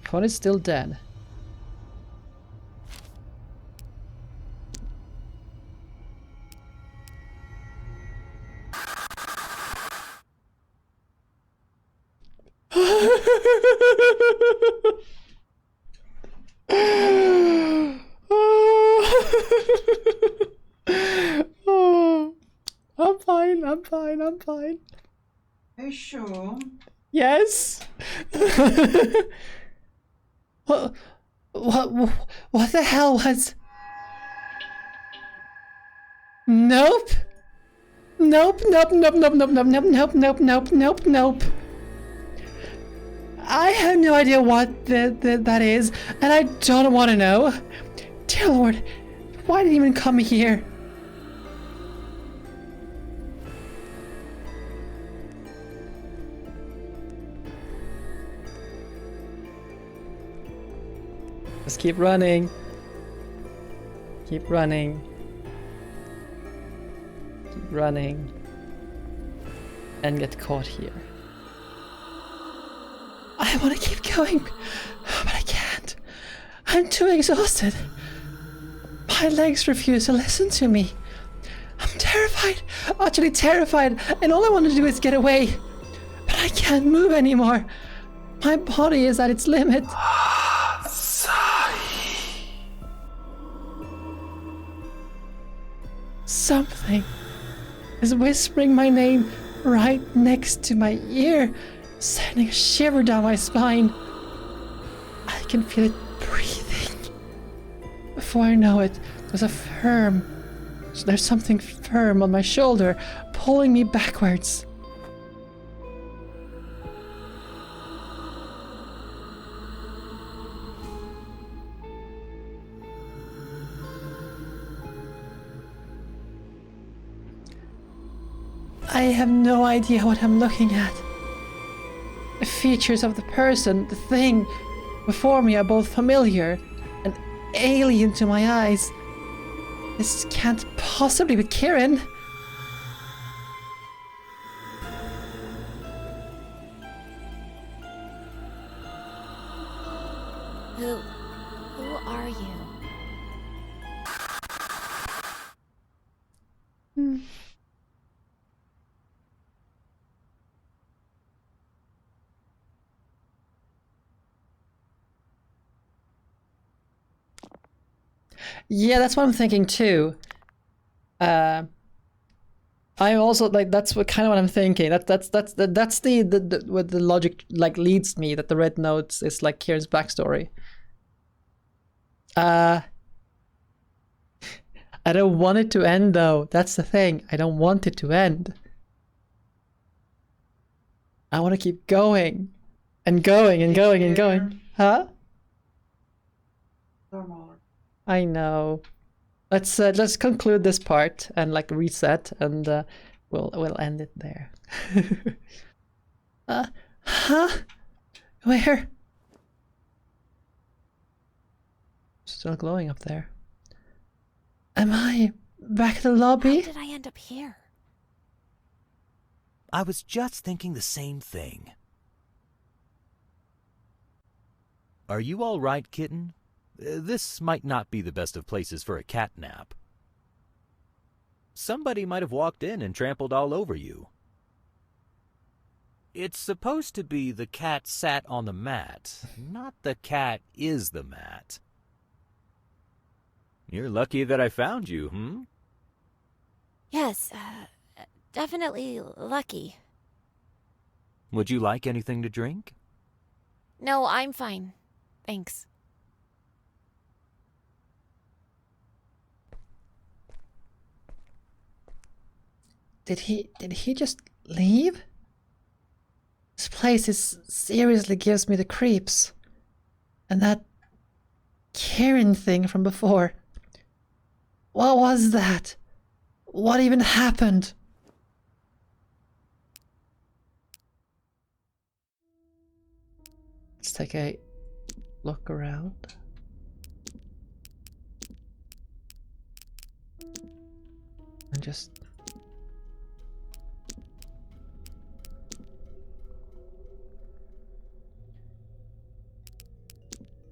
Phone is still dead. Oh, I'm fine, I'm fine, I'm fine. Are you sure? Yes. What the hell was? Nope. Nope, nope, nope, nope, nope, nope, nope, nope, nope, nope, nope, nope. I have no idea what that is, and I don't want to know. Dear Lord, why did he even come here? Just keep running. Keep running. Keep running. And get caught here. I want to keep going, but I can't. I'm too exhausted. My legs refuse to listen to me. I'm terrified, utterly terrified, and all I want to do is get away. But I can't move anymore. My body is at its limit. Something is whispering my name right next to my ear, sending a shiver down my spine. I can feel it breathing. Before I know it, there's something firm on my shoulder, pulling me backwards. I have no idea what I'm looking at. The features of the person, the thing before me are both familiar and alien to my eyes. This can't possibly be Kirin. Who are you? Yeah, that's what I'm thinking too. I also like that's what kind of what I'm thinking. That's the what the logic like leads me that the red notes is like Kirin's backstory. I don't want it to end though. That's the thing. I don't want it to end. I want to keep going and going and going and going. Huh? I know. Let's conclude this part and like reset, and we'll end it there. Huh? Where? Still glowing up there. Am I back at the lobby? How did I end up here? I was just thinking the same thing. Are you all right, kitten? This might not be the best of places for a cat nap. Somebody might have walked in and trampled all over you. It's supposed to be the cat sat on the mat, not the cat is the mat. You're lucky that I found you, hmm? Yes, definitely lucky. Would you like anything to drink? No, I'm fine. Thanks. Did he just leave? This place seriously gives me the creeps. And that Kirin thing from before. What was that? What even happened? Let's take a look around. And just...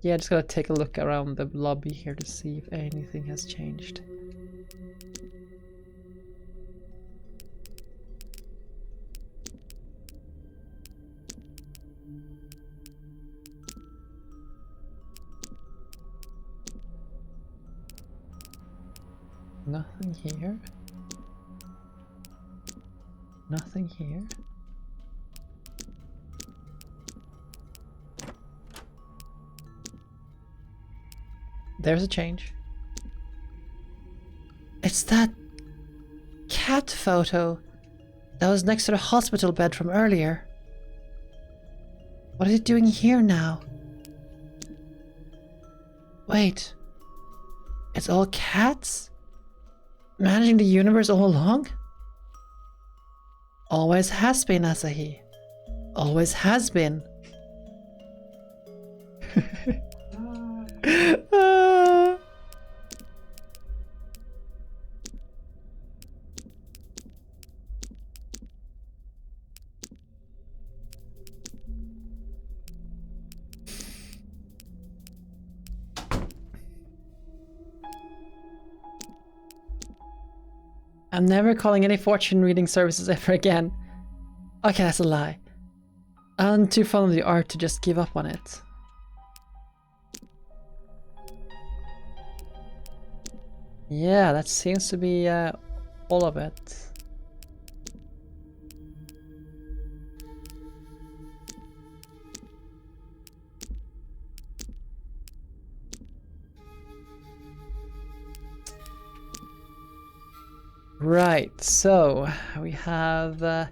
yeah, just gotta take a look around the lobby here to see if anything has changed. Nothing here. Nothing here. There's a change. It's that cat photo that was next to the hospital bed from earlier. What is it doing here now? Wait. It's all cats? Managing the universe all along? Always has been, Asahi. Always has been. I'm never calling any fortune reading services ever again. Okay, that's a lie. I'm too fond of the art to just give up on it. Yeah, that seems to be all of it. Right, so we have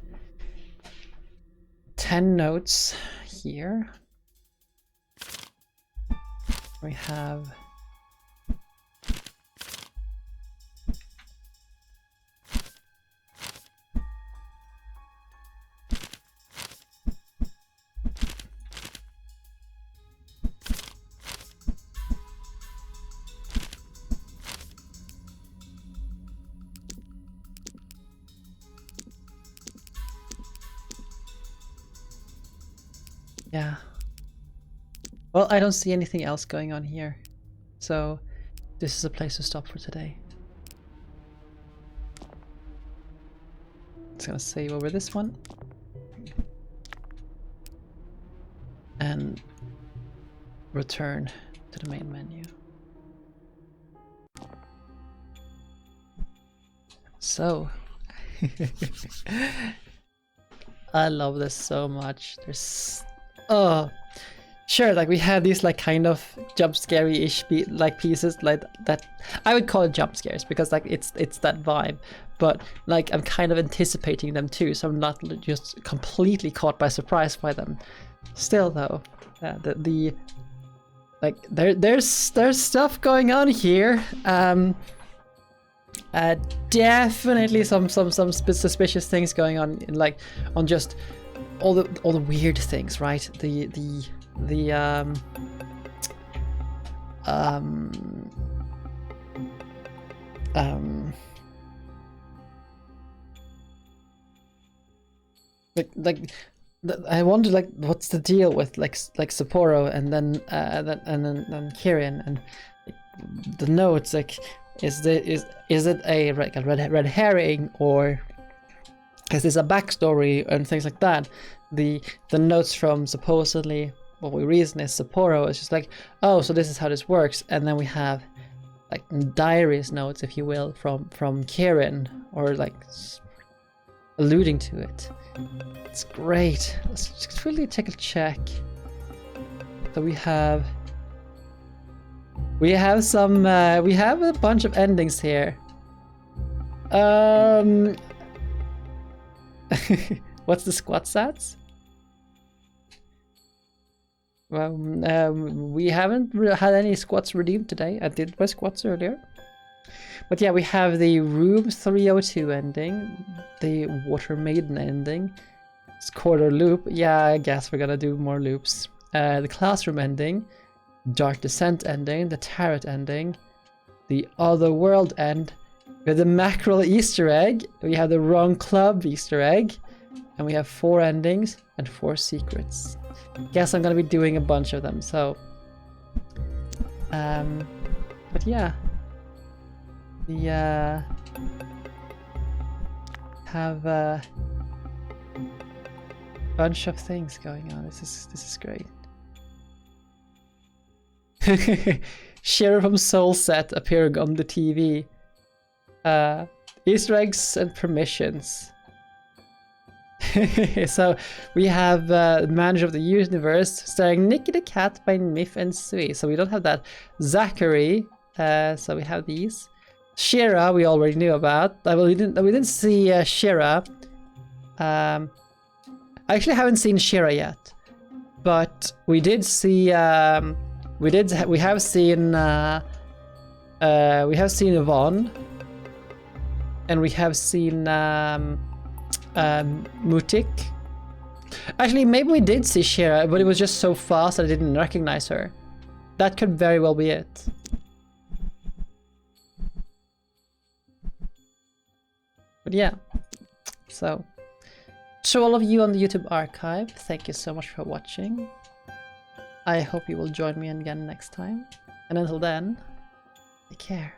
10 notes here. We have yeah. Well, I don't see anything else going on here. So this is a place to stop for today. Just gonna save over this one. And return to the main menu. so. I love this so much. There's sure, like we have these like kind of jump scary-ish like pieces like that. I would call it jump scares because like it's that vibe, but like I'm kind of anticipating them too, so I'm not just completely caught by surprise by them. Still though, the like there's stuff going on here. Definitely some suspicious things going on, like on just all the weird things, right? I wonder like what's the deal with like Sapporo and then Kirin and like, the notes, like is it a like a red herring, or is this a backstory and things like that? The notes from supposedly what we reason is Sapporo is just like, oh, so this is how this works, and then we have like diaries notes, if you will, from Kirin, or like alluding to it. It's great. Let's just really take a check. So we have some we have a bunch of endings here. What's the squat stats? Well, we haven't had any squats redeemed today. I did my squats earlier. But yeah, we have the Room 302 ending, the Water Maiden ending, it's quarter loop. Yeah, I guess we're gonna do more loops. The Classroom ending, Dark Descent ending, the Tarot ending, the Other World end. We have the Mackerel Easter egg, we have the Wrong Club Easter egg, and we have 4 endings and 4 secrets. Guess I'm gonna be doing a bunch of them, so but yeah, we have a bunch of things going on. This is great. Sheriff from Soul Set appearing on the TV. Easter eggs and permissions. So we have Manager of the Universe starring Nicky the Cat by Miff and Sui. So we don't have that. Zachary. So we have these. Shira we already knew about. We didn't see Shira. I actually haven't seen Shira yet, but we did see. We have seen Yvonne, and we have seen Mutik. Actually, maybe we did see Shira, but it was just so fast I didn't recognize her. That could very well be it. But yeah, so to all of you on the YouTube archive, thank you so much for watching. I hope you will join me again next time. And until then, take care.